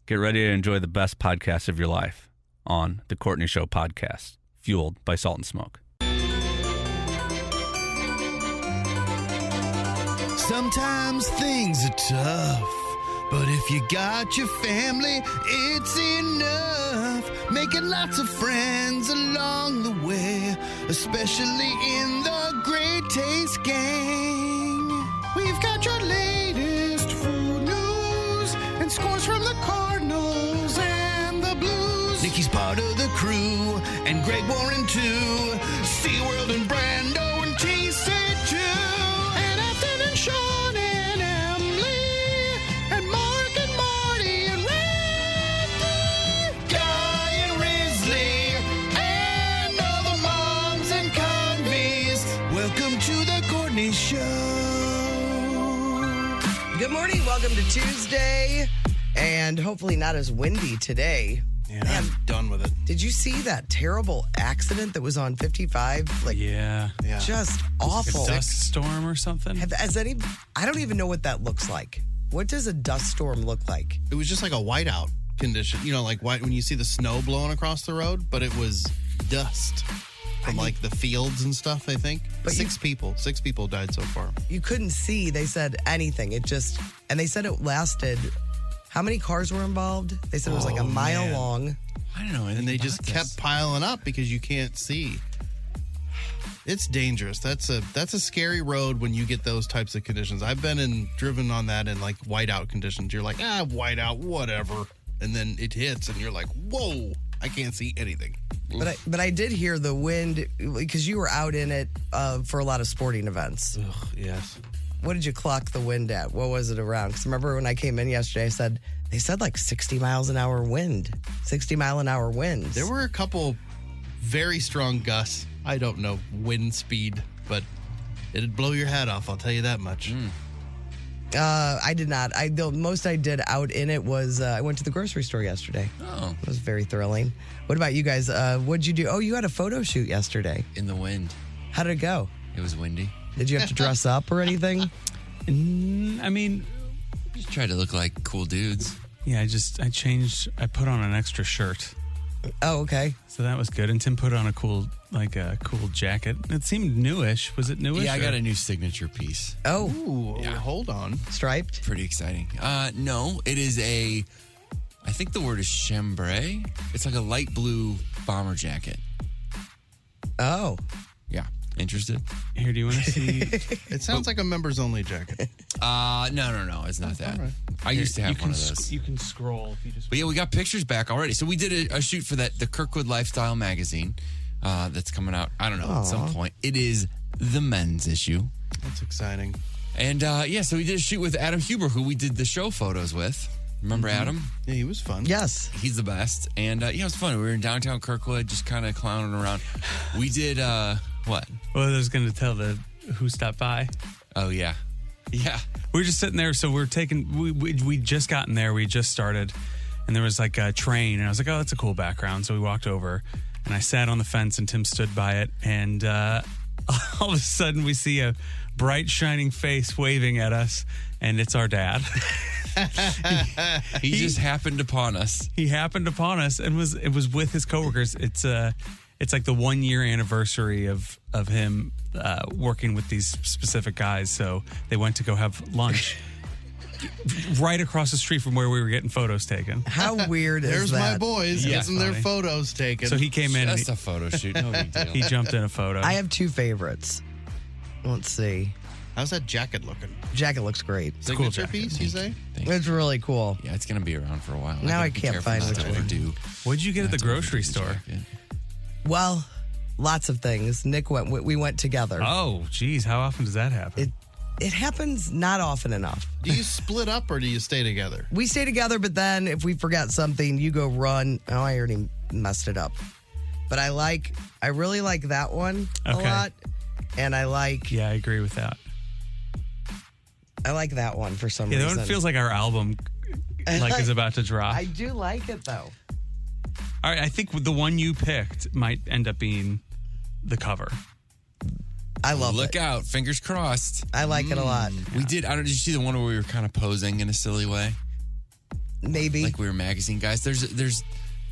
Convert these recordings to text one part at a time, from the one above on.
Get ready to enjoy the best podcast of your life on The Courtney Show Podcast, fueled by Salt and Smoke. Sometimes things are tough, but if you got your family, it's enough. Making lots of friends along the way, especially in the Great Taste Gang. We've got your latest food news and scores from the Cardinals and the Blues. Nikki's part of the crew, and Greg Warren too. SeaWorld and Brando and TC2. And Ethan and Sean and Emily. And Mark and Marty and Randy. Guy and Risley. And all the moms and convies. Welcome to the Courtney Show. Good morning. Welcome to Tuesday. And hopefully not as windy today. Yeah, I'm done with it. Did you see that terrible accident that was on 55? Yeah. Just awful. A dust storm or something? I don't even know what that looks like. What does a dust storm look like? It was just like a whiteout condition. You know, like white when you see the snow blowing across the road, but it was dust from like the fields and stuff, I think. But six people died so far. You couldn't see, they said, anything. And they said it lasted. How many cars were involved? They said it was like a mile long. I don't know. And they just kept piling up because you can't see. It's dangerous. That's a scary road when you get those types of conditions. I've been driven on that in like whiteout conditions. You're like, whiteout, whatever. And then it hits and you're like, whoa, I can't see anything. But I did hear the wind because you were out in it for a lot of sporting events. Ugh, yes. What did you clock the wind at? What was it around? Because remember when I came in yesterday, they said like 60 miles an hour wind. 60 mile an hour winds. There were a couple very strong gusts. I don't know wind speed, but it'd blow your hat off, I'll tell you that much. I did not. The most I did out in it was I went to the grocery store yesterday. Oh. It was very thrilling. What about you guys? What'd you do? Oh, you had a photo shoot yesterday. In the wind. How did it go? It was windy. Did you have to dress up or anything? I mean, Just tried to look like cool dudes. yeah, I put on an extra shirt. Oh, okay. So that was good. And Tim put on a cool jacket. It seemed newish. Was it newish? Yeah, I got a new signature piece. Oh, Ooh, hold on. striped? Pretty exciting. No, it is I think the word is chambray. It's like a light blue bomber jacket. Oh. Yeah. Interested? Here, do you want to see? It sounds like a members only jacket. No. It's not that. right. I used to have one of those. You can scroll if you just. But yeah, we got pictures back already. So we did a shoot for the Kirkwood Lifestyle magazine that's coming out, I don't know, at some point. It is the men's issue. That's exciting. And so we did a shoot with Adam Huber, who we did the show photos with. Remember Adam? Yeah, he was fun. Yes. He's the best. And it was fun. We were in downtown Kirkwood, just kind of clowning around. We did, what? Well, I was going to tell who stopped by. Oh, yeah. Yeah. We were just sitting there, so we just gotten there. We just started, and there was like a train, and I was like, oh, that's a cool background. So we walked over, and I sat on the fence, and Tim stood by it, and all of a sudden we see a bright, shining face waving at us, and it's our dad. He just happened upon us. He happened upon us, and it was with his coworkers. It's like the 1 year anniversary of him working with these specific guys. So they went to go have lunch right across the street from where we were getting photos taken. How weird is There's that? my boys Yeah, getting their funny. photos taken. So he came in. Just a photo shoot. No big deal. He jumped in a photo. I have two favorites. Let's see. How's that jacket looking? Jacket looks great. Signature piece, you say? It's really cool. Yeah, it's going to be around for a while. Now gotta I be can't careful find not which to one. overdo. What'd you get at the Not to grocery overdo the store? jacket. Well, lots of things. Nick we went together. Oh, geez. How often does that happen? It happens not often enough. Do you split up or do you stay together? We stay together, but then if we forget something, you go run. Oh, I already messed it up. But I really like that one a Okay. lot. And I like Yeah, I agree with that. that one for some Yeah, reason. that one feels like our album is about to drop. I do like it though. All right, I think the one you picked might end up being the cover. I love Look it. out. Fingers crossed. I like it a lot. We did. Did you see the one where we were kind of posing in a silly way? Maybe. Like we were magazine guys. There's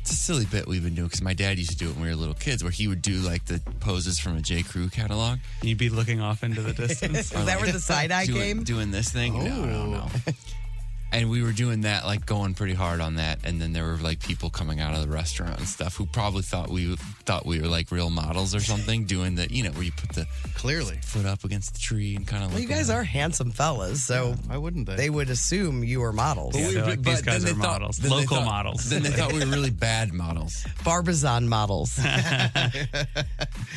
it's a silly bit we've been doing because my dad used to do it when we were little kids, where he would do like the poses from a J. Crew catalog. You'd be looking off into the distance. Is that where the side eye came? Doing this thing? No. And we were doing that, like going pretty hard on that. And then there were like people coming out of the restaurant and stuff who probably thought we were like real models or something, doing the, where you put the foot up against the tree and kind of. Well, you guys are handsome fellas, so why wouldn't they? They would assume you were models. Yeah, they're like, these guys are models, local models. Then they thought we were really bad models. Barbizon models. Is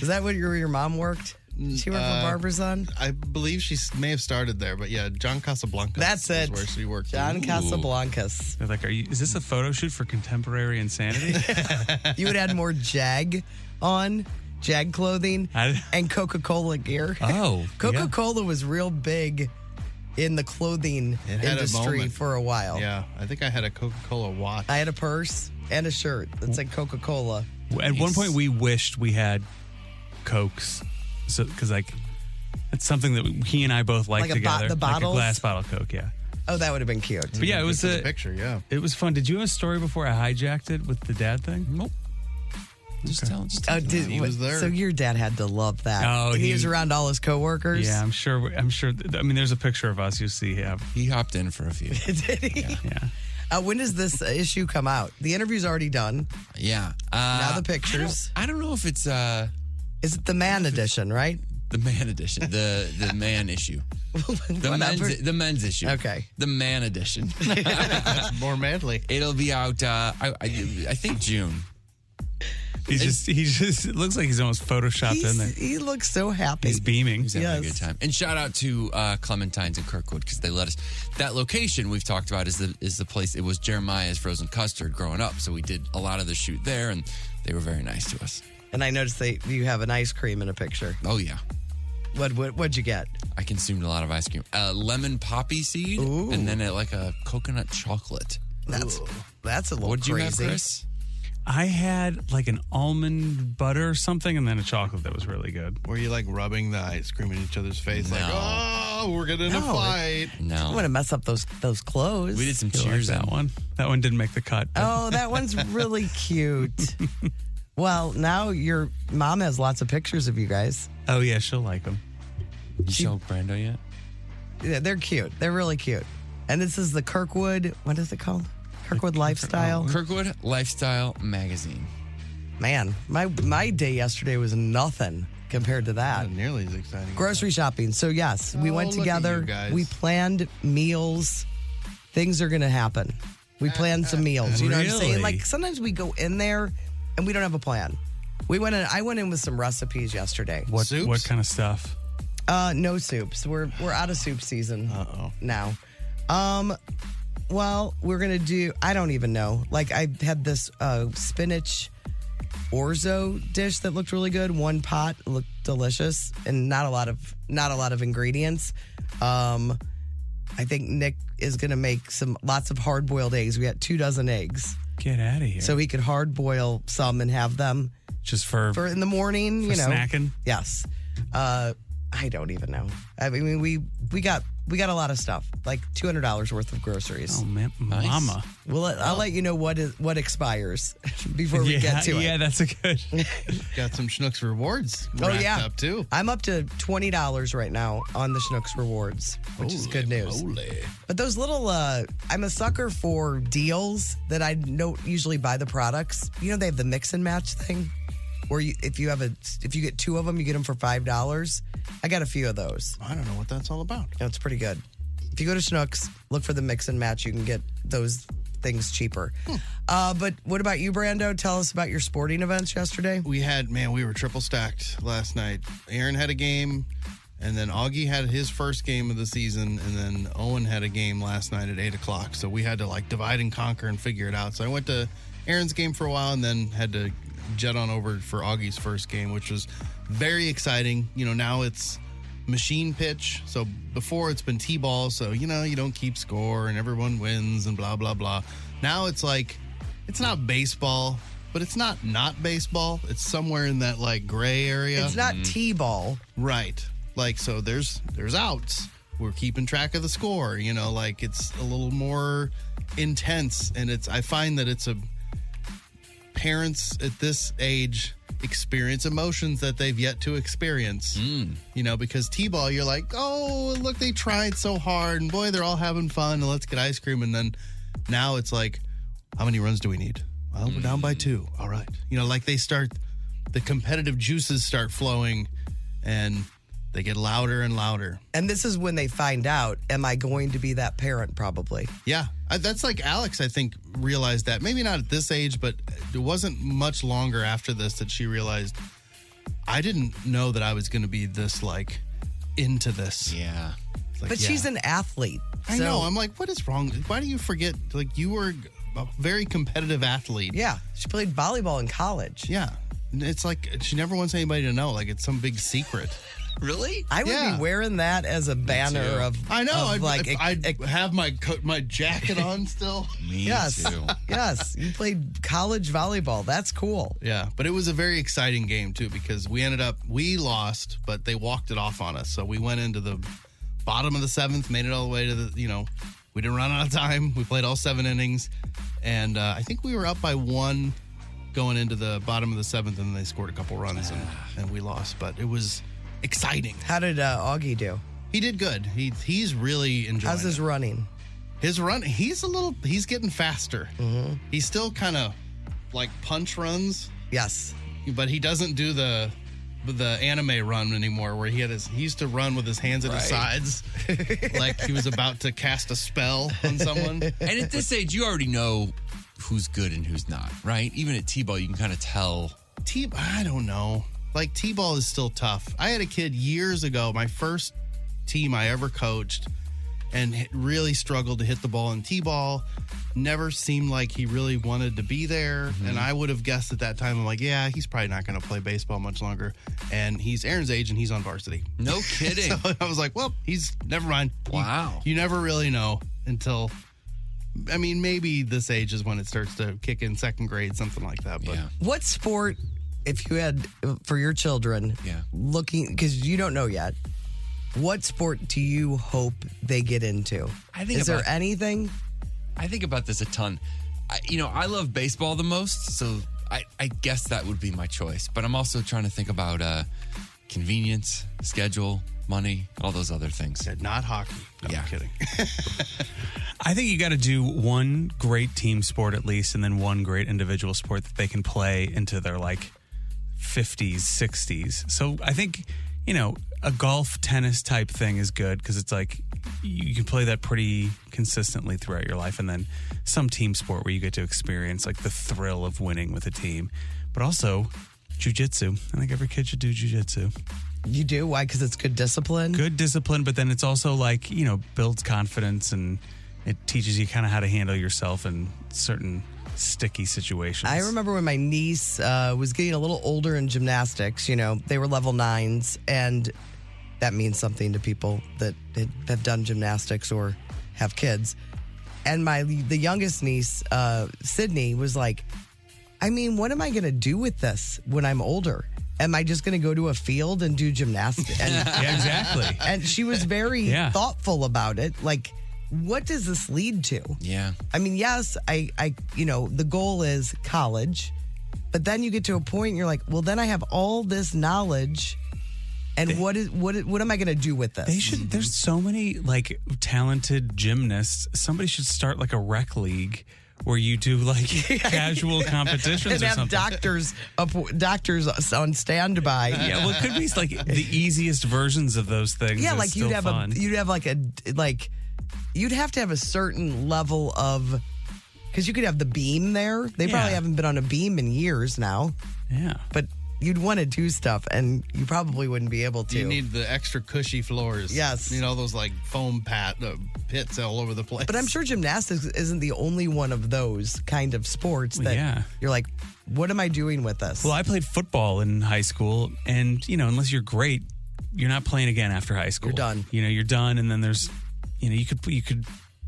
that what your mom worked? She worked for Barbizon? I believe she may have started there, but yeah, John Casablancas. That's it. Is where she worked. John Casablancas. They're like, is this a photo shoot for Contemporary Insanity? You would add more Jag on, Jag clothing, and Coca-Cola gear. Oh. Coca-Cola was real big in the clothing industry for a while. Yeah, I think I had a Coca-Cola watch. I had a purse and a shirt that said Coca-Cola. At one point, we wished we had Cokes. So, because it's something that he and I both like together. The bottles? Like a glass bottle Coke, yeah. Oh, that would have been cute. But yeah, it was a picture. Yeah, it was fun. Did you have a story before I hijacked it with the dad thing? Nope. Just tell. He was there. So your dad had to love that. Oh, he was around all his coworkers. Yeah, I'm sure. I mean, there's a picture of us. You'll see him. He hopped in for a few. Did he? Yeah. When does this issue come out? The interview's already done. Yeah. Now the pictures. I don't know if it's Is it the man edition, right? The man edition, the man issue, the men's issue. Okay, the man edition. More manly. It'll be out. I think June. He just it looks like he's almost photoshopped in there. He looks so happy. He's beaming. He's having a good time. And shout out to Clementine's in Kirkwood because they let us. That location we've talked about is the place. It was Jeremiah's frozen custard growing up, so we did a lot of the shoot there, and they were very nice to us. And I noticed you have an ice cream in a picture. Oh yeah. What'd you get? I consumed a lot of ice cream. Lemon poppy seed, and then like a coconut chocolate. That's a little What'd crazy. you have, Chris? I had like an almond butter or something, and then a chocolate that was really good. Were you like rubbing the ice cream in each other's face? No. Like, oh, we're getting in a fight. No. I want to mess up those clothes. We did some You cheers. like that one. That one didn't make the cut. Oh, that one's really cute. Well, now your mom has lots of pictures of you guys. Oh yeah, she'll like them. You show Brando yet? Yeah, they're cute. They're really cute. And this is the Kirkwood, what is it called? Kirkwood Lifestyle. Kirkwood Lifestyle Magazine. Man, my day yesterday was nothing compared to that. Not nearly as exciting. Grocery shopping. So yes, we went look at together. you guys. We planned meals. Things are going to happen. We planned some meals. You know what I'm saying? Really? Like sometimes we go in there and we don't have a plan. I went in with some recipes yesterday. What Soups? kind of stuff? No soups. We're out of soup season now. Well, we're gonna do. I don't even know. Like I had this spinach orzo dish that looked really good. One pot looked delicious, and not a lot of ingredients. I think Nick is gonna make lots of hard boiled eggs. We got 24 eggs, Get out of here. so he could hard boil some and have them just for in the morning. for snacking. Yes. I don't even know. I mean, we got a lot of stuff, like $200 worth of groceries. Oh man, Nice. mama. I'll let you know what expires before we get to it. Yeah, that's a good. Got some Schnucks rewards Oh racked yeah, up too. I'm up to $20 right now on the Schnucks rewards, which is good news. Holy. But those little, I'm a sucker for deals that I don't usually buy the products. You know, they have the mix and match thing, where if you get two of them, you get them for $5. I got a few of those. I don't know what that's all about. It's pretty good. If you go to Schnucks, look for the mix and match. You can get those things cheaper. But what about you, Brando? Tell us about your sporting events yesterday. We were triple stacked last night. Aaron had a game, and then Augie had his first game of the season, and then Owen had a game last night at 8 o'clock. So we had to like divide and conquer and figure it out. So I went to Aaron's game for a while and then had to jet on over for Augie's first game, which was very exciting. You know, now it's machine pitch. So before it's been T-ball. So, you know, you don't keep score and everyone wins and blah, blah, blah. Now it's like, it's not baseball, but it's not baseball. It's somewhere in that like gray area. It's not T-ball. Right. Like, so there's outs, we're keeping track of the score. You know, like it's a little more intense, and I find that it's parents at this age experience emotions that they've yet to experience. You know, because T-ball, you're like, oh, look, they tried so hard, and boy, they're all having fun, and let's get ice cream. And then now it's like, how many runs do we need? Well, we're down by 2. All right. You know, like the competitive juices start flowing, and they get louder and louder. And this is when they find out, am I going to be that parent? Probably. Yeah. That's like Alex, I think, realized that. Maybe not at this age, but it wasn't much longer after this that she realized, I didn't know that I was going to be this, like, into this. Yeah. It's like, But she's an athlete. I so- know. I'm like, what is wrong? Why do you forget? Like, you were a very competitive athlete. Yeah. She played volleyball in college. Yeah. It's like she never wants anybody to know. Like, it's some big secret. Really? I would Yeah. be wearing that as a banner of. I know. of I'd have my jacket on still. Me Yes. too. Yes. You played college volleyball. That's cool. Yeah, but it was a very exciting game too because we lost, but they walked it off on us. So we went into the bottom of the 7th, made it all the way to we didn't run out of time. We played all 7 innings, and I think we were up by 1 going into the bottom of the 7th, and then they scored a couple runs and we lost. But it was exciting. How did Augie do? He did good. He's really enjoying. How's his it. running? His run, he's getting faster. Mm-hmm. He's still kind of like punch runs, Yes. but he doesn't do the anime run anymore where he used to run with his hands at his sides like he was about to cast a spell on someone. And at this age, you already know who's good and who's not, right? Even at T-ball, you can kind of tell. I don't know. Like, T-ball is still tough. I had a kid years ago, my first team I ever coached, and really struggled to hit the ball in T-ball. Never seemed like he really wanted to be there. Mm-hmm. And I would have guessed at that time, I'm like, yeah, he's probably not going to play baseball much longer. And he's Aaron's age, and he's on varsity. No kidding. So I was like, well, never mind. Wow. You never really know until, I mean, maybe this age is when it starts to kick in, 2nd grade, something like that. But Yeah. What sport, if you had for your children, Yeah. looking, because you don't know yet, what sport do you hope they get into? Is there anything? I think about this a ton. I love baseball the most, so I guess that would be my choice. But I'm also trying to think about convenience, schedule, money, all those other things. not hockey. No, Yeah. I'm kidding. I think you got to do one great team sport at least, and then one great individual sport that they can play into their like 50s, 60s. So I think, a golf tennis type thing is good because it's like you can play that pretty consistently throughout your life. And then some team sport where you get to experience like the thrill of winning with a team, but also jujitsu. I think every kid should do jujitsu. You do? Why? Because it's good discipline? Good discipline, but then it's also like, builds confidence and it teaches you kind of how to handle yourself in certain sticky situations. I remember when my niece was getting a little older in gymnastics, they were level 9s, and that means something to people that have done gymnastics or have kids. And the youngest niece, Sydney, was like, I mean, what am I going to do with this when I'm older? Am I just going to go to a field and do gymnastics? And, Yeah, exactly. and she was very thoughtful about it. Like, what does this lead to? Yeah. I mean, yes, I the goal is college, but then you get to a point and you're like, well, then I have all this knowledge, and what am I going to do with this? They should. There's so many like talented gymnasts. Somebody should start like a rec league where you do like casual competitions and or have something. doctors on standby. Yeah, well, it could be like the easiest versions of those things. Yeah, It's like still fun. you'd have to have a certain level of, because you could have the beam there. They probably haven't been on a beam in years now, Yeah. but you'd want to do stuff, and you probably wouldn't be able to. You need the extra cushy floors. Yes. All those like foam pits all over the place. But I'm sure gymnastics isn't the only one of those kind of sports that you're like, what am I doing with this? Well, I played football in high school, and unless you're great, you're not playing again after high school. You're done. You're done, and then there's, you could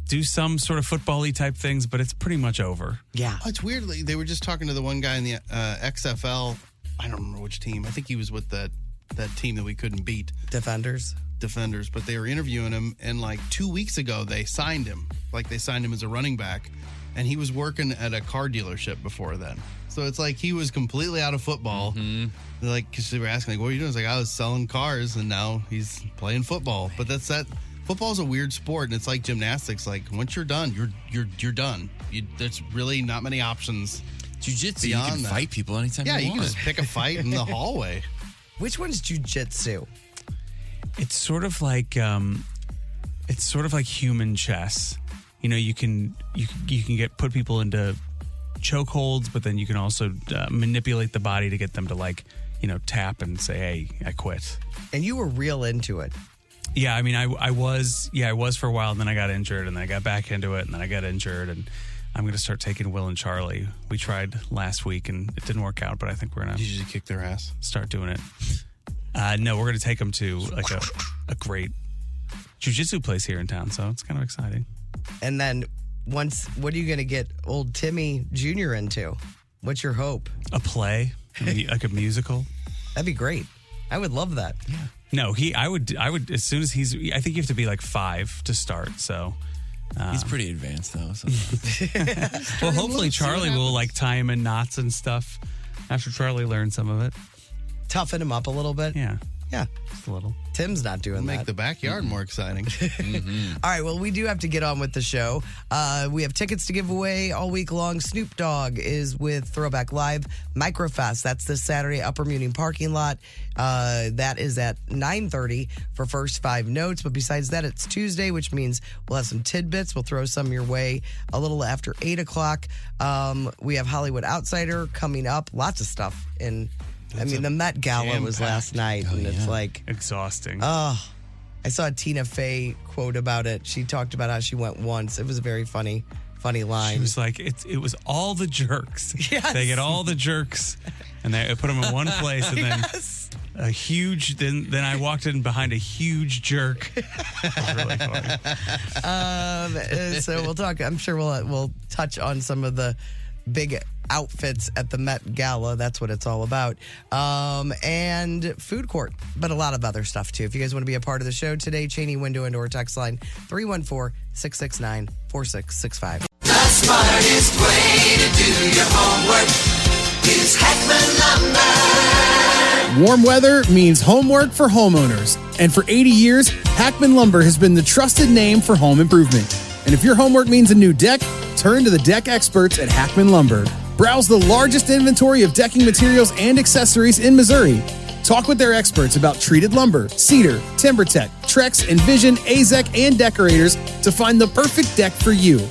do some sort of football-y type things, but it's pretty much over. Yeah. Oh, it's weird. They were just talking to the one guy in the XFL. I don't remember which team. I think he was with that team that we couldn't beat. Defenders. defenders, but they were interviewing him, and like 2 weeks ago they signed him. Like they signed him as a running back, and he was working at a car dealership before then. So it's like he was completely out of football. Mm-hmm. Like, because they were asking, like, what are you doing? It's like, I was selling cars, and now he's playing football. But that's that. Football's a weird sport, and it's like gymnastics. Like once you're done, you're done. There's really not many options. Jiu-jitsu, you can fight people anytime you want. Yeah, you can just pick a fight in the hallway. Which one's jiu-jitsu? It's sort of like human chess. You know, you can put people into chokeholds, but then you can also manipulate the body to get them to, like, you know, tap and say, "Hey, I quit." And you were real into it. Yeah, I mean, I was for a while, and then I got injured, and then I got back into it, and then I got injured, and I'm going to start taking Will and Charlie. We tried last week, and it didn't work out, but I think we're going to... Did you kick their ass? Start doing it. No, we're going to take them to like a great jiu-jitsu place here in town, so it's kind of exciting. And then what are you going to get old Timmy Jr. into? What's your hope? A play, like a musical. That'd be great. I would love that. Yeah. No, I would as soon as I think you have to be like 5 to start, so... he's pretty advanced, though. So. Well, hopefully Charlie will, like, tie him in knots and stuff after Charlie learns some of it. Toughen him up a little bit. Yeah. Yeah. Just a little. Tim's not doing that. Make the backyard more exciting. All right, well, we do have to get on with the show. We have tickets to give away all week long. Snoop Dogg is with Throwback Live Microfest. That's this Saturday, Upper Muni parking lot. That is at 9:30 for first 5 notes. But besides that, it's Tuesday, which means we'll have some tidbits. We'll throw some your way a little after 8 o'clock. We have Hollywood Outsider coming up. Lots of stuff in... I mean, the Met Gala was last night, and it's like... exhausting. Oh, I saw a Tina Fey quote about it. She talked about how she went once. It was a very funny line. She was like, it was all the jerks. Yes. They get all the jerks, and they put them in one place, and then a huge... Then I walked in behind a huge jerk. It was really funny. So we'll talk... I'm sure we'll touch on some of the big outfits at the Met Gala. That's what it's all about. And food court, but a lot of other stuff too. If you guys want to be a part of the show today, Cheney window and door text line 314-669-4665. The smartest way to do your homework is Heckman Lumber. Warm weather means homework for homeowners. And for 80 years, Hackman Lumber has been the trusted name for home improvement. And if your homework means a new deck, turn to the deck experts at Hackman Lumber. Browse the largest inventory of decking materials and accessories in Missouri. Talk with their experts about treated lumber, cedar, TimberTech, Trex, Envision, AZEK, and Decorators to find the perfect deck for you.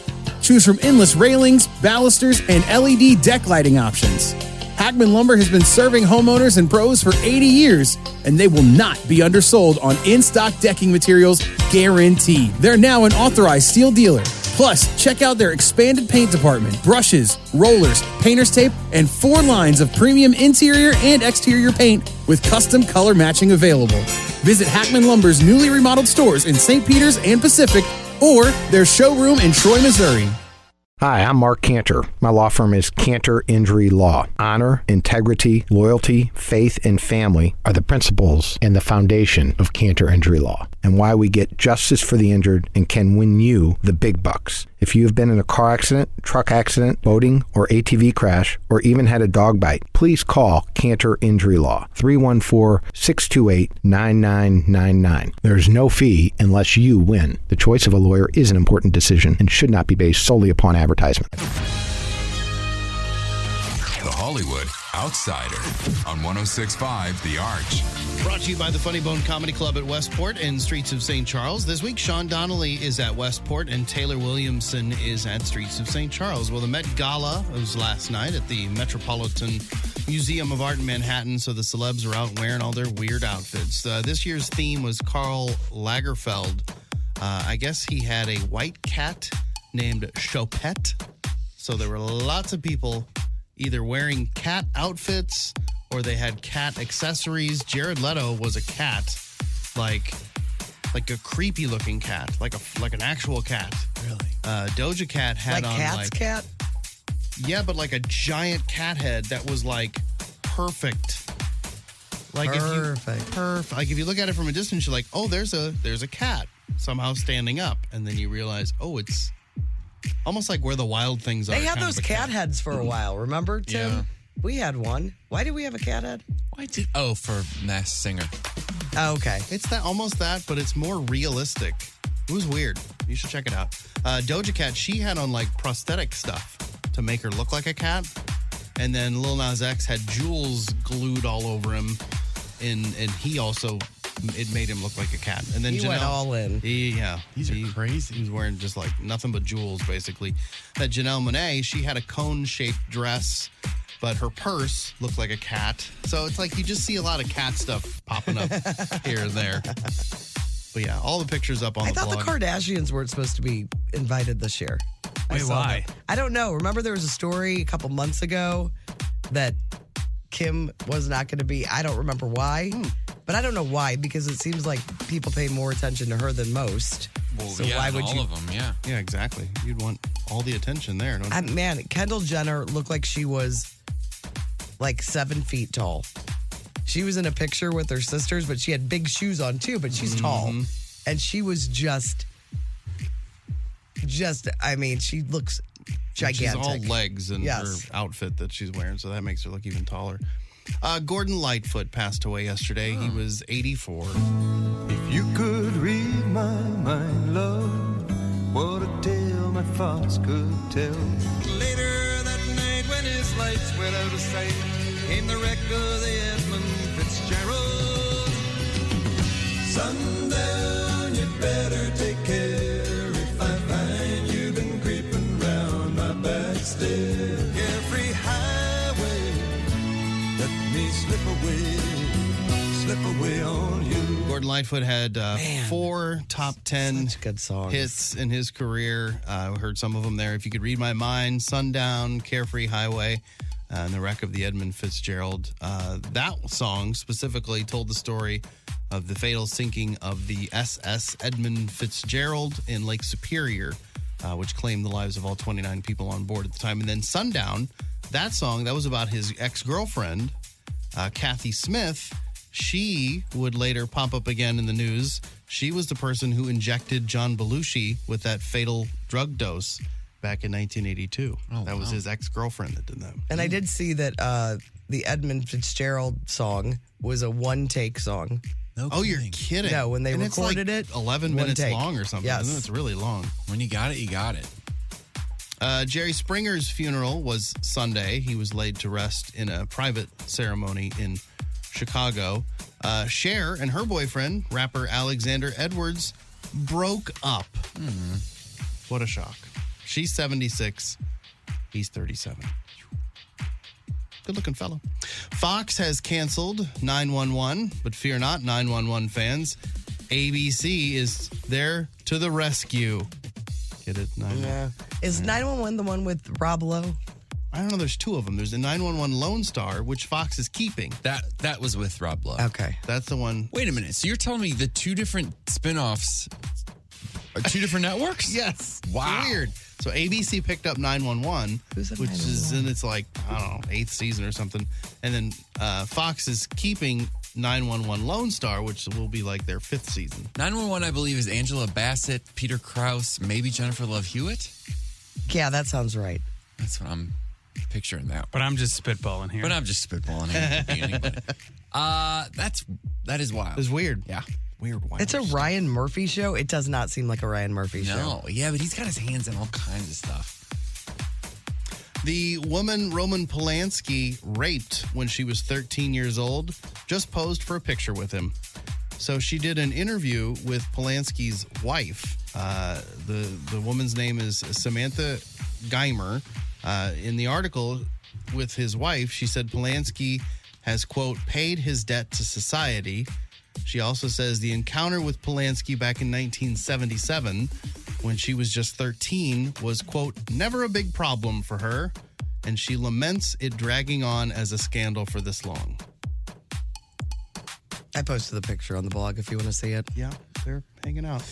Choose from endless railings, balusters, and LED deck lighting options. Hackman Lumber has been serving homeowners and pros for 80 years, and they will not be undersold on in-stock decking materials, guaranteed. They're now an authorized steel dealer. Plus, check out their expanded paint department, brushes, rollers, painter's tape, and 4 lines of premium interior and exterior paint with custom color matching available. Visit Hackman Lumber's newly remodeled stores in St. Peters and Pacific, or their showroom in Troy, Missouri. Hi, I'm Mark Cantor. My law firm is Cantor Injury Law. Honor, integrity, loyalty, faith, and family are the principles and the foundation of Cantor Injury Law, and why we get justice for the injured and can win you the big bucks. If you have been in a car accident, truck accident, boating, or ATV crash, or even had a dog bite, please call Cantor Injury Law, 314-628-9999. There is no fee unless you win. The choice of a lawyer is an important decision and should not be based solely upon advertisement. The Hollywood Outsider on 106.5 The Arch. Brought to you by the Funny Bone Comedy Club at Westport and Streets of St. Charles. This week, Sean Donnelly is at Westport and Taylor Williamson is at Streets of St. Charles. Well, the Met Gala was last night at the Metropolitan Museum of Art in Manhattan, so the celebs are out wearing all their weird outfits. This year's theme was Karl Lagerfeld. I guess he had a white cat named Chopette. So there were lots of people either wearing cat outfits or they had cat accessories. Jared Leto was a cat, like a creepy looking cat, like an actual cat. Really? Doja Cat had like on Cat's cat? Yeah, but like a giant cat head that was like perfect. Like Perfect. Like if you look at it from a distance, you're like, oh, there's a cat somehow standing up, and then you realize, oh, it's almost like where the wild things are. They had kind those of a cat heads for a while. Remember, Tim? Yeah. We had one. Why did we have a cat head? For Masked Singer. Oh, okay. It's that almost that, but it's more realistic. It was weird. You should check it out. Doja Cat, she had on like prosthetic stuff to make her look like a cat. And then Lil Nas X had jewels glued all over him. And he also, it made him look like a cat. And then He Janelle, went all in. These are crazy. He was wearing just like nothing but jewels, basically. That Janelle Monáe, she had a cone-shaped dress, but her purse looked like a cat. So it's like you just see a lot of cat stuff popping up here and there. But yeah, all the pictures up on the blog. I thought the Kardashians weren't supposed to be invited this year. Wait, why? I don't know. Remember there was a story a couple months ago that Kim was not going to be. I don't remember why. But I don't know why, because it seems like people pay more attention to her than most. Well, so yeah, why would all you? of them, yeah. Yeah, exactly. You'd want all the attention there, don't you? Man, Kendall Jenner looked like she was like 7 feet tall. She was in a picture with her sisters, but she had big shoes on too, but she's tall. And she was just, I mean, she looks gigantic. She's all legs in Yes. her outfit that she's wearing, so that makes her look even taller. Gordon Lightfoot passed away yesterday. He was 84. If you could read my mind, love, what a tale my thoughts could tell. Later that night when his lights went out of sight, came the wreck of the Edmund Fitzgerald. Sundown, you better take care if I find you've been creeping round my back stair. Carefree highway, let me slip away on you. Gordon Lightfoot had 4 top 10 Such good songs. hits in his career. I heard some of them there. If You Could Read My Mind, Sundown, Carefree Highway, and the wreck of the Edmund Fitzgerald. That song specifically told the story of the fatal sinking of the SS Edmund Fitzgerald in Lake Superior, which claimed the lives of all 29 people on board at the time. And then Sundown, that song, that was about his ex-girlfriend, Kathy Smith. She would later pop up again in the news. She was the person who injected John Belushi with that fatal drug dose back in 1982. That was his ex-girlfriend that did that. And I did see that the Edmund Fitzgerald song was a one-take song. Oh, you're kidding. No, when they And recorded it's like it, 11 one minutes take. long or something. Yes. Isn't it? It's really long. When you got it, you got it. Jerry Springer's funeral was Sunday. He was laid to rest in a private ceremony in Chicago. Cher and her boyfriend, rapper Alexander Edwards, broke up. What a shock. She's 76. He's 37. Good looking fellow. Fox has canceled 911, but fear not, 911 fans. ABC is there to the rescue. Get it? 911. Yeah. Is 911 the one with Rob Lowe? I don't know. There's 2 of them. There's the 911 Lone Star, which Fox is keeping. That was with Rob Lowe. Okay. That's the one. Wait a minute. So you're telling me the 2 different spin-offs are 2 different networks? Yes. Wow. Weird. So ABC picked up 911, Who's in which is 911? in its like, I don't know, 8th season or something. And then Fox is keeping 911 Lone Star, which will be like their 5th season. 911, I believe, is Angela Bassett, Peter Krause, maybe Jennifer Love Hewitt. Yeah, that sounds right. That's what I'm picturing that. But I'm just spitballing here. But I'm just spitballing here. It could be anybody. That is wild. It's weird. Yeah. Weird. Wild It's a stuff. Ryan Murphy show. It does not seem like a Ryan Murphy show. No, yeah, but he's got his hands in all kinds of stuff. The woman Roman Polanski raped when she was 13 years old just posed for a picture with him. So she did an interview with Polanski's wife. The woman's name is Samantha Geimer. In the article with his wife, she said Polanski has, quote, paid his debt to society. She also says the encounter with Polanski back in 1977, when she was just 13, was, quote, never a big problem for her, and she laments it dragging on as a scandal for this long. I posted the picture on the blog if you want to see it. Yeah, they're hanging out.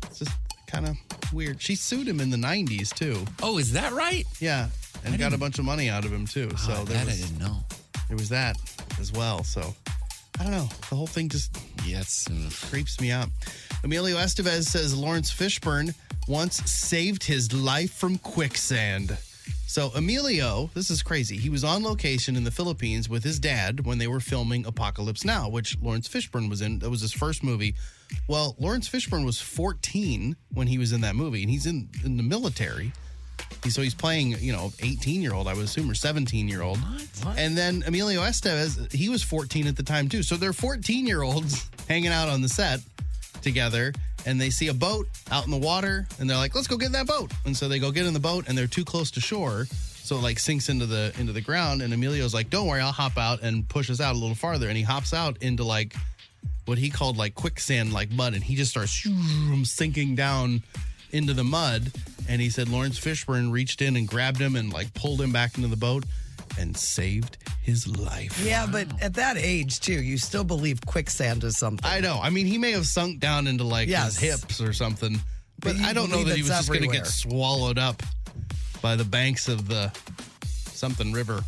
It's just kind of weird. She sued him in the 90s, too. Oh, is that right? Yeah, and got a bunch of money out of him, too. So I didn't know. there was that as well. So I don't know. The whole thing just creeps me out. Emilio Estevez says Lawrence Fishburne once saved his life from quicksand. So Emilio, this is crazy. He was on location in the Philippines with his dad when they were filming Apocalypse Now, which Lawrence Fishburne was in. That was his first movie. Well, Lawrence Fishburne was 14 when he was in that movie, and he's in the military. So he's playing, 18-year-old, I would assume, or 17-year-old. What? And then Emilio Estevez, he was 14 at the time, too. So they're 14-year-olds hanging out on the set together, and they see a boat out in the water, and they're like, let's go get in that boat. And so they go get in the boat, and they're too close to shore, so it, sinks into the ground, and Emilio's like, don't worry, I'll hop out, and pushes out a little farther, and he hops out into, what he called, quicksand, mud, and he just starts sinking down into the mud. And he said Lawrence Fishburne reached in and grabbed him and pulled him back into the boat and saved his life. Yeah, but at that age too, you still believe quicksand is something. I know. I mean, he may have sunk down into his hips or something, but I don't know that he was just going to get swallowed up by the banks of the something river.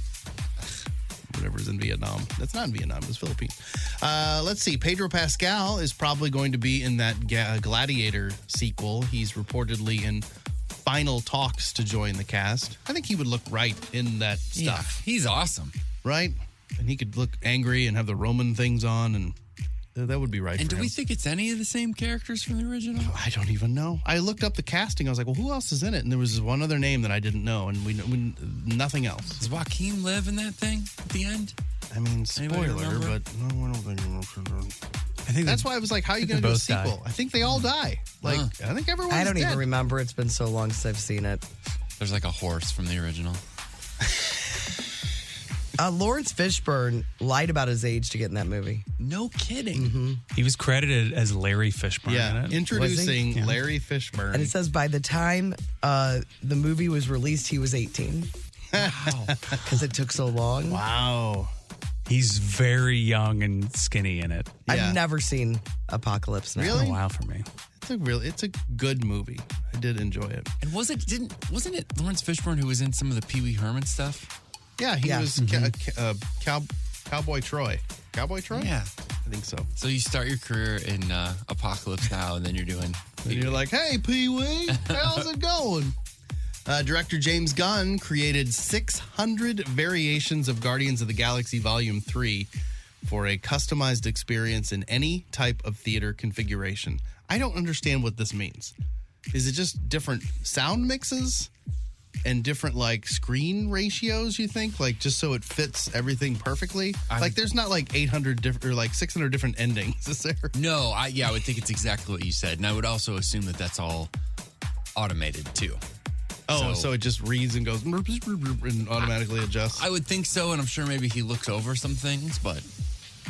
Whatever's in Vietnam. That's not in Vietnam. It's Philippines. Let's see. Pedro Pascal is probably going to be in that Gladiator sequel. He's reportedly in final talks to join the cast. I think he would look right in that stuff. Yeah, he's awesome. Right? And he could look angry and have the Roman things on, and that would be right and for do him. we think it's any of the same characters from the original? I don't even know. I looked up the casting. I was like, well, who else is in it? And there was one other name that I didn't know, and we nothing else. Does Joaquin live in that thing at the end? I mean, spoiler, but no, I don't think that's why I was like, how are you going to do a sequel? I think they all die. I think everyone's I don't dead. even remember. It's been so long since I've seen it. There's a horse from the original. Lawrence Fishburne lied about his age to get in that movie. No kidding. Mm-hmm. He was credited as Larry Fishburne. Yeah, in it. introducing Larry Fishburne. And it says by the time the movie was released, he was 18. Wow. Because it took so long. Wow. He's very young and skinny in it. Yeah. I've never seen Apocalypse Now. Really? It's been a while for me. It's a good movie. I did enjoy it. And wasn't it Lawrence Fishburne who was in some of the Pee Wee Herman stuff? Yeah, he was Cowboy Troy. Cowboy Troy? Yeah. I think so. So you start your career in Apocalypse Now, and then you're doing... And you're like, hey, Pee-wee, how's it going? Director James Gunn created 600 variations of Guardians of the Galaxy Volume 3 for a customized experience in any type of theater configuration. I don't understand what this means. Is it just different sound mixes and different screen ratios, you think? Just so it fits everything perfectly? There's not 800 different or 600 different endings, is there? No, I would think it's exactly what you said. And I would also assume that that's all automated too. Oh, so it just reads and goes and automatically adjusts. I would think so, and I'm sure maybe he looks over some things, but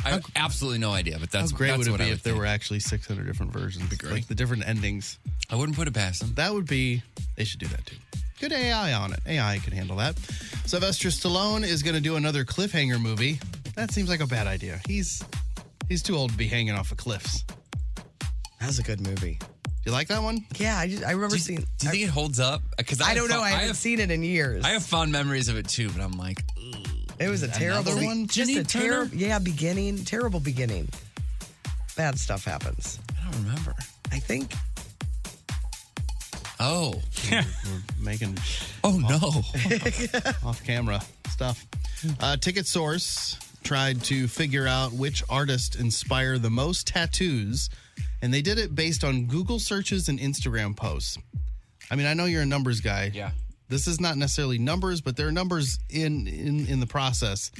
I have absolutely no idea. But that's how great that's would it what be I would if there think. were actually 600 different versions? Be great. The different endings. I wouldn't put it past them. That would be. They should do that too. Good AI on it. AI can handle that. Sylvester Stallone is going to do another cliffhanger movie. That seems like a bad idea. He's too old to be hanging off of cliffs. That's a good movie. You like that one? Yeah, I remember seeing. Do you think it holds up? Because I don't know. I haven't seen it in years. I have fond memories of it too, but I'm like, ugh. It was a terrible one. Just a terrible beginning. Bad stuff happens. I don't remember. I think. Oh. We're making. Oh no. Off camera stuff. Ticket Source tried to figure out which artist inspired the most tattoos, and they did it based on Google searches and Instagram posts. I mean, I know you're a numbers guy. Yeah. This is not necessarily numbers, but there are numbers in the process.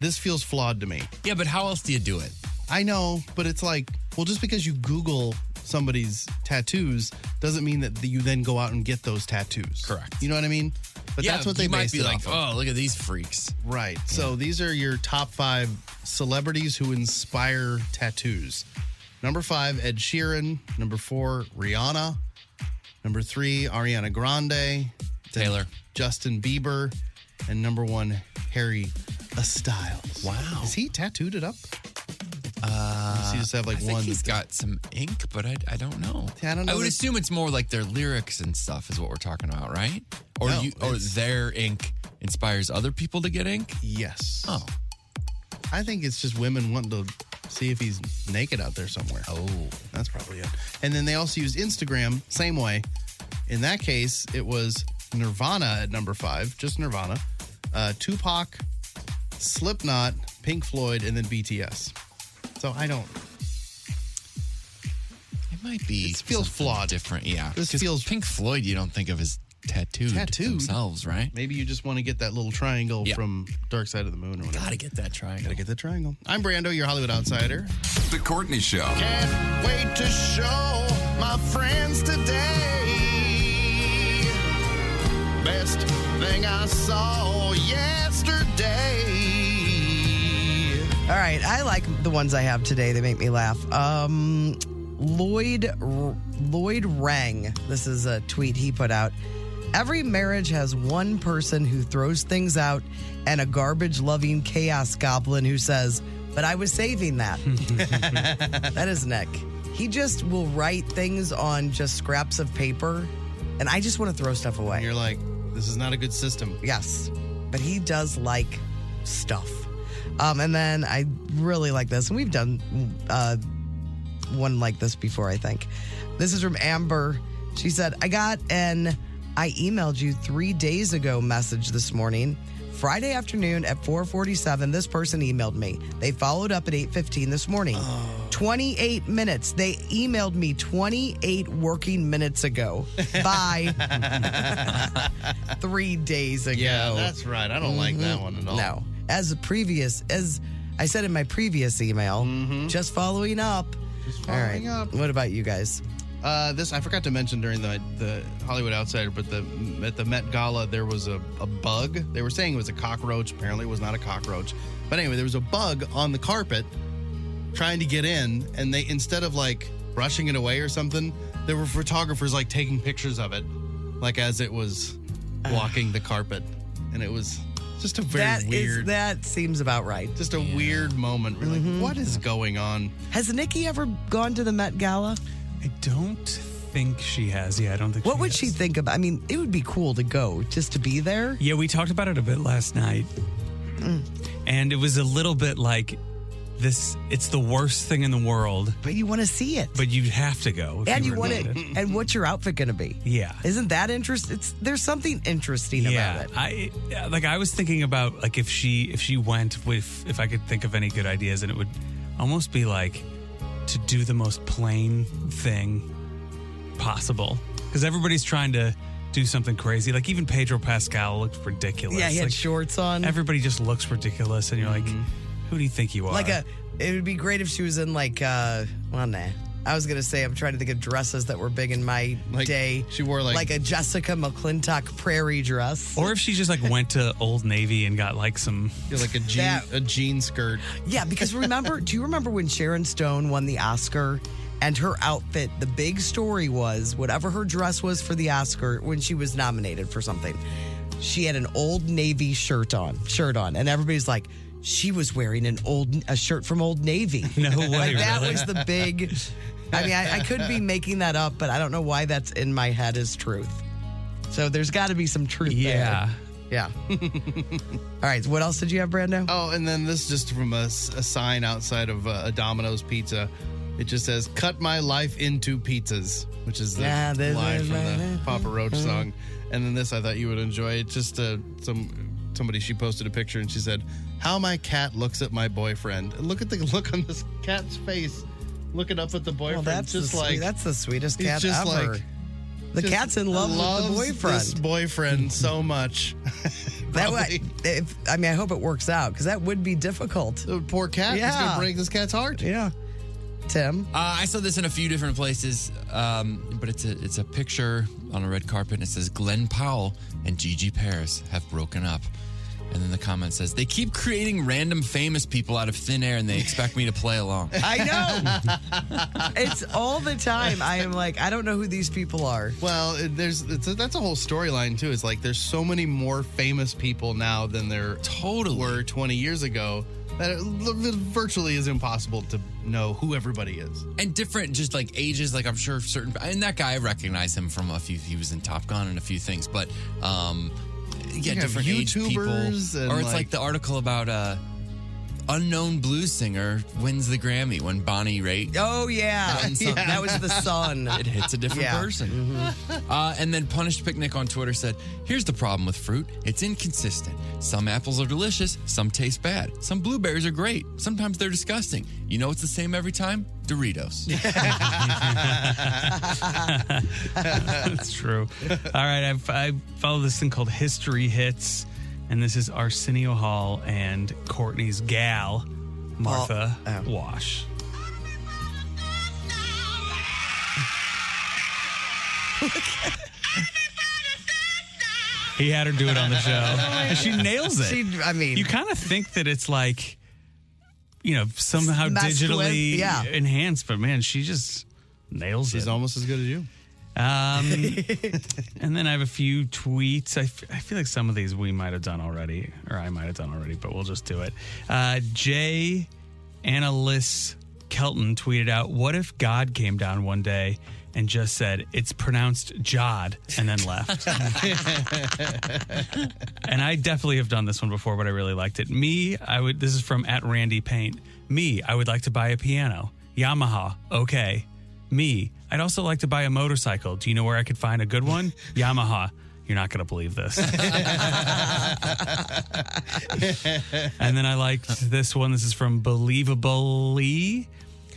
This feels flawed to me. Yeah, but how else do you do it? I know, but it's just because you Google somebody's tattoos doesn't mean that you then go out and get those tattoos. Correct. You know what I mean? But that's what they might based be it like, off of. oh, look at these freaks. Right. Yeah. So these are your top 5 celebrities who inspire tattoos. Number 5, Ed Sheeran. Number 4, Rihanna. Number 3, Ariana Grande. Taylor. Justin Bieber. And number 1, Harry Styles. Wow. Is he tattooed it up? Does he just have I one? think he's got some ink, but I don't know. Yeah, I don't know. I would assume it's more like their lyrics and stuff is what we're talking about, right? Or No, or their ink inspires other people to get ink? Yes. Oh. I think it's just women wanting to See if he's naked out there somewhere. Oh, that's probably it. And then they also used Instagram, same way. In that case, it was Nirvana at number 5, just Nirvana. Tupac, Slipknot, Pink Floyd, and then BTS. So I don't... It might be... It feels flawed. Different, yeah. This feels... Pink Floyd, you don't think of as tattooed themselves, right? Maybe you just want to get that little triangle from Dark Side of the Moon or whatever. Gotta get that triangle. Gotta get that triangle. I'm Brando, your Hollywood outsider. The Courtney Show. Can't wait to show my friends today. Best thing I saw yesterday. All right, I like the ones I have today. They make me laugh. Lloyd Rang. This is a tweet he put out. Every marriage has one person who throws things out and a garbage-loving chaos goblin who says, but I was saving that. That is Nick. He just will write things on just scraps of paper, and I just want to throw stuff away. And you're like, this is not a good system. Yes, but he does like stuff. And then I really like this, and we've done one like this before, I think. This is from Amber. She said, I emailed you 3 days ago message this morning. Friday afternoon at 4:47, this person emailed me. They followed up at 8:15 this morning. 28 minutes. They emailed me 28 working minutes ago. Bye. 3 days ago. Yeah, that's right. I don't like that one at all. No. As I said in my previous email, just following up. All right. What about you guys? This I forgot to mention during the Hollywood Outsider, but at the Met Gala there was a bug. They were saying it was a cockroach. Apparently, it was not a cockroach. But anyway, there was a bug on the carpet trying to get in, and they instead of like brushing it away or something, there were photographers like taking pictures of it, like as it was walking the carpet, and it was just a very weird. That seems about right. Just a weird moment. We're like, what is going on? Has Nikki ever gone to the Met Gala? I don't think she has. Yeah, I don't think What would she think about? I mean, it would be cool to go, just to be there. Yeah, we talked about it a bit last night. And it was a little bit like this, it's the worst thing in the world. But you want to see it. But you'd have to go. And you want it. And what's your outfit going to be? Yeah. Isn't that interesting? There's something interesting about it. I was thinking about like if she went with, if I could think of any good ideas, and it would almost be like to do the most plain thing possible, because everybody's trying to do something crazy. Like even Pedro Pascal looked ridiculous. Yeah, he had like, shorts on. Everybody just looks ridiculous, and you're like, who do you think you are? It would be great if she was in I was going to say, I'm trying to think of dresses that were big in my day. She wore like a Jessica McClintock prairie dress. Or if she just like went to Old Navy and got like some... like a jean skirt. Yeah, because do you remember when Sharon Stone won the Oscar and her outfit, the big story was whatever her dress was for the Oscar when she was nominated for something, she had an Old Navy shirt on. And everybody's like, she was wearing a shirt from Old Navy. No way, that really? was the big... I mean, I could be making that up, but I don't know why that's in my head as truth. So there's got to be some truth there. Yeah. All right. What else did you have, Brando? Oh, and then this just from a sign outside of a Domino's Pizza. It just says, "Cut my life into pizzas," which is the line from the Papa Roach song. And then this I thought you would enjoy. It's just somebody, she posted a picture and she said, "How my cat looks at my boyfriend. And look at the look on this cat's face. Looking up at the boyfriend." Well, that's the sweetest cat just ever. The cat's in love with the boyfriend. This boyfriend so much. I hope it works out, because that would be difficult. The poor cat is going to break this cat's heart. Yeah. Tim? I saw this in a few different places, but it's a picture on a red carpet, and it says Glenn Powell and Gigi Paris have broken up. And then the comment says, "They keep creating random famous people out of thin air, and they expect me to play along." I know. It's all the time. I am like, I don't know who these people are. Well, that's a whole storyline, too. It's like there's so many more famous people now than there were 20 years ago that it virtually is impossible to know who everybody is. And different, just like ages, like I'm sure and that guy, I recognize him from he was in Top Gun and a few things, but different age people. YouTubers, Or it's like the article about unknown blues singer wins the Grammy when Bonnie Raitt. Oh, yeah. That was the son. It hits a different person. And then Punished Picnic on Twitter said, here's the problem with fruit. It's inconsistent. Some apples are delicious. Some taste bad. Some blueberries are great. Sometimes they're disgusting. You know what's the same every time? Doritos. That's true. All right, I follow this thing called History Hits, and this is Arsenio Hall and Courtney's gal, Martha Wash. He had her do it on the show. And she nails it. You kind of think that it's like, somehow digitally enhanced, but man, she just nails it. She's almost as good as you. And then I have a few tweets. I feel like some of these we might have done already, or I might have done already, but we'll just do it. J. Annalise Kelton tweeted out, what if God came down one day and just said, it's pronounced Jod, and then left? And I definitely have done this one before, but I really liked it. This is from @RandyPaint. I would like to buy a piano. Yamaha, okay. I'd also like to buy a motorcycle. Do you know where I could find a good one? Yamaha. You're not going to believe this. And then I liked this one. This is from Believably.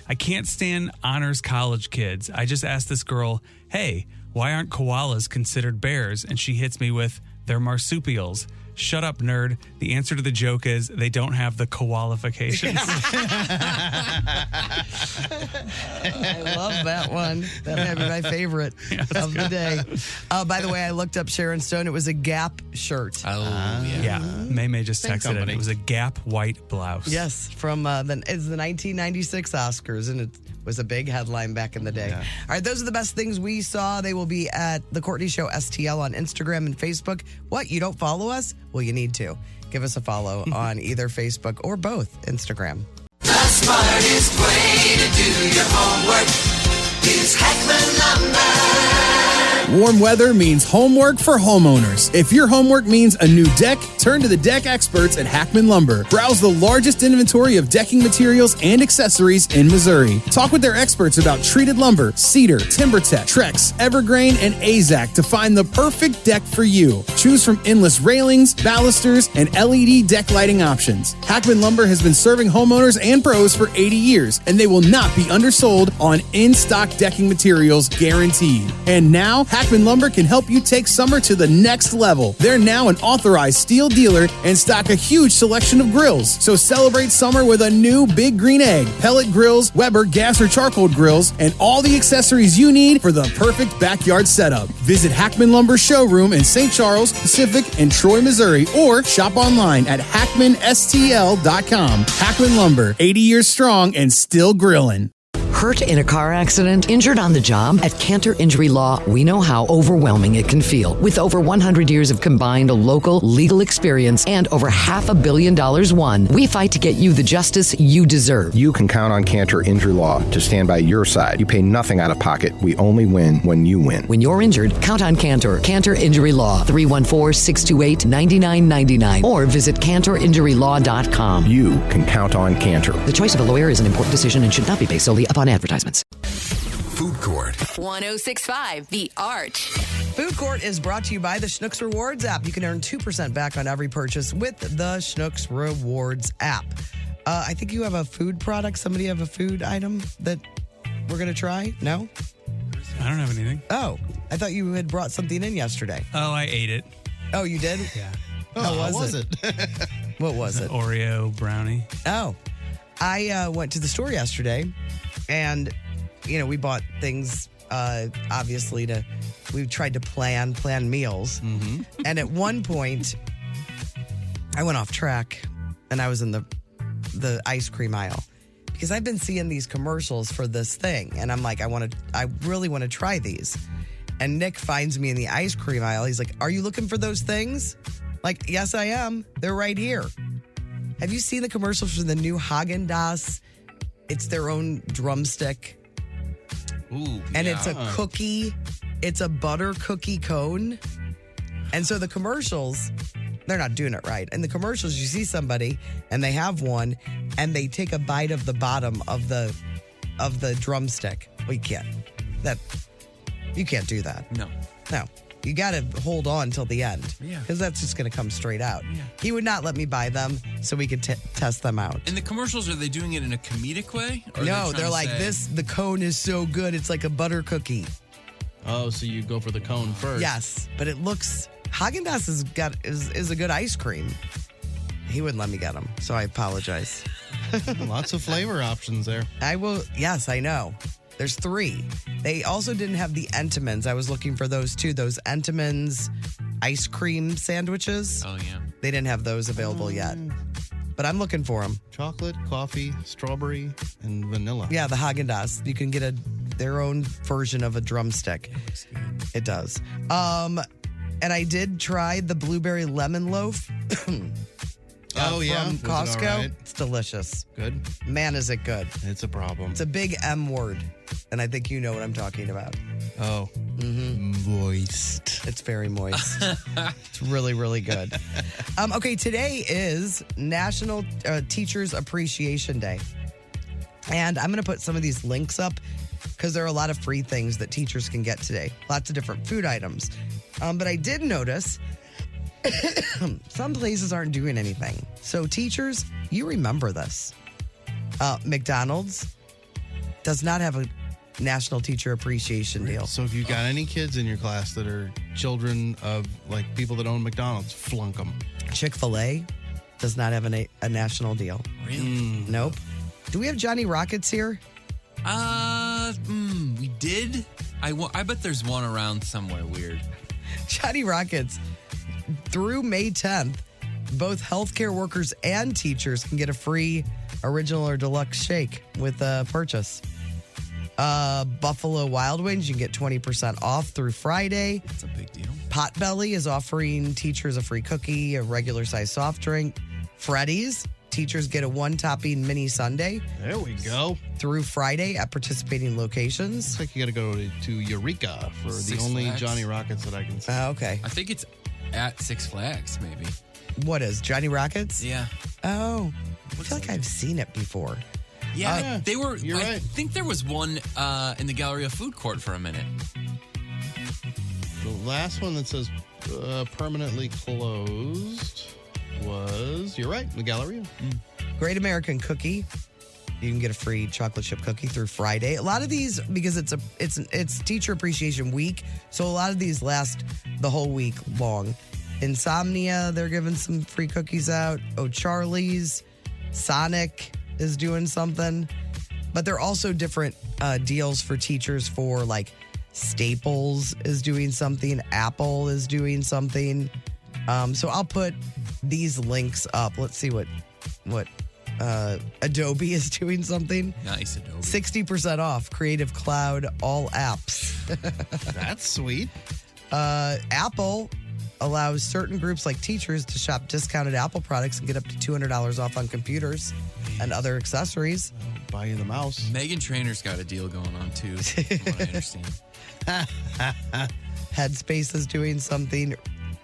I can't stand honors college kids. I just asked this girl, hey, why aren't koalas considered bears? And she hits me with, they're marsupials. Shut up, nerd. The answer to the joke is they don't have the qualifications. I love that one. That might be my favorite of the day. By the way, I looked up Sharon Stone. It was a Gap shirt. Oh, yeah. May just texted it. It was a Gap white blouse. Yes, from the 1996 Oscars, and it was a big headline back in the day. Yeah. All right, those are the best things we saw. They will be at The Courtney Show STL on Instagram and Facebook. What, you don't follow us? Well, you need to. Give us a follow on either Facebook or both Instagram. The smartest way to do your homework is Heckman Lumber. Warm weather means homework for homeowners. If your homework means a new deck, turn to the deck experts at Hackman Lumber. Browse the largest inventory of decking materials and accessories in Missouri. Talk with their experts about treated lumber, cedar, TimberTech, Trex, Evergreen, and AZAC to find the perfect deck for you. Choose from endless railings, balusters, and LED deck lighting options. Hackman Lumber has been serving homeowners and pros for 80 years, and they will not be undersold on in-stock decking materials guaranteed. And now, Hackman Lumber can help you take summer to the next level. They're now an authorized steel dealer and stock a huge selection of grills. So celebrate summer with a new Big Green Egg, pellet grills, Weber gas or charcoal grills, and all the accessories you need for the perfect backyard setup. Visit Hackman Lumber showroom in St. Charles, Pacific, and Troy, Missouri, or shop online at hackmanstl.com. Hackman Lumber, 80 years strong and still grilling. Hurt in a car accident? Injured on the job? At Cantor Injury Law, we know how overwhelming it can feel. With over 100 years of combined local legal experience and over $500 million won, we fight to get you the justice you deserve. You can count on Cantor Injury Law to stand by your side. You pay nothing out of pocket. We only win when you win. When you're injured, count on Cantor. Cantor Injury Law, 314-628-9999, or visit CantorInjuryLaw.com. You can count on Cantor. The choice of a lawyer is an important decision and should not be based solely upon advertisements. Food Court. 106.5 The Arch. Food Court is brought to you by the Schnucks Rewards app. You can earn 2% back on every purchase with the Schnucks Rewards app. I think you have a food product. Somebody have a food item that we're going to try? No? I don't have anything. Oh, I thought you had brought something in yesterday. Oh, I ate it. Oh, you did? Yeah. How was it? What was it? Oreo brownie. Oh, I went to the store yesterday, and we bought things. Obviously, we tried to plan meals, and at one point, I went off track, and I was in the ice cream aisle because I've been seeing these commercials for this thing, and I'm like, I really want to try these. And Nick finds me in the ice cream aisle. He's like, "Are you looking for those things?" Like, yes, I am. They're right here. Have you seen the commercials for the new Haagen-Dazs? It's their own drumstick. Ooh, and it's a cookie. It's a butter cookie cone. And so the commercials they're not doing it right. In the commercials, you see somebody and they have one and they take a bite of the bottom of the drumstick. Well, you can't. You can't do that. No. You got to hold on till the end. Yeah. Because that's just going to come straight out. Yeah. He would not let me buy them so we could test them out. In the commercials, are they doing it in a comedic way? Or No, they're like, the cone is so good. It's like a butter cookie. Oh, so you go for the cone first. Yes, but it looks, Haagen-Dazs is a good ice cream. He wouldn't let me get them, so I apologize. Lots of flavor options there. Yes, I know. There's 3. They also didn't have the Entenmann's. I was looking for those too. Those Entenmann's ice cream sandwiches. Oh, yeah. They didn't have those available yet. But I'm looking for them. Chocolate, coffee, strawberry, and vanilla. Yeah, the Haagen-Dazs. You can get their own version of a drumstick. It does. And I did try the blueberry lemon loaf. Oh, yeah? From Was it Costco. all right? It's delicious. Good? Man, is it good. It's a problem. It's a big M word. And I think you know what I'm talking about. Oh. Moist. It's very moist. It's really, really good. Okay, today is National Teachers Appreciation Day. And I'm going to put some of these links up because there are a lot of free things that teachers can get today. Lots of different food items. But I did notice some places aren't doing anything. So teachers, you remember this. McDonald's does not have a National Teacher Appreciation Deal. So if you got any kids in your class that are children of like people that own McDonald's, flunk them. Chick-fil-A does not have a national deal. Really? Nope. Do we have Johnny Rockets here? We did. I bet there's one around somewhere weird. Johnny Rockets, through May 10th, both healthcare workers and teachers can get a free original or deluxe shake with a purchase. Buffalo Wild Wings, you can get 20% off through Friday. That's a big deal. Potbelly is offering teachers a free cookie, a regular size soft drink. Freddy's, teachers get a one-topping mini sundae. There we go. Through Friday at participating locations. Looks like you got to go to Eureka for Six the only Flags. Johnny Rockets that I can see. Okay. I think it's at Six Flags, maybe. What is Johnny Rockets? Yeah. Oh, I feel like I've seen it before. Yeah, they were. You're I right. think there was one in the Galleria food court for a minute. The last one that says permanently closed was, you're right, the Galleria. Great American Cookie. You can get a free chocolate chip cookie through Friday. A lot of these, because it's Teacher Appreciation Week, so a lot of these last the whole week long. Insomnia, they're giving some free cookies out. Oh, Charlie's, Sonic is doing something. But there are also different deals for teachers for like Staples is doing something. Apple is doing something. So I'll put these links up. Let's see what Adobe is doing something. Nice, Adobe. 60% off Creative Cloud all apps. That's sweet. Apple allows certain groups like teachers to shop discounted Apple products and get up to $200 off on computers and other accessories. Buy you the mouse. Meghan Trainor's got a deal going on too, from what I understand. Headspace is doing something.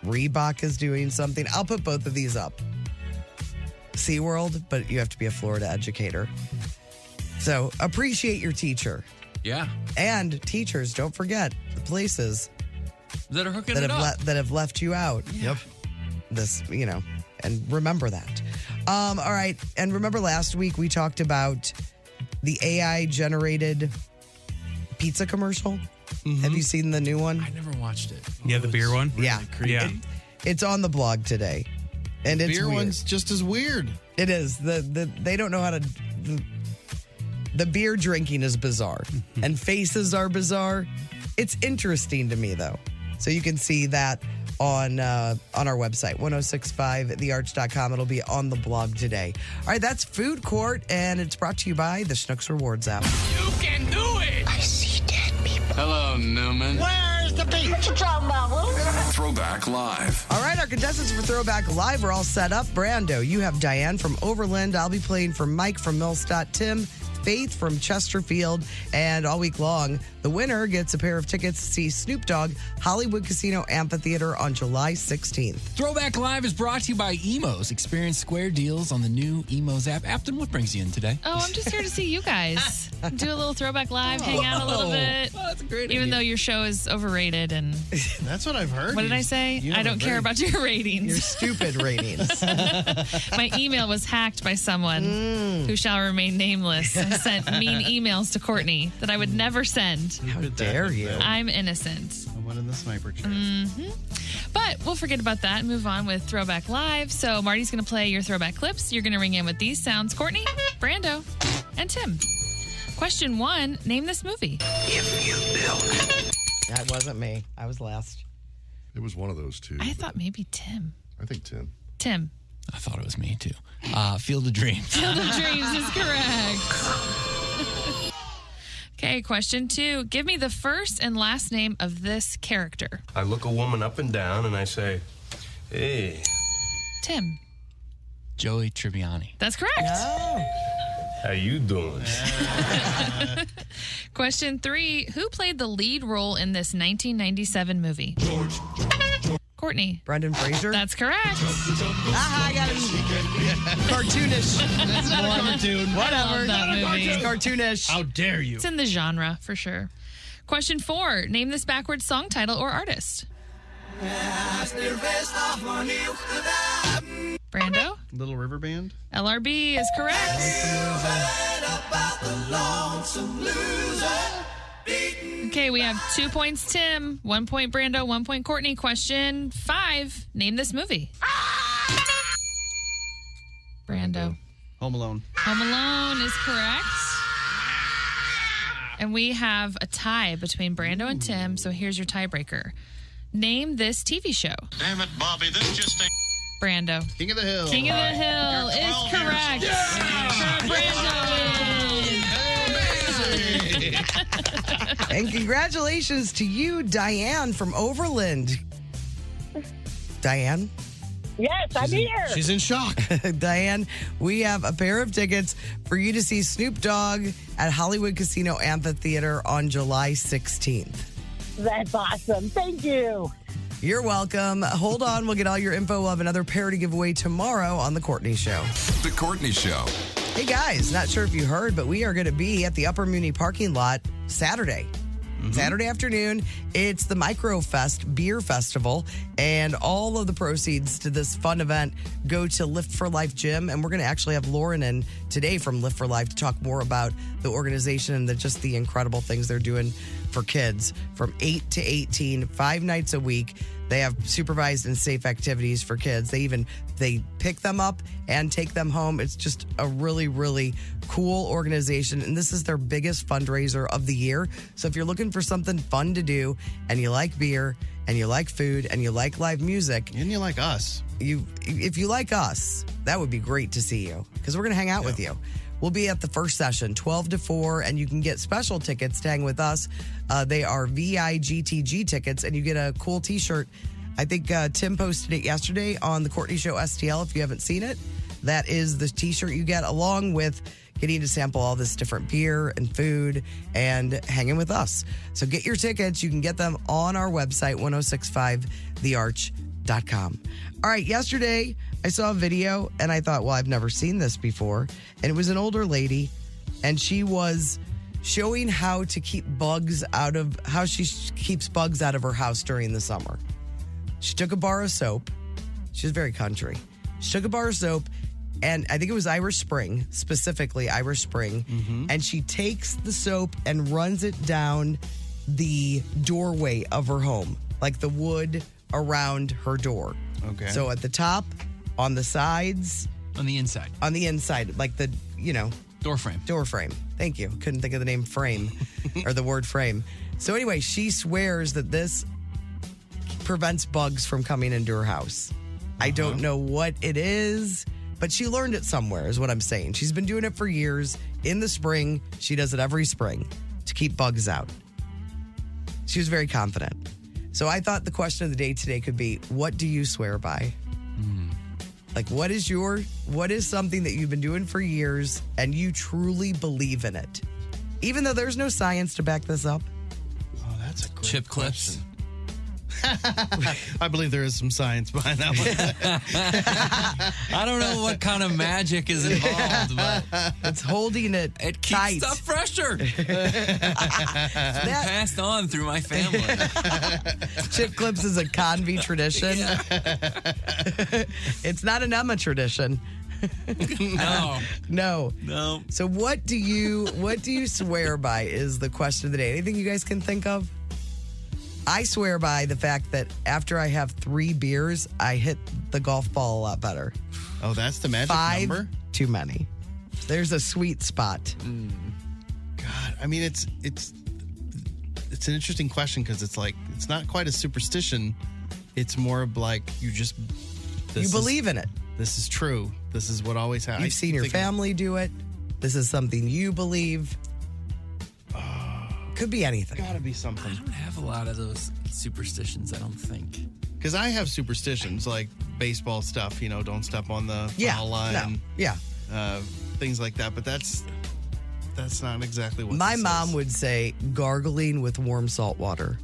Reebok is doing something. I'll put both of these up. SeaWorld, but you have to be a Florida educator. So appreciate your teacher. Yeah. And teachers, don't forget the places that are hooking it up. that have left you out. Yep. This, and remember that. All right. And remember last week we talked about the AI generated pizza commercial? Have you seen the new one? I never watched it. Yeah, the beer one? Yeah. Yeah. It's on the blog today. And it's Beer weird. one's just as weird. It is. They don't know how to. The beer drinking is bizarre, and faces are bizarre. It's interesting to me though, so you can see that on our website 1065thearch.com. It'll be on the blog today. All right, that's Food Court, and it's brought to you by the Schnucks Rewards app. You can do it! I see dead people. Hello, Newman. Where's the beach? What you talking about, Throwback Live. All right, our contestants for Throwback Live are all set up. Brando, you have Diane from Overland. I'll be playing for Mike from Millstadt. Tim, Faith from Chesterfield. And all week long, the winner gets a pair of tickets to see Snoop Dogg, Hollywood Casino Amphitheater on July 16th. Throwback Live is brought to you by Emos. Experience square deals on the new Emos app. Afton, what brings you in today? Oh, I'm just here to see you guys. Do a little Throwback Live, hang out a little bit. Oh, that's a great Even idea. though your show is overrated and... That's what I've heard. What did I say? I don't care about your ratings. Your stupid ratings. My email was hacked by someone who shall remain nameless. I sent mean emails to Courtney that I would never send. How dare you? I'm innocent. Someone in the sniper chair. But we'll forget about that and move on with Throwback Live. So Marty's going to play your throwback clips. You're going to ring in with these sounds. Courtney, Brando, and Tim. Question 1, name this movie. If you build. That wasn't me. I was last. It was one of those two. I thought maybe Tim. I think Tim. Tim. I thought it was me, too. Field of Dreams. Field of Dreams is correct. Okay, question 2. Give me the first and last name of this character. I look a woman up and down and I say, hey. Tim. Joey Tribbiani. That's correct. How you doing? Question 3. Who played the lead role in this 1997 movie? Courtney. Brendan Fraser. That's correct. I got it. Cartoonish. That's not a cartoon. Whatever. I love that movie. It's cartoonish. How dare you? It's in the genre, for sure. Question 4. Name this backwards song title or artist. Brando? Little River Band. LRB is correct. Okay, we have 2 points, Tim. 1 point, Brando. 1 point, Courtney. Question 5. Name this movie. Brando. Home Alone. Home Alone is correct. And we have a tie between Brando and Tim, so here's your tiebreaker. Name this TV show. Damn it, Bobby, this just ain't... Brando. King of the Hill. King of the Hill is correct. Brando. And congratulations to you, Diane from Overland. Diane? Yes, I'm here. She's in shock. Diane, we have a pair of tickets for you to see Snoop Dogg at Hollywood Casino Amphitheater on July 16th. That's awesome. Thank you. You're welcome. Hold on. We'll get all your info. We'll have another pair to give away tomorrow on The Courtney Show. The Courtney Show. Hey, guys, not sure if you heard, but we are going to be at the Upper Muni parking lot Saturday. Saturday afternoon, it's the Microfest Beer Festival, and all of the proceeds to this fun event go to Lift for Life Gym, and we're going to actually have Lauren in today from Lift for Life to talk more about the organization and just the incredible things they're doing for kids from 8 to 18, 5 nights a week. They have supervised and safe activities for kids. They pick them up and take them home. It's just a really, really cool organization. And this is their biggest fundraiser of the year. So if you're looking for something fun to do and you like beer and you like food and you like live music. And you like us. If you like us, that would be great to see you because we're going to hang out with you. We'll be at the first session, 12 to 4, and you can get special tickets to hang with us. They are VIGTG tickets, and you get a cool T-shirt. I think Tim posted it yesterday on the Courtney Show STL, if you haven't seen it. That is the T-shirt you get along with getting to sample all this different beer and food and hanging with us. So get your tickets. You can get them on our website, 1065thearch.com. All right, yesterday I saw a video and I thought, well, I've never seen this before. And it was an older lady and she was showing how to keep how she keeps bugs out of her house during the summer. She took a bar of soap. She was very country. She took a bar of soap and I think it was Irish Spring, specifically Irish Spring. And she takes the soap and runs it down the doorway of her home, like the wood around her door. Okay. So at the top, on the sides. On the inside. On the inside, like the, door frame. Door frame. Thank you. Couldn't think of the name frame or the word frame. So anyway, she swears that this prevents bugs from coming into her house. I don't know what it is, but she learned it somewhere is what I'm saying. She's been doing it for years. In the spring, she does it every spring to keep bugs out. She was very confident. So I thought the question of the day today could be, what do you swear by? Like, what is something that you've been doing for years and you truly believe in it? Even though there's no science to back this up. Oh, that's a great Chip clips. I believe there is some science behind that one. I don't know what kind of magic is involved, but it's holding it keeps tight. stuff fresher. It's been passed on through my family. Chip clips is a Convy tradition. It's not an Emma tradition. No. So what do you swear by is the question of the day. Anything you guys can think of? I swear by the fact that after I have 3 beers, I hit the golf ball a lot better. Oh, that's the magic 5, number? too many. There's a sweet spot. God, I mean, it's an interesting question because it's like, it's not quite a superstition. It's more of like, you believe in it. This is true. This is what always happens. You've seen your family do it. This is something you believe. Could be anything. Gotta be something. I don't have a lot of those superstitions, I don't think. Because I have superstitions like baseball stuff, don't step on the foul line. No. Yeah. Things like that. But that's not exactly what My this mom is. would say gargling with warm salt water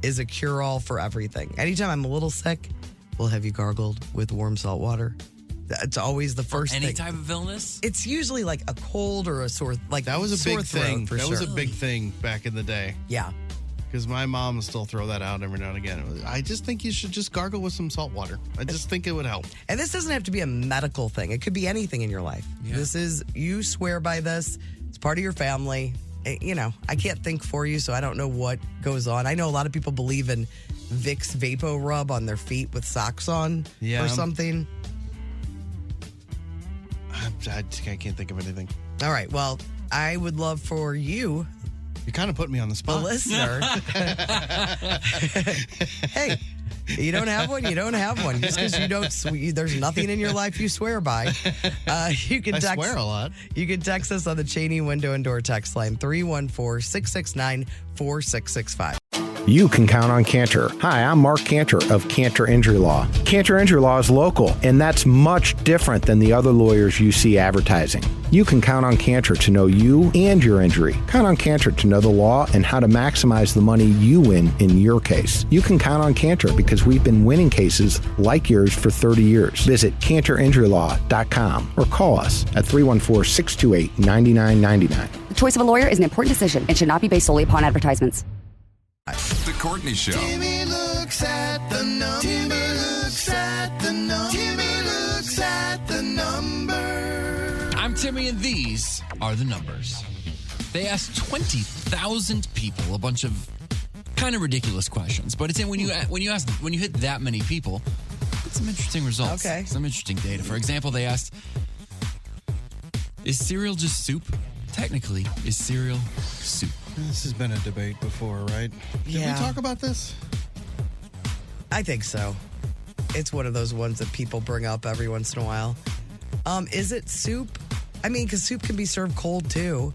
is a cure-all for everything. Anytime I'm a little sick, well, have you gargled with warm salt water? It's always the first Any thing. type of illness? It's usually like a cold or a sore, like That was a sore big throat thing. for That sure. was a big thing back in the day. Yeah. Because my mom will still throw that out every now and again. I just think you should just gargle with some salt water. I just think it would help. And this doesn't have to be a medical thing. It could be anything in your life. Yeah. This is, you swear by this. It's part of your family. I can't think for you, so I don't know what goes on. I know a lot of people believe in Vicks Vapo Rub on their feet with socks on or something. I can't think of anything. All right. Well, I would love for you. You kind of put me on the spot. The listener. Hey, you don't have one, you don't have one. Just because there's nothing in your life you swear by. You can text, I swear a lot. You can text us on the Cheney window and door text line 314-669-4665. You can count on Cantor. Hi, I'm Mark Cantor of Cantor Injury Law. Cantor Injury Law is local, and that's much different than the other lawyers you see advertising. You can count on Cantor to know you and your injury. Count on Cantor to know the law and how to maximize the money you win in your case. You can count on Cantor because we've been winning cases like yours for 30 years. Visit CantorInjuryLaw.com or call us at 314-628-9999. The choice of a lawyer is an important decision and should not be based solely upon advertisements. The Courtney Show. Timmy looks at the number. Timmy looks at the number. Timmy looks at the number. I'm Timmy, and these are the numbers. They asked 20,000 people a bunch of kind of ridiculous questions, but it's when you hit that many people, it's some interesting results. Okay. Some interesting data. For example, they asked, is cereal just soup? Technically, is cereal soup? This has been a debate before, right? Did we talk about this? I think so. It's one of those ones that people bring up every once in a while. Is it soup? I mean, because soup can be served cold too.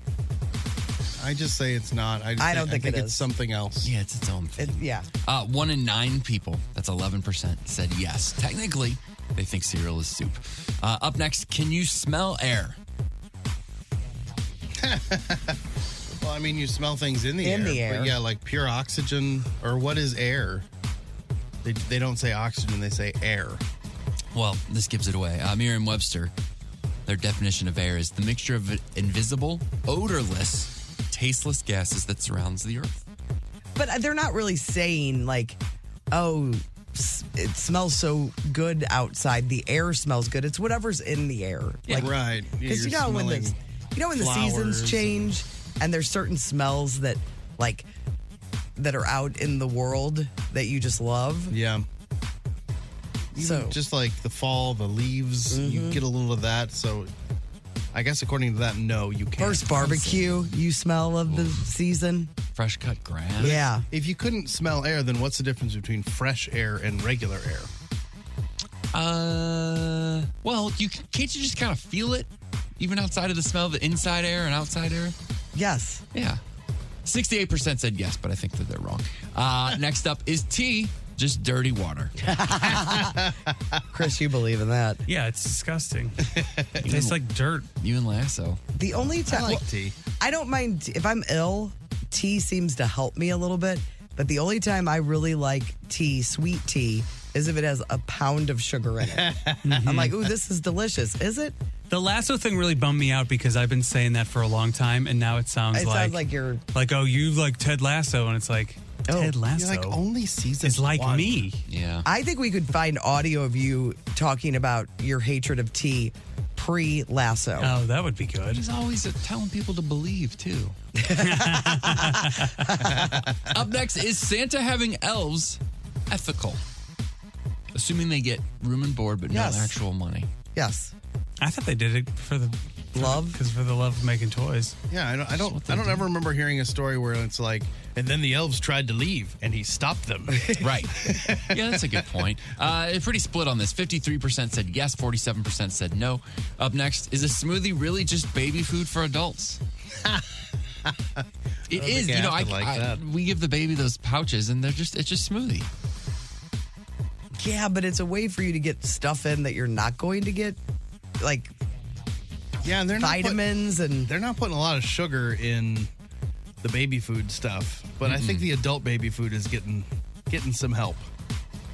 I just say it's not. I don't think it it's is. something else. Yeah, it's its own thing. 1 in 9 people, that's 11%, said yes. Technically, they think cereal is soup. Up next, can you smell air? Well, I mean, you smell things in the air. But yeah, like pure oxygen, or what is air? They don't say oxygen, they say air. Well, this gives it away. Merriam-Webster, their definition of air is the mixture of invisible, odorless, tasteless gases that surrounds the earth. But they're not really saying like, oh, it smells so good outside. The air smells good. It's whatever's in the air. Yeah, like, right. Because you know when the seasons change and there's certain smells that are out in the world that you just love. Yeah. So just like the fall, the leaves, you get a little of that. So I guess according to that, no, you can't. First barbecue, you smell of the season. Fresh cut grass. Yeah. If you couldn't smell air, then what's the difference between fresh air and regular air? Well, can't you just kind of feel it, even outside of the smell, the inside air and outside air? Yes. Yeah. 68% said yes, but I think that they're wrong. Next up, is tea Just dirty water. Chris, you believe in that? Yeah, it's disgusting. It tastes like dirt. You and Lasso. The only time I like tea. I don't mind if I'm ill. Tea seems to help me a little bit, but the only time I really like tea, sweet tea, is if it has a pound of sugar in it. I'm like, ooh, this is delicious. Is it? The Lasso thing really bummed me out because I've been saying that for a long time, and now it sounds like you're like, oh, you like Ted Lasso, and it's like Ted Lasso. You're like only season is like one. me. Yeah. I think we could find audio of you talking about your hatred of tea pre-Lasso. Oh, that would be good. He's always telling people to believe, too. Up next, is Santa having elves ethical? Assuming they get room and board, but Yes. no actual money. Yes. I thought they did it for the love, because for the love of making toys. Yeah, I don't ever remember hearing a story where it's like, and then the elves tried to leave, and he stopped them. Right. Yeah, that's a good point. Pretty split on this. 53% said yes, 47% said no. Up next, is a smoothie really just baby food for adults? It is. You know, we give the baby those pouches, and it's just smoothie. Yeah, but it's a way for you to get stuff in that you're not going to get, like and they're vitamins, and they're not putting a lot of sugar in the baby food stuff. But I think the adult baby food is getting some help.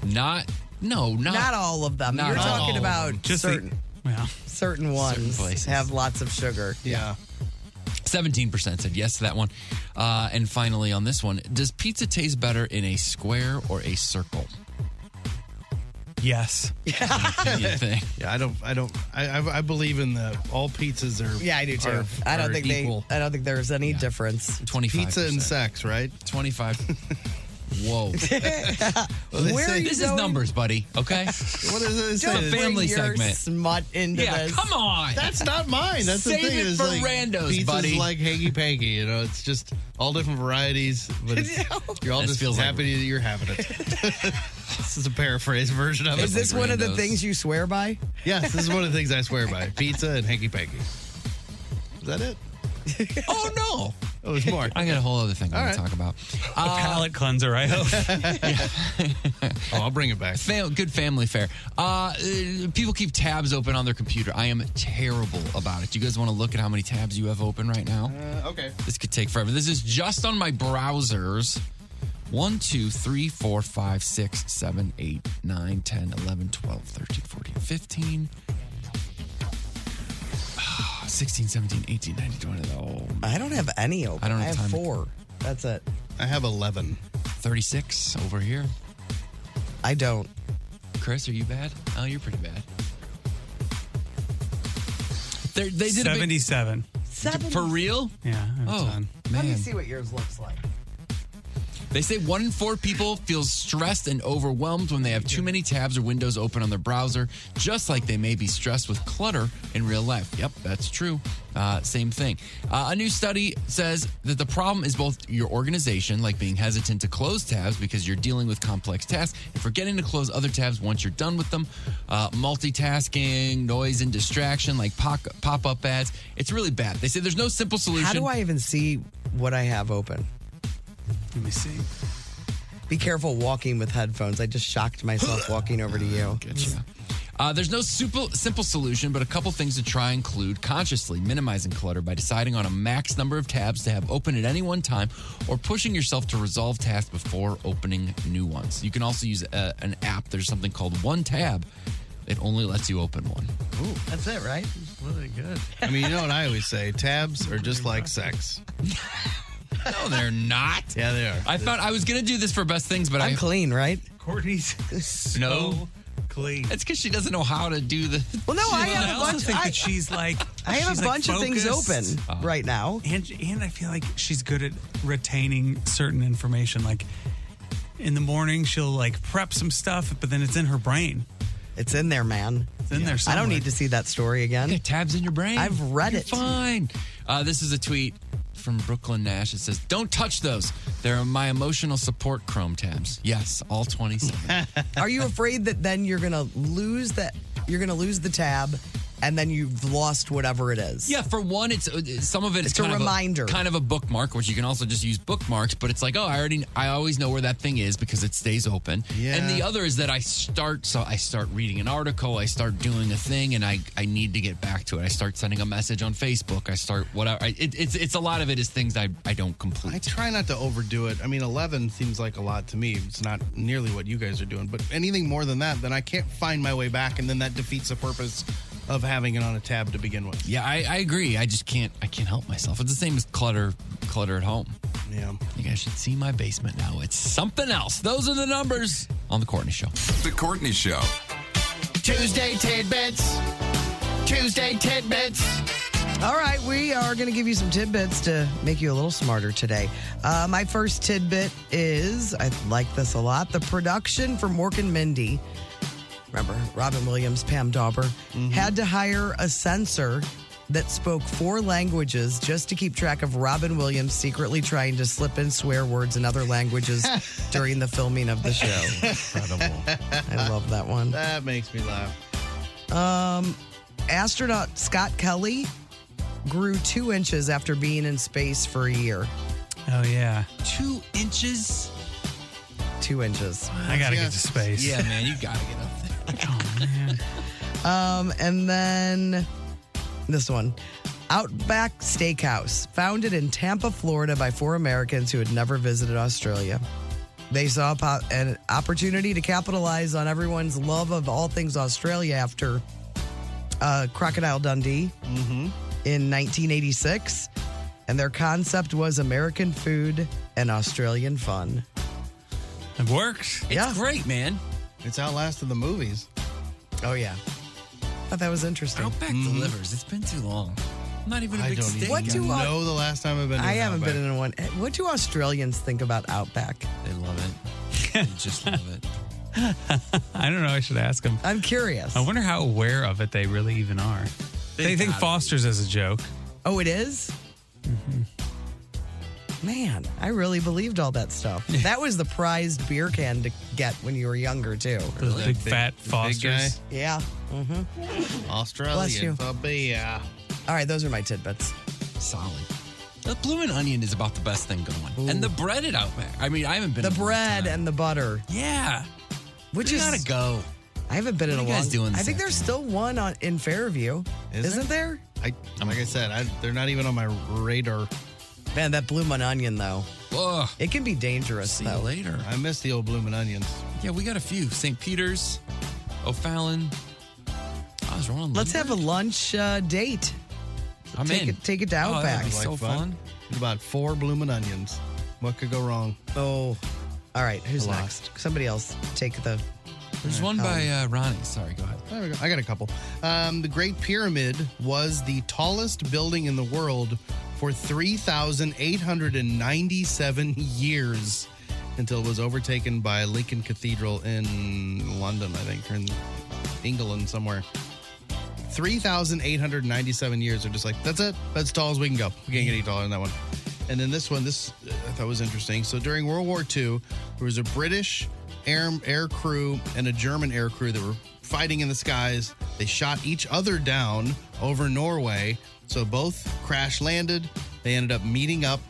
Not all of them. Not You're all talking of about them. Just certain ones places. have lots of sugar. Yeah. 17% said yes to that one. And finally on this one, does pizza taste better in a square or a circle? Yes. Yeah, I believe in all pizzas are. Yeah, I do too. I don't think equal. I don't think there's any difference. 25%. Pizza and sex, right? 25. Whoa. Where are you this going? is numbers, buddy. Okay. What is it? It's a family bring your segment. Smut into Yeah, this. come on. That's not mine. That's Save the thing. it is for like, randos, pizza's buddy. like hanky-panky, you know. It's just all different varieties, but you're all This just feels like- happy that you're having it. This is a paraphrase version of it. Is this one of the randos. things you swear by? Yes, this is one of the things I swear by. Pizza and hanky-panky. Is that it? Oh, no. Oh, there's more. I got a whole other thing I want to talk about. A palate cleanser, I hope. Oh, I'll bring it back. Good family fare. People keep tabs open on their computer. I am terrible about it. Do you guys want to look at how many tabs you have open right now? Okay. This could take forever. This is just on my browsers. 1, 2, 3, 4, 5, 6, 7, 8, 9, 10, 11, 12, 13, 14, 15, 16, 17, 18, 19, 20. Oh, I don't have any open. I don't I have have time. 4. That's it. I have 11. 36 over here. I don't. Chris, are you bad? Oh, you're pretty bad. They did 77. For real? Yeah. Oh, done. Let me man. see what yours looks like. They say 1 in 4 people feels stressed and overwhelmed when they have too many tabs or windows open on their browser, just like they may be stressed with clutter in real life. Yep, that's true. Same thing. A new study says that the problem is both your organization, like being hesitant to close tabs because you're dealing with complex tasks, and forgetting to close other tabs once you're done with them. Multitasking, noise and distraction, like pop-up ads. It's really bad. They say there's no simple solution. How do I even see what I have open? Let me see. Be careful walking with headphones. I just shocked myself walking over to you. Getcha. There's no simple solution, but a couple things to try include consciously minimizing clutter by deciding on a max number of tabs to have open at any one time, or pushing yourself to resolve tasks before opening new ones. You can also use an app. There's something called One Tab. It only lets you open one. Ooh, that's it, right? Really good. I mean, you know what I always say? Tabs are just like sex. No, they're not. Yeah, they are. I thought I was going to do this for best things, but I'm clean, right? Courtney's No. clean. It's because she doesn't know how to do the. Well, no, I have I a also bunch. think that she's like I have she's a bunch like of things open focused. right now. And I feel like she's good at retaining certain information. Like in the morning, she'll like prep some stuff, but then it's in her brain. It's in there, man. It's in there I somewhere. don't need to see that story again. You got tabs in your brain. I've read You're it. Fine. This is a tweet from Brooklyn Nash. It says, "Don't touch those. They're my emotional support Chrome tabs." Yes, all 27. Are you afraid that then you're gonna lose that? You're gonna lose the tab, and then you've lost whatever it is. Yeah, for one, it's some of it. It's a reminder, kind of a bookmark, which you can also just use bookmarks. But it's like, oh, I always know where that thing is because it stays open. Yeah. And the other is that I start reading an article, I start doing a thing, and I need to get back to it. I start sending a message on Facebook. I start whatever. It's a lot of it is things I don't complete. I try not to overdo it. I mean, 11 seems like a lot to me. It's not nearly what you guys are doing, but anything more than that, then I can't find my way back, and then that defeats the purpose of having it on a tab to begin with. Yeah, I agree. I just can't help myself. It's the same as clutter at home. Yeah. You guys should see my basement now. It's something else. Those are the numbers on The Courtney Show. The Courtney Show. Tuesday tidbits. Tuesday tidbits. All right, we are going to give you some tidbits to make you a little smarter today. My first tidbit is, I like this a lot, the production for Mork and Mindy, remember, Robin Williams, Pam Dauber, had to hire a censor that spoke 4 languages just to keep track of Robin Williams secretly trying to slip in swear words in other languages during the filming of the show. Incredible. I love that one. That makes me laugh. Astronaut Scott Kelly grew 2 inches after being in space for a year. Oh, yeah. 2 inches? 2 inches. I got to get to space. Yeah, man, you got to get up there. Oh, man. And then this one. Outback Steakhouse, founded in Tampa, Florida by 4 Americans who had never visited Australia. They saw an opportunity to capitalize on everyone's love of all things Australia after Crocodile Dundee in 1986. And their concept was American food and Australian fun. It works. It's great, man. It's outlasted the movies. Oh, yeah. I thought that was interesting. Outback delivers. It's been too long. I'm not even a big steak What guy. do know the last time I've been to I an haven't Outback. been in one. What do Australians think about Outback? They love it. They just love it. I don't know. I should ask them. I'm curious. I wonder how aware of it they really even are. They think Foster's as a joke. Oh, it is? Man, I really believed all that stuff. That was the prized beer can to get when you were younger, too. Those big fat Fosters. guy? Yeah. Mm-hmm. Australian Bless you. for beer. All right, those are my tidbits. Solid. The bloomin' onion is about the best thing going. And the bread at Outback. I mean, I haven't been The in a long bread time. and the butter. Yeah. Which We is gotta go. I haven't been What in a are you guys long doing I this think there's still one in Fairview. Isn't there? Like I said, they're not even on my radar. Man, that bloomin' onion, though. Ugh. It can be dangerous, See though. you later. I miss the old bloomin' onions. Yeah, we got a few. St. Peter's, O'Fallon. I was wrong. Let's have a lunch date. I'm take in. it to Outback. that'd be so fun. About 4 bloomin' onions. What could go wrong? Oh, all right. Who's A lot. next? Somebody else take the. There's one by Ronnie. Sorry, go ahead. There we go. I got a couple. The Great Pyramid was the tallest building in the world for 3,897 years until it was overtaken by Lincoln Cathedral in London, I think, or in England somewhere. 3,897 years are just like, that's it. That's as tall as we can go. We can't get any taller than that one. And then this one, I thought was interesting. So during World War II, there was a British air crew and a German air crew that were fighting in the skies. They shot each other down over Norway. So both crash landed. They ended up meeting up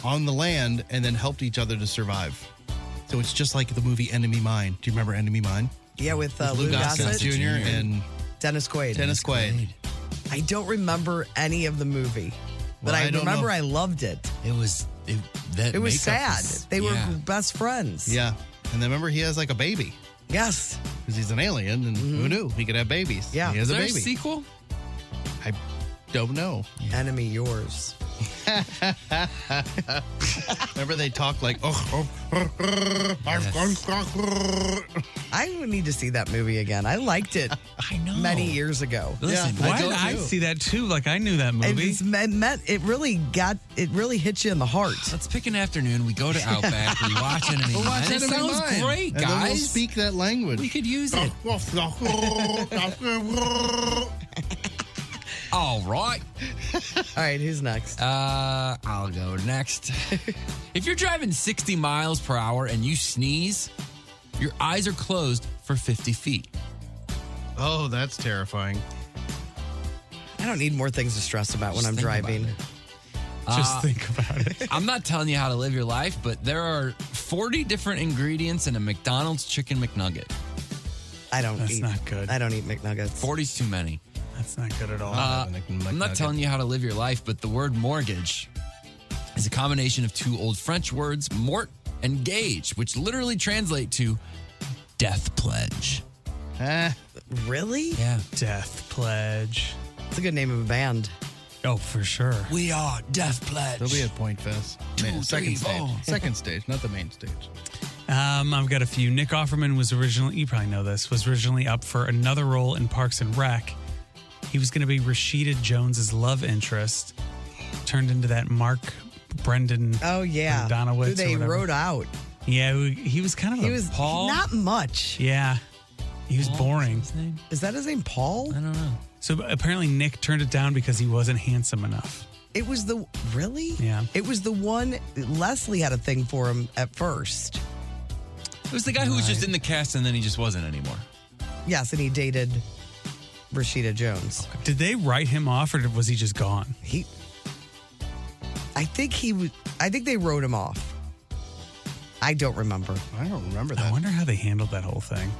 on the land and then helped each other to survive. So it's just like the movie Enemy Mine. Do you remember Enemy Mine? Yeah, with Lou Gossett Gossett Jr. and Dennis Quaid. Dennis Quaid. I don't remember any of the movie, but Well, I I don't remember know. I loved it. It was sad. They were best friends. Yeah. And then remember, he has like a baby. Yes. Because he's an alien, and who knew? He could have babies. Yeah. He has Is a there baby. a sequel? I don't know. Enemy yours. Remember they talk like, I would need to see that movie again. I liked it. I know. Many years ago. Listen, Why did I see that too? Like I knew that movie. It really hit you in the heart. Let's pick an afternoon. We go to Outback. We watch Enemy We'll watch Mine. It Enemy sounds Mine. great, And then we'll guys. speak that language. We could use it. All right. All right, who's next? I'll go next. If you're driving 60 miles per hour and you sneeze, your eyes are closed for 50 feet. Oh, that's terrifying. I don't need more things to stress about when I'm driving. Just think about it. I'm not telling you how to live your life, but there are 40 different ingredients in a McDonald's Chicken McNugget. That's not good. I don't eat McNuggets. 40's too many. That's not good at all. I'm not telling you how to live your life, but the word mortgage is a combination of two old French words, mort and gage, which literally translate to death pledge. Really? Yeah. Death Pledge. It's a good name of a band. Oh, for sure. We are Death Pledge. They'll be at Point Fest. Second stage. Second stage, not the main stage. I've got a few. Nick Offerman was originally, you probably know this, was originally up for another role in Parks and Rec. He was going to be Rashida Jones's love interest. Turned into that Mark Brendan. Oh, yeah. Donowitz. Who they wrote out. Yeah, he was kind of Paul. Not much. Yeah. He was boring. Is that his name, Paul? I don't know. So apparently Nick turned it down because he wasn't handsome enough. It was really? Yeah. It was the one, Leslie had a thing for him at first. It was the guy who was just in the cast and then he just wasn't anymore. Yes, and he dated Rashida Jones. Did they write him off or was he just gone? I think they wrote him off. I don't remember. I don't remember that. I wonder how they handled that whole thing.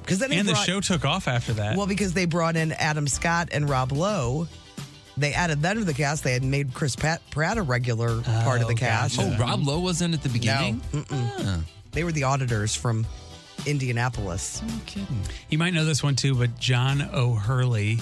Then the show took off after that. Well, because they brought in Adam Scott and Rob Lowe. They added them to the cast. They had made Chris Pratt a regular part of the cast. Gotcha. Oh, Rob Lowe wasn't at the beginning? No. They were the auditors from Indianapolis. No kidding. You might know this one too, but John O'Hurley,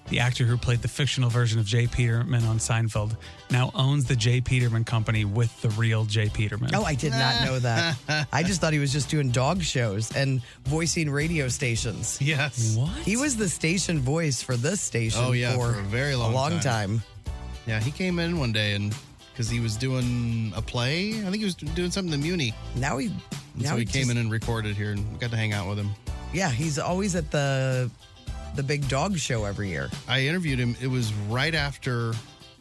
the actor who played the fictional version of J. Peterman on Seinfeld, now owns the J. Peterman Company with the real J. Peterman. Oh, I did not know that. I just thought he was just doing dog shows and voicing radio stations. Yes. What? He was the station voice for this station for a very long time. Yeah, he came in one day and because he was doing a play. I think he was doing something in the Muni. So he came in and recorded here and we got to hang out with him. Yeah, he's always at the big dog show every year. I interviewed him. It was right after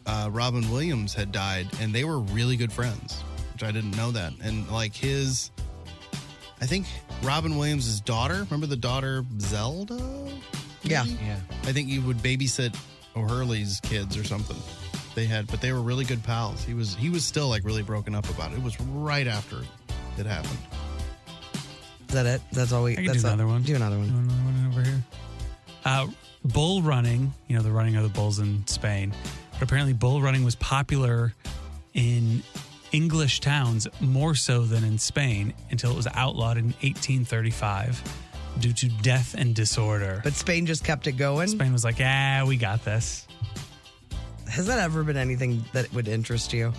Robin Williams had died, and they were really good friends, which I didn't know that. And like I think Robin Williams' daughter, remember the daughter Zelda? Maybe? Yeah. I think he would babysit O'Hurley's kids or something. But they were really good pals. He was still like really broken up about it. It was right after it happened. Is that it? That's all we. I can do another one. Do another one. Do another one over here. Bull running, the running of the bulls in Spain. But apparently bull running was popular in English towns more so than in Spain until it was outlawed in 1835 due to death and disorder. But Spain just kept it going? Spain was like, we got this. Has that ever been anything that would interest you?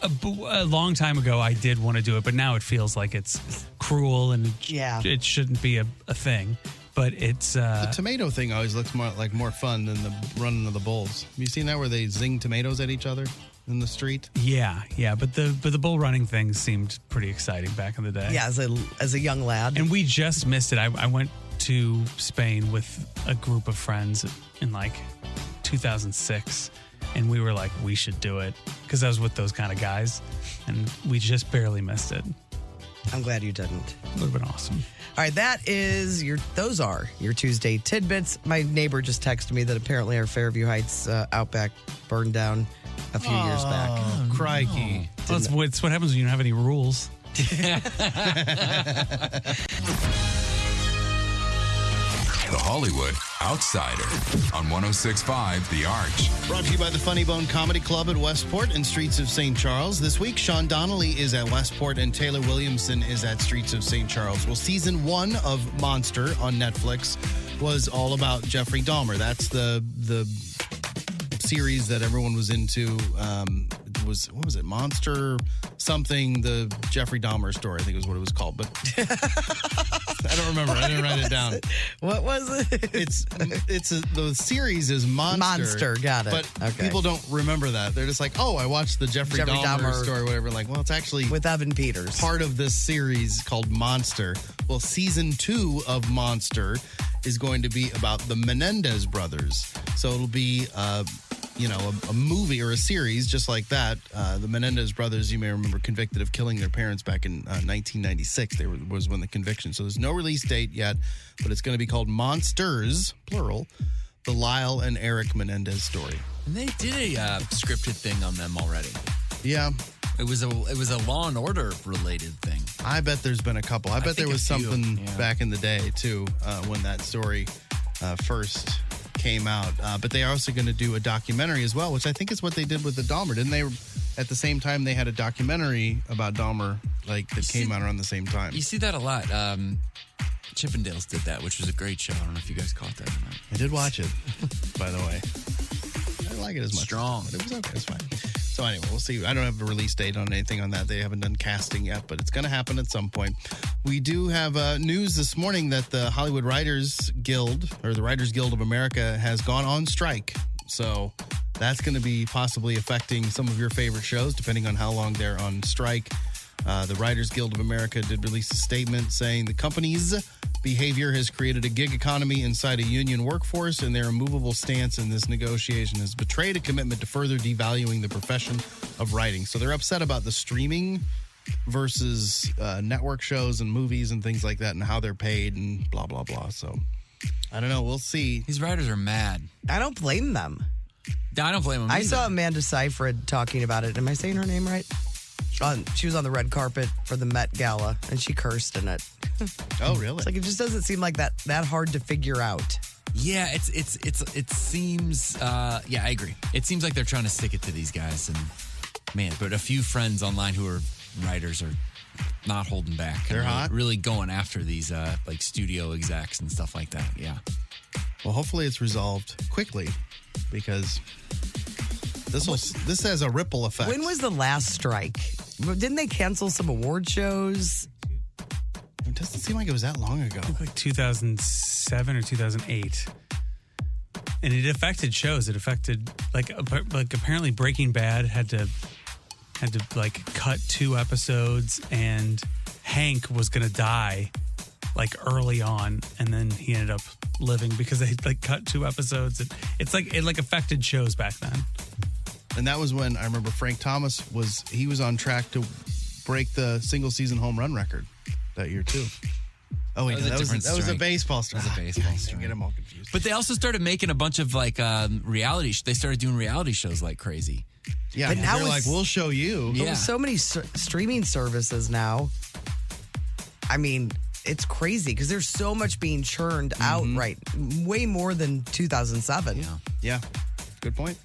A long time ago, I did want to do it, but now it feels like it's cruel and it shouldn't be a thing. But it's the tomato thing always looks more fun than the running of the bulls. Have you seen that where they zing tomatoes at each other in the street? Yeah. But the bull running thing seemed pretty exciting back in the day. Yeah, as a young lad. And we just missed it. I went to Spain with a group of friends in 2006, and we were like, we should do it because I was with those kind of guys, and we just barely missed it. I'm glad you didn't. It would have been awesome. All right, those are your Tuesday tidbits. My neighbor just texted me that apparently our Fairview Heights Outback burned down a few years back. Oh, crikey. No. Well, that's what happens when you don't have any rules. The Hollywood Outsider on 106.5 The Arch. Brought to you by the Funny Bone Comedy Club at Westport and Streets of St. Charles. This week, Sean Donnelly is at Westport and Taylor Williamson is at Streets of St. Charles. Well, season 1 of Monster on Netflix was all about Jeffrey Dahmer. That's the series that everyone was into. What was it? Monster something, the Jeffrey Dahmer story, I think is what it was called. But I don't remember. I didn't write it down. What was it? The series is Monster. Monster, got it. But people don't remember that. They're just like, I watched the Jeffrey Dahmer story, whatever. Like, well, it's actually with Evan Peters. Part of this series called Monster. Well, season 2 of Monster is going to be about the Menendez brothers. So it'll be a movie or a series just like that. The Menendez brothers, you may remember, convicted of killing their parents back in 1996. Was when the conviction. So there's no release date yet, but it's going to be called Monsters, plural, the Lyle and Eric Menendez story. And they did a scripted thing on them already. Yeah. It was a Law and Order related thing. I bet there's been a couple. I bet there was something yeah. back in the day, too, when that story first came out. But they are also going to do a documentary as well, which I think is what they did with the Dahmer. Didn't they? At the same time, they had a documentary about Dahmer that came out around the same time. You see that a lot. Chippendales did that, which was a great show. I don't know if you guys caught that or not. I did watch it, by the way. I didn't like it as much. Strong. But it was okay. It's fine. So anyway, we'll see. I don't have a release date on anything on that. They haven't done casting yet, but it's going to happen at some point. We do have news this morning that the Hollywood Writers Guild, or the Writers Guild of America, has gone on strike. So that's going to be possibly affecting some of your favorite shows, depending on how long they're on strike. The Writers Guild of America did release a statement saying the company's behavior has created a gig economy inside a union workforce, and their immovable stance in this negotiation has betrayed a commitment to further devaluing the profession of writing. So they're upset about the streaming versus network shows and movies and things like that and how they're paid and blah, blah, blah. So I don't know. We'll see. These writers are mad. I don't blame them. I don't blame them I either. saw Amanda Seyfried talking about it. Am I saying her name right? She was on the red carpet for the Met Gala, and she cursed in it. Oh, really? It's like it just doesn't seem like that hard to figure out. Yeah, it seems. Yeah, I agree. It seems like they're trying to stick it to these guys, and man, but a few friends online who are writers are not holding back. They're hot? Really going after these like studio execs and stuff like that. Yeah. Well, hopefully it's resolved quickly, because this has a ripple effect. When was the last strike? Didn't they cancel some award shows? It doesn't seem like it was that long ago. Like 2007 or 2008. And it affected shows. It affected like apparently Breaking Bad had to like cut 2 episodes, and Hank was going to die like early on, and then he ended up living because they like cut 2 episodes. It affected shows back then. And that was when I remember Frank Thomas was on track to break the single season home run record that year too. Oh wait, that was a baseball star. That was a baseball star. Get them all confused. But they also started making a bunch of like reality. They started doing reality shows like crazy. Yeah, but now they're like, we'll show you. There so many streaming services now. I mean, it's crazy because there's so much being churned out, right? Way more than 2007. Yeah, good point.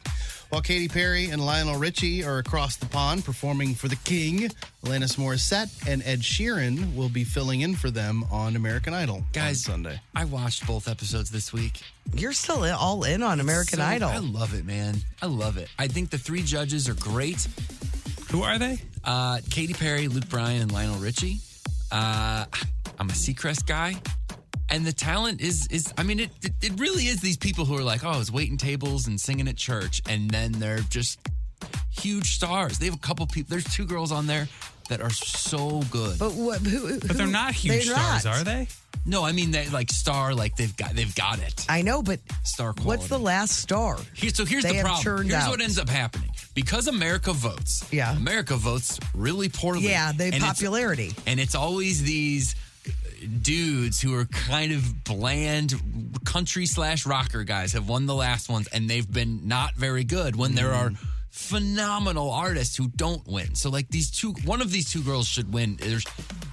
While Katy Perry and Lionel Richie are across the pond performing for the King, Alanis Morissette and Ed Sheeran will be filling in for them on American Idol on Sunday. I watched both episodes this week. You're still all in on American Idol. I love it, man. I love it. I think the 3 judges are great. Who are they? Katy Perry, Luke Bryan, and Lionel Richie. I'm a Seacrest guy. And the talent is I mean, it really is these people who are like, oh, I was waiting tables and singing at church. And then they're just huge stars. They have a couple people. There's 2 girls on there that are so good. But But they're not huge stars, are they? No, I mean, they like star, like they've got it. I know, but star quality. What's the last star? Here's they the have problem. churned Here's out. what ends up happening. Because America votes. Yeah. America votes really poorly. Yeah, popularity. And it's always these dudes who are kind of bland country/rocker guys have won the last ones, and they've been not very good when there are phenomenal artists who don't win. So like one of these 2 girls should win. There's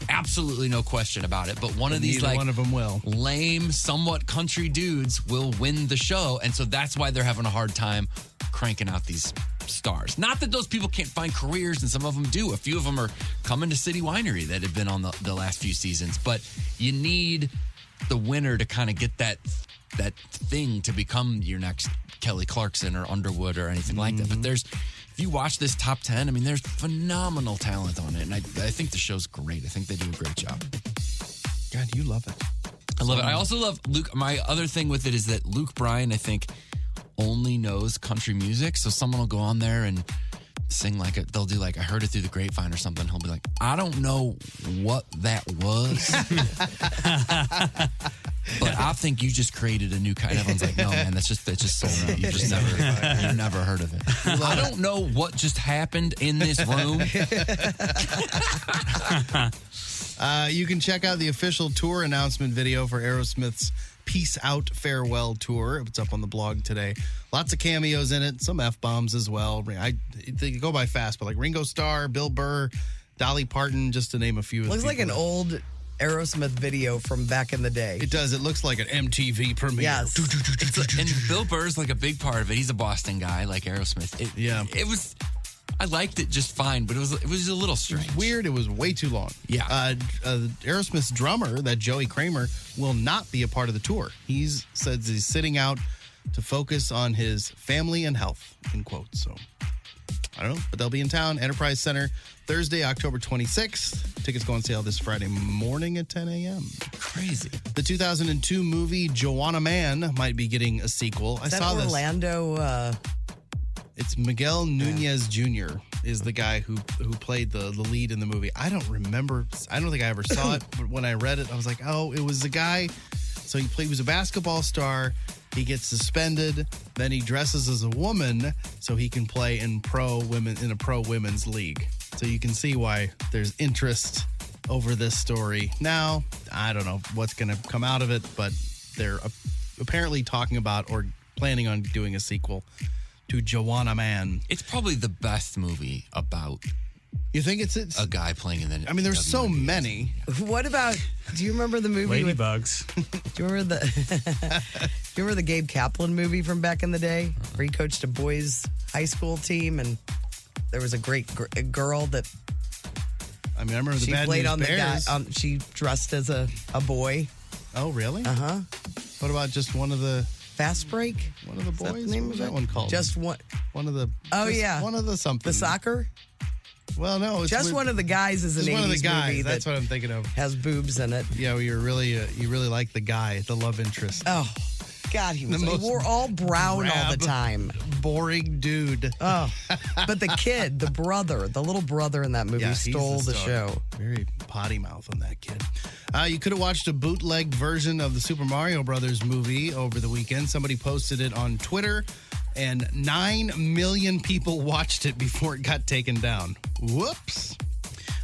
absolutely no question about it. But one of these like one of them will. Lame, somewhat country dudes will win the show. And so that's why they're having a hard time cranking out these stars. Not that those people can't find careers, and some of them do. A few of them are coming to City Winery that have been on the last few seasons. But you need the winner to kind of get that thing to become your next Kelly Clarkson or Underwood or anything like that. But if you watch this top 10, I mean, there's phenomenal talent on it. And I think the show's great. I think they do a great job. God, you love it. I love it. I also love Luke. My other thing with it is that Luke Bryan, I think, only knows country music. So someone will go on there and sing they'll do like, I heard it through the grapevine or something. He'll be like, I don't know what that was. But I think you just created a new kind. Everyone's like, no, man, that's just so wrong. You just never heard of it. I don't know what just happened in this room. You can check out the official tour announcement video for Aerosmith's Peace Out Farewell Tour. It's up on the blog today. Lots of cameos in it, some F-bombs as well. They go by fast, but like Ringo Starr, Bill Burr, Dolly Parton, just to name a few. Looks like an old Aerosmith video from back in the day. It does. It looks like an MTV premiere. Yes. And Bill Burr's like a big part of it. He's a Boston guy like Aerosmith. It was... I liked it just fine, but it was a little strange. It was weird. It was way too long. Yeah. Aerosmith's drummer, that Joey Kramer, will not be a part of the tour. He says he's sitting out to focus on his family and health, in quotes. So, I don't know, but they'll be in town. Enterprise Center, Thursday, October 26th. Tickets go on sale this Friday morning at 10 a.m. Crazy. The 2002 movie Joanna Man might be getting a sequel. Is that Orlando? It's Miguel Nunez Jr. is the guy who played the lead in the movie. I don't remember. I don't think I ever saw it, but when I read it, I was like, oh, it was the guy. So he was a basketball star. He gets suspended. Then he dresses as a woman so he can play in a pro women's league. So you can see why there's interest over this story. Now, I don't know what's going to come out of it, but they're apparently talking about or planning on doing a sequel to Joanna Man. It's probably the best movie about. You think it's a guy playing in the? I mean, there's so many. What about? Do you remember the movie Ladybugs? Do you remember do you remember the Gabe Kaplan movie from back in the day, where he coached a boys' high school team, and there was a great girl that. I mean, I remember the she Bad played News on Bears. the guy. She dressed as a boy. Oh, really? Uh huh. What about just one of the? Fast Break? One of the boys? Is that the name what was of that it? one called? Just one. One of the. Oh, just yeah. One of the something. The soccer? Well, no. Just one of the guys is an 80s one of the guys. movie That's what I'm thinking of. Has boobs in it. Yeah, well, you really like the guy, the love interest. Oh, God, he wore all brown all the time. Boring dude. Oh, but the kid, the little brother in that movie stole the show. Very potty mouth on that kid. You could have watched a bootlegged version of the Super Mario Brothers movie over the weekend. Somebody posted it on Twitter, and 9 million people watched it before it got taken down. Whoops.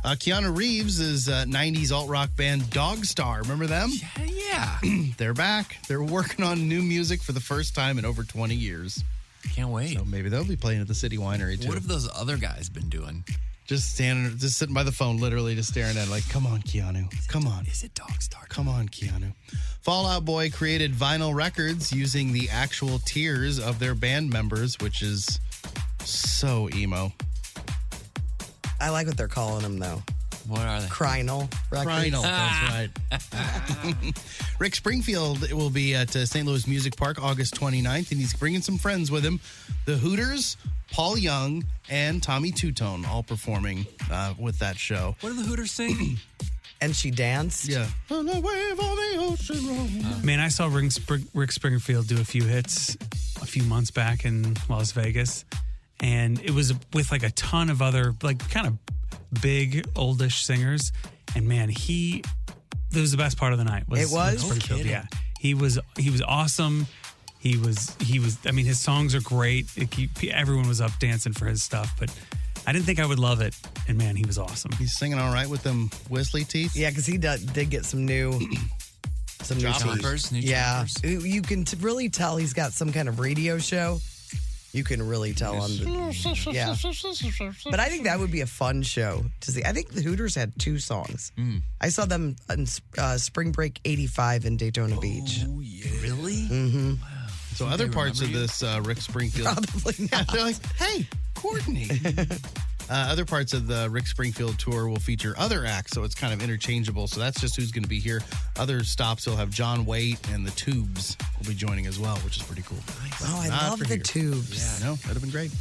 Keanu Reeves is 90s alt-rock band Dogstar. Remember them? Yeah. They're back. They're working on new music for the first time in over 20 years. Can't wait. So maybe they'll be playing at the City Winery, too. What have those other guys been doing? Just sitting by the phone, literally just staring at it like, come on, Keanu. Come on. Is it Dogstar? Come on, Keanu. Fall Out Boy created vinyl records using the actual tears of their band members, which is so emo. I like what they're calling them, though. What are they? Crynal records. Crynal, that's right. Rick Springfield will be at St. Louis Music Park August 29th, and he's bringing some friends with him. The Hooters, Paul Young, and Tommy Two-Tone all performing with that show. What do the Hooters sing? And she danced? Yeah. On the wave on the ocean road. Man, I saw Rick Springfield do a few hits a few months back in Las Vegas, and it was with like a ton of other like kind of big oldish singers, and man, that was the best part of the night. It was? Springfield. Yeah, he was awesome. He was. I mean, his songs are great. Everyone was up dancing for his stuff, but I didn't think I would love it. And man, he was awesome. He's singing all right with them whistly teeth. Yeah, because he did get some new choppers. New choppers. You can really tell he's got some kind of radio show. You can really tell on the yeah. But I think that would be a fun show to see. I think the Hooters had 2 songs. I saw them on Spring Break '85 in Daytona Beach. Oh, yeah. Really? Mm-hmm. Wow. So other parts of this Rick Springfield, probably not. They're like, hey, Courtney. Other parts of the Rick Springfield tour will feature other acts, so it's kind of interchangeable. So that's just who's going to be here. Other stops will have John Waite and the Tubes will be joining as well, which is pretty cool. Nice. Oh, I love the Tubes. Yeah, I know. That'd have been great.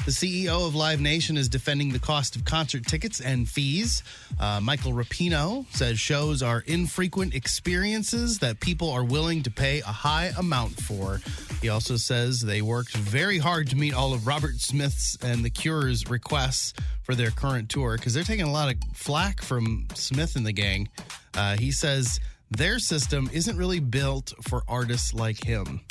The CEO of Live Nation is defending the cost of concert tickets and fees. Michael Rapino says shows are infrequent experiences that people are willing to pay a high amount for. He also says they worked very hard to meet all of Robert Smith's and The Cure's requests for their current tour because they're taking a lot of flack from Smith and the gang. He says their system isn't really built for artists like him.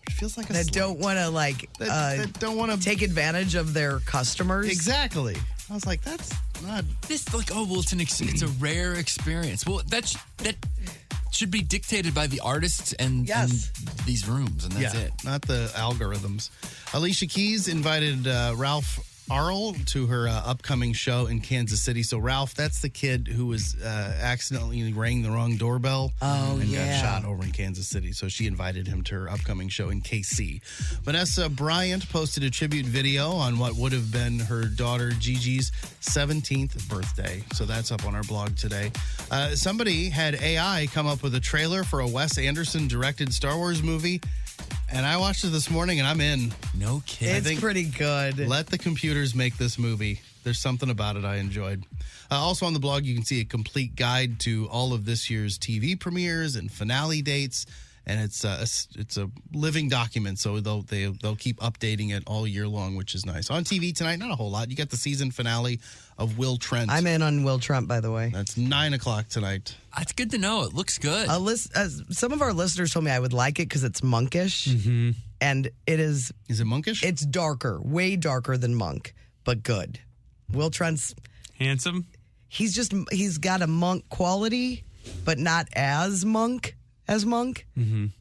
It feels like that don't want to that don't want to take advantage of their customers. Exactly. I was like, that's not this. Like, oh well, it's a rare experience. Well, that should be dictated by the artists and these rooms, and that's it. Not the algorithms. Alicia Keys invited Ralph Arl to her upcoming show in Kansas City. So Ralph, that's the kid who was accidentally rang the wrong doorbell and got shot over in Kansas City. So she invited him to her upcoming show in KC. Vanessa Bryant posted a tribute video on what would have been her daughter Gigi's 17th birthday. So that's up on our blog today. Somebody had AI come up with a trailer for a Wes Anderson directed Star Wars movie. And I watched it this morning, and I'm in. No kidding. It's pretty good. Let the computers make this movie. There's something about it I enjoyed. Also on the blog, you can see a complete guide to all of this year's TV premieres and finale dates. And it's a living document, so they'll keep updating it all year long, which is nice. On TV tonight, not a whole lot. You got the season finale of Will Trent. I'm in on Will Trent, by the way. That's 9:00 tonight. That's good to know. It looks good. Some of our listeners told me I would like it because it's monkish, and it is. Is it monkish? It's darker, way darker than Monk, but good. Will Trent's handsome. He's got a monk quality, but not as monk. As Monk?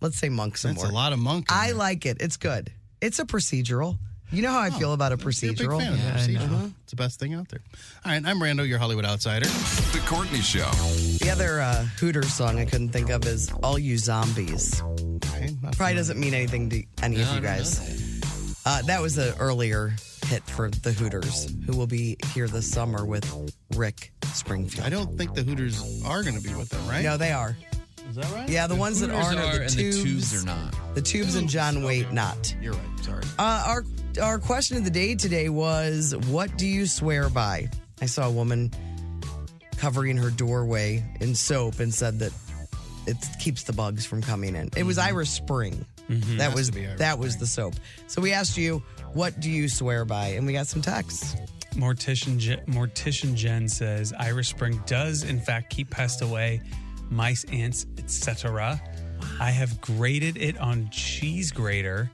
Let's say Monk some more. That's a lot of Monk. I like it. It's good. It's a procedural. You know how I feel about a procedural? You're a big fan of procedural. It's the best thing out there. All right, I'm Rando, your Hollywood outsider. The Courtney Show. The other Hooters song I couldn't think of is All You Zombies. Probably doesn't mean anything to any of you guys. That was an earlier hit for the Hooters, who will be here this summer with Rick Springfield. I don't think the Hooters are going to be with them, right? No, they are. Is that right? Yeah, the ones that aren't are the and Tubes. the Tubes are not. The Tubes and John Waite not. You're right. Sorry. Our question of the day today was, what do you swear by? I saw a woman covering her doorway in soap and said that it keeps the bugs from coming in. It was Irish Spring. That was the soap. So we asked you, what do you swear by? And we got some texts. Mortician Jen says Irish Spring does in fact keep pests away, mice, ants, etc. I have grated it on cheese grater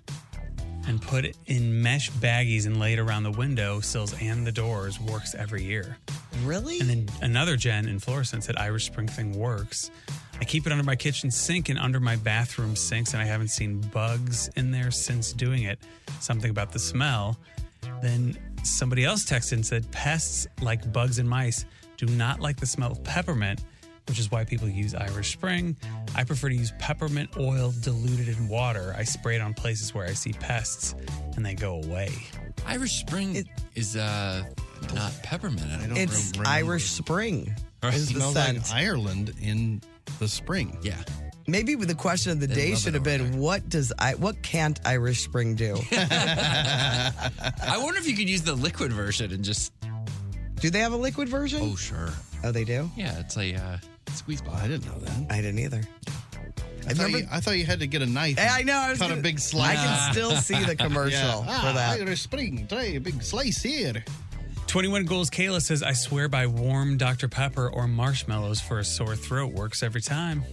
and put it in mesh baggies and laid around the window sills and the doors. Works every year. Really? And then another Jen in Florissant said Irish Spring thing works. I keep it under my kitchen sink and under my bathroom sinks, and I haven't seen bugs in there since doing it. Something about the smell. Then somebody else texted and said pests like bugs and mice do not like the smell of peppermint, which is why people use Irish Spring. I prefer to use peppermint oil diluted in water. I spray it on places where I see pests, and they go away. Irish Spring is not peppermint. It's Irish Spring. It Is the smells scent. like Ireland in the spring. Yeah. Maybe the question of the day should have been, what can't Irish Spring do? I wonder if you could use the liquid version and just... Do they have a liquid version? Oh, sure. Oh, they do? Yeah, it's a squeeze bottle. I didn't know that. I didn't either. I thought you had to get a knife. Hey, I know. I cut a big slice. I can still see the commercial for that. Irish Spring, try a big slice here. 21 Goals Kayla says, I swear by warm Dr. Pepper or marshmallows for a sore throat. Works every time.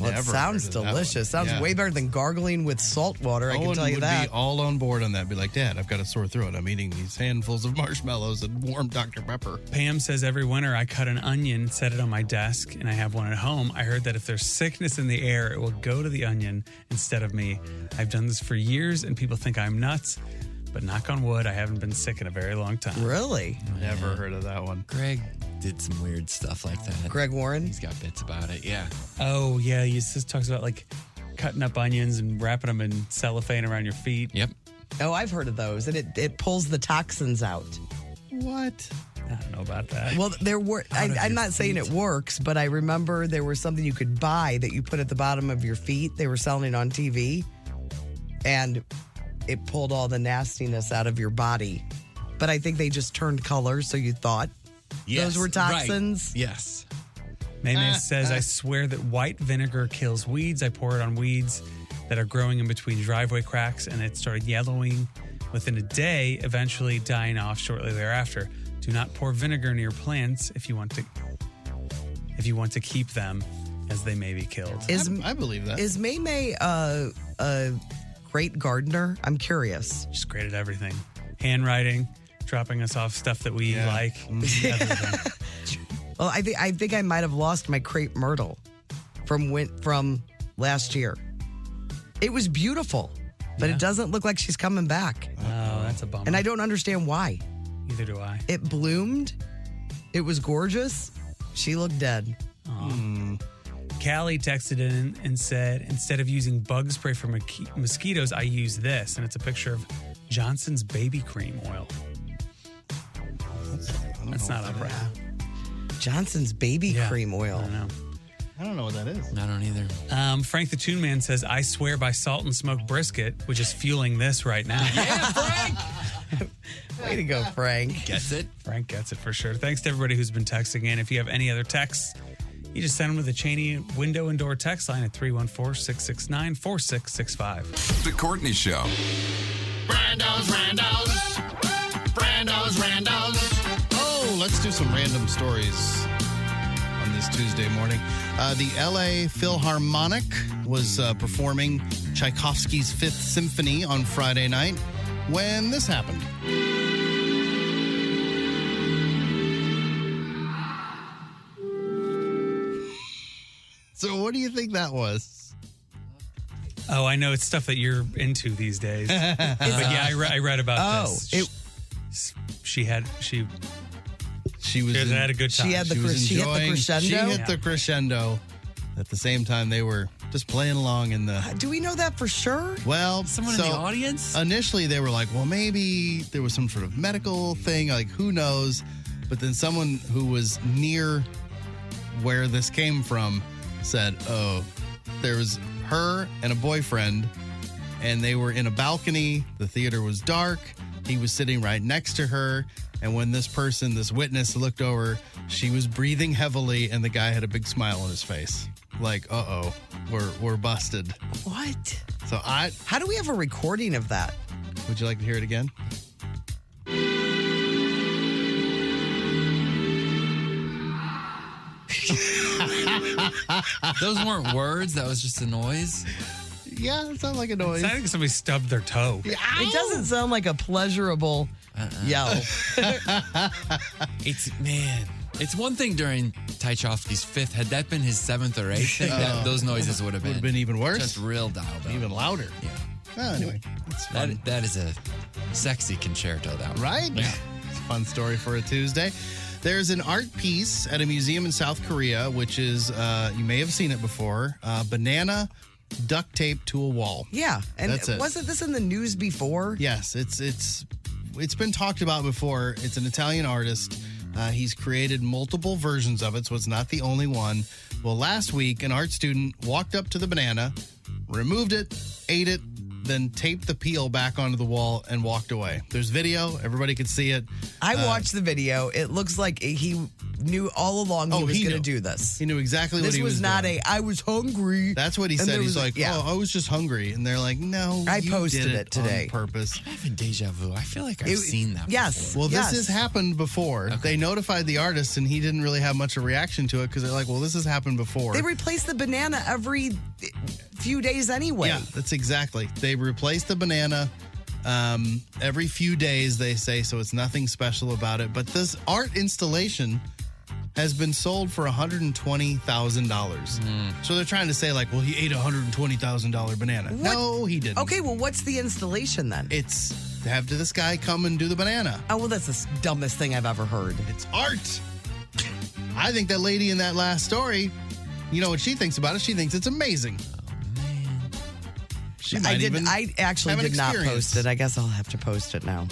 Well, it sounds delicious. Sounds way better than gargling with salt water. I can tell you that. Owen would be all on board on that. Be like, Dad, I've got a sore throat. I'm eating these handfuls of marshmallows and warm Dr. Pepper. Pam says, every winter I cut an onion, set it on my desk, and I have one at home. I heard that if there's sickness in the air, it will go to the onion instead of me. I've done this for years, and people think I'm nuts. But knock on wood, I haven't been sick in a very long time. Really? Never heard of that one. Greg did some weird stuff like that. Greg Warren? He's got bits about it, yeah. Oh, yeah. He just talks about like cutting up onions and wrapping them in cellophane around your feet. Yep. Oh, I've heard of those. And it pulls the toxins out. What? I don't know about that. Well, there were. I'm not saying it works, but I remember there was something you could buy that you put at the bottom of your feet. They were selling it on TV. And it pulled all the nastiness out of your body. But I think they just turned color, so you thought those were toxins. Right. Yes. May says, I swear that white vinegar kills weeds. I pour it on weeds that are growing in between driveway cracks, and it started yellowing within a day, eventually dying off shortly thereafter. Do not pour vinegar near plants if you want to keep them, as they may be killed. I believe that. Is May a great gardener? I'm curious. Just great at everything. Handwriting, dropping us off stuff that we like. Everything. Well, I think I might have lost my crepe myrtle. from last year. It was beautiful, but it doesn't look like she's coming back. Oh, that's a bummer. And I don't understand why. Neither do I. It bloomed. It was gorgeous. She looked dead. Callie texted in and said, instead of using bug spray for mosquitoes, I use this. And it's a picture of Johnson's baby cream oil. That's not a brand. Johnson's baby cream oil. I don't know. I don't know what that is. I don't either. Frank the Toon Man says, I swear by salt and smoked brisket, which is fueling this right now. Yeah, Frank! Way to go, Frank. Gets it? Frank gets it for sure. Thanks to everybody who's been texting in. If you have any other texts, you just send them to the Cheney window and door text line at 314-669-4665. The Courtney Show. Brandos. Oh, let's do some random stories on this Tuesday morning. The LA Philharmonic was performing Tchaikovsky's Fifth Symphony on Friday night when this happened. So what do you think that was? Oh, I know. It's stuff that you're into these days. But yeah, I read about this. She had a good time. She hit the crescendo. She hit the crescendo. At the same time, they were just playing along in the. Do we know that for sure? Well, someone in the audience. Initially, they were like, "Well, maybe there was some sort of medical thing. Like, who knows?" But then someone who was near where this came from said, "Oh, there was her and a boyfriend, and they were in a balcony. The theater was dark. He was sitting right next to her." And when this witness looked over, she was breathing heavily, and the guy had a big smile on his face. Like, we're busted. What? So how do we have a recording of that? Would you like to hear it again? Those weren't words. That was just a noise. Yeah, it sounded like a noise. It sounded like somebody stubbed their toe. It doesn't sound like a pleasurable yell. It's one thing during Tchaikovsky's fifth. Had that been his seventh or eighth thing, those noises would have been even worse. Just real dialed up. Even louder. Yeah. Oh, anyway, it's fun. That is a sexy concerto, that one. Right? Yeah. It's a fun story for a Tuesday. There's an art piece at a museum in South Korea, which is, you may have seen it before, banana duct tape to a wall. Yeah. And That's it. wasn't this in the news before? Yes, it's been talked about before. It's an Italian artist. He's created multiple versions of it, so it's not the only one. Well, last week, an art student walked up to the banana, removed it, ate it, then taped the peel back onto the wall and walked away. There's video. Everybody could see it. I watched the video. It looks like he knew all along he was going to do this. He knew exactly what he was doing. This was not I was hungry. That's what he said. He's like, I was just hungry. And they're like, no, I you posted did it today. on purpose. I'm having deja vu. I feel like I've seen that before. Well, this has happened before. Okay. They notified the artist, and he didn't really have much of a reaction to it because they're like, well, this has happened before. They replace the banana every few days anyway. Yeah, that's exactly. They replace the banana every few days, they say, so it's nothing special about it. But this art installation has been sold for $120,000. So they're trying to say, like, well, he ate a $120,000 banana. What? No, he didn't. Okay, well, what's the installation then? It's to have this guy come and do the banana. Oh, well, that's the dumbest thing I've ever heard. It's art. I think that lady in that last story, you know what she thinks about it? She thinks it's amazing. I actually did not post it. I guess I'll have to post it now.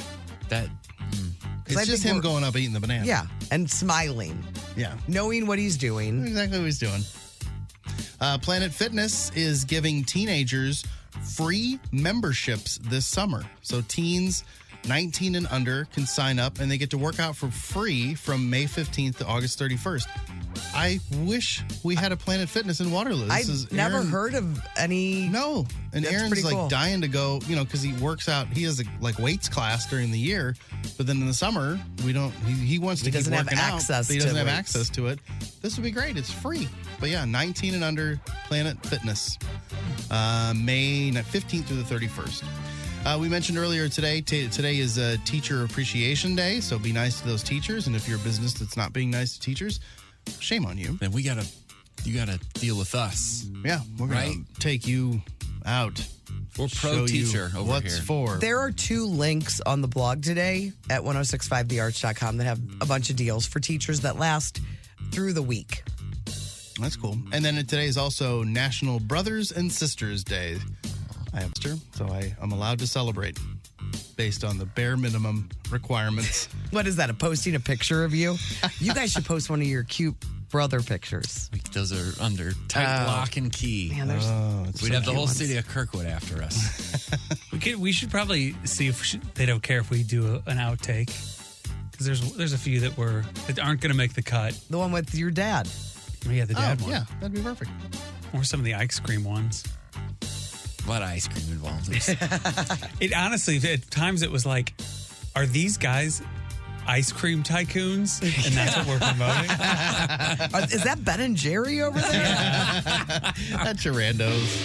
It's just him going up eating the banana. Yeah, and smiling. Yeah. Knowing what he's doing. Exactly what he's doing. Planet Fitness is giving teenagers free memberships this summer. So teens 19 and under can sign up, and they get to work out for free from May 15th to August 31st. I wish we had a Planet Fitness in Waterloo. I've never heard of any. No. And That's Aaron's pretty like cool. dying to go, because he works out. He has a weights class during the year, but then in the summer, we don't. He wants to keep doesn't have working out, access but he to doesn't have weights. access to it. This would be great. It's free. But yeah, 19 and under, Planet Fitness. May 15th through the 31st. We mentioned earlier today is Teacher Appreciation Day, so be nice to those teachers. And if you're a business that's not being nice to teachers, shame on you. And we got to you got to deal with us. Yeah, we're going to take you out. We're pro Show teacher you over what's here. for. There are 2 links on the blog today at 1065thearch.com that have a bunch of deals for teachers that last through the week. That's cool. And then today is also National Brothers and Sisters Day. I have a sister, so I'm allowed to celebrate based on the bare minimum requirements. What is that, posting a picture of you? You guys should post one of your cute brother pictures. Those are under tight lock and key. Man, We'd have the whole city of Kirkwood after us. We should probably see if they don't care if we do an outtake. Because there's a few that aren't going to make the cut. The one with your dad. Oh, yeah, the dad one. Yeah, that'd be perfect. Or some of the ice cream ones. What ice cream involved? It honestly, at times it was like, are these guys ice cream tycoons? And that's what we're promoting? Is that Ben and Jerry over there? That's your randos.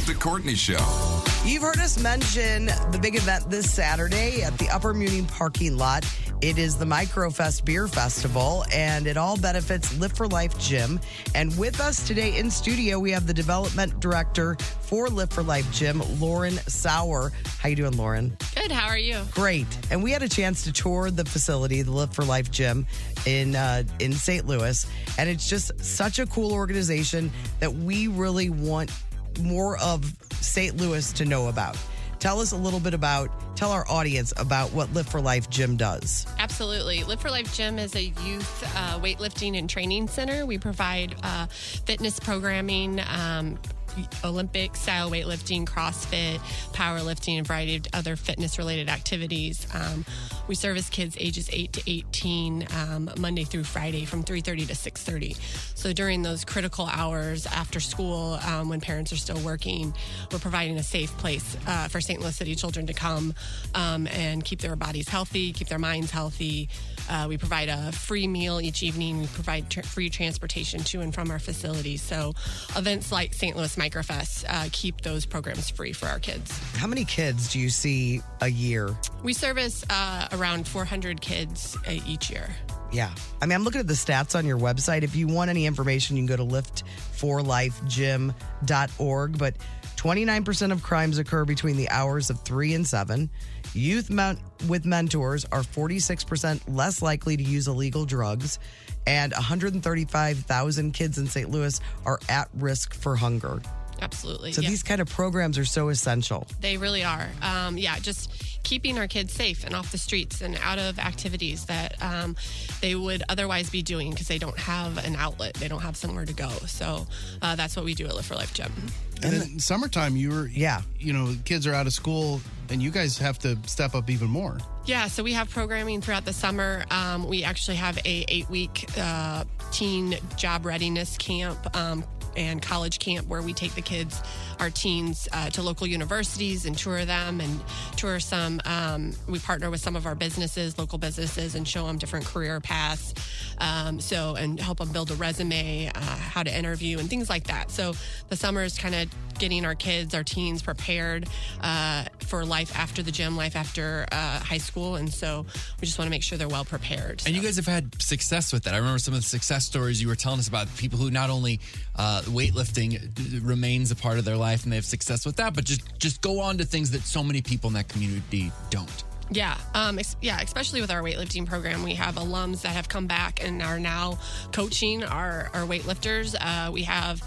The Courtney Show. You've heard us mention the big event this Saturday at the Upper Muni parking lot. It is the Microfest Beer Festival, and it all benefits Live for Life Gym. And with us today in studio, we have the development director for Live for Life Gym, Lauren Sauer. How you doing, Lauren? Good. How are you? Great. And we had a chance to tour the facility, the Live for Life Gym in St. Louis, and it's just such a cool organization that we really want more of St. Louis to know about. Tell our audience about what Live for Life Gym does. Absolutely. Live for Life Gym is a youth weightlifting and training center. We provide fitness programming, Olympic style weightlifting, CrossFit, powerlifting, and a variety of other fitness related activities. We service kids ages 8 to 18 Monday through Friday from 3:30 to 6:30. So during those critical hours after school, when parents are still working, we're providing a safe place for St. Louis City children to come and keep their bodies healthy, keep their minds healthy. We provide a free meal each evening. We provide free transportation to and from our facility. So events like St. Louis Microfest keep those programs free for our kids. How many kids do you see a year? We service around 400 kids each year. Yeah. I mean, I'm looking at the stats on your website. If you want any information, you can go to liftforlifegym.org. But 29% of crimes occur between the hours of 3 and 7. Youth with mentors are 46% less likely to use illegal drugs. And 135,000 kids in St. Louis are at risk for hunger. Absolutely. So these kind of programs are so essential. They really are. Just keeping our kids safe and off the streets and out of activities that they would otherwise be doing because they don't have an outlet. They don't have somewhere to go. So that's what we do at Live for Life Gym. And then summertime, kids are out of school and you guys have to step up even more. Yeah, so we have programming throughout the summer. We actually have a 8-week teen job readiness camp and college camp where we take the kids, our teens, to local universities and tour them and tour some. We partner with some of our businesses, local businesses, and show them different career paths. And help them build a resume, how to interview and things like that. So the summer is kind of getting our kids, our teens prepared for life after the gym, life after high school. And so we just want to make sure they're well prepared. And you guys have had success with that. I remember some of the success stories you were telling us about people who not only weightlifting remains a part of their life and they have success with that, but just go on to things that so many people in that community don't. Yeah, especially with our weightlifting program. We have alums that have come back and are now coaching our weightlifters. We have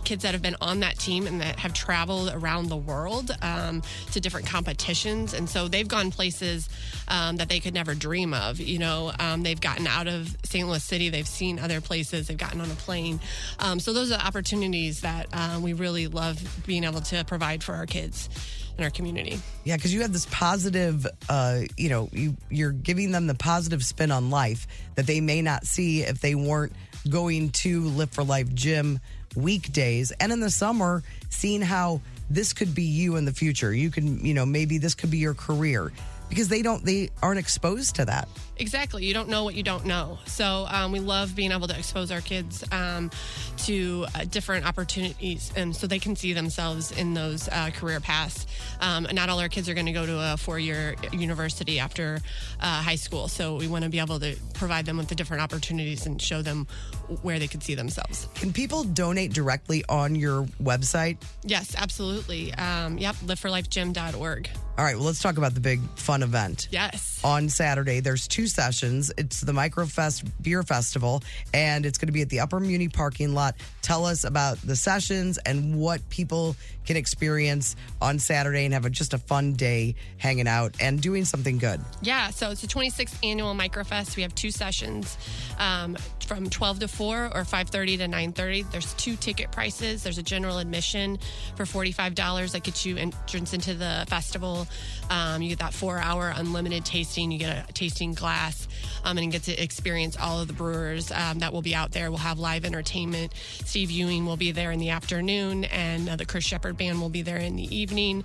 kids that have been on that team and that have traveled around the world to different competitions. And so they've gone places that they could never dream of. They've gotten out of St. Louis City. They've seen other places. They've gotten on a plane. So those are opportunities that we really love being able to provide for our kids in our community. Yeah, because you have this positive, you're giving them the positive spin on life that they may not see if they weren't going to Live for Life Gym weekdays. And in the summer, seeing how this could be you in the future. You can, maybe this could be your career. because they aren't exposed to that. Exactly. You don't know what you don't know. So we love being able to expose our kids to different opportunities, and so they can see themselves in those career paths. Not all our kids are going to go to a 4-year university after high school. So we want to be able to provide them with the different opportunities and show them where they could see themselves. Can people donate directly on your website? Yes, absolutely. liveforlifegym.org. All right, well, let's talk about the big fun event. Yes. On Saturday, there's 2 sessions. It's the Microfest Beer Festival, and it's going to be at the Upper Muni parking lot. Tell us about the sessions and what people can experience on Saturday and have just a fun day hanging out and doing something good. Yeah, so it's the 26th annual Microfest. We have 2 sessions from 12 to 4 or 5:30 to 9:30. There's 2 ticket prices. There's a general admission for $45 that gets you entrance into the festival. You get that 4-hour unlimited tasting. You get a tasting glass and you get to experience all of the brewers that will be out there. We'll have live entertainment. Steve Ewing will be there in the afternoon, and the Chris Shepherd Band will be there in the evening.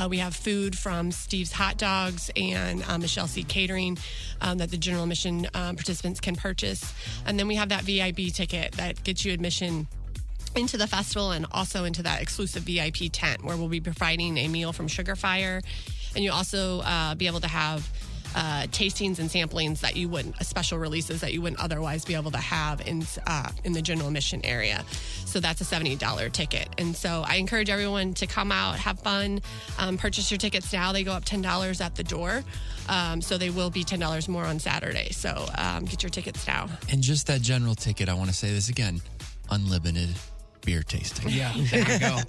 We have food from Steve's Hot Dogs and Michelle C. Catering that the general admission participants can purchase. And then we have that VIP ticket that gets you admission into the festival and also into that exclusive VIP tent where we'll be providing a meal from Sugar Fire. And you'll also be able to have tastings and samplings that you wouldn't, special releases that you wouldn't otherwise be able to have in the general admission area. So that's a $70 ticket. And so I encourage everyone to come out, have fun, purchase your tickets now. They go up $10 at the door. So they will be $10 more on Saturday. So get your tickets now. And just that general ticket, I want to say this again, unlimited beer tasting. Yeah, there you go.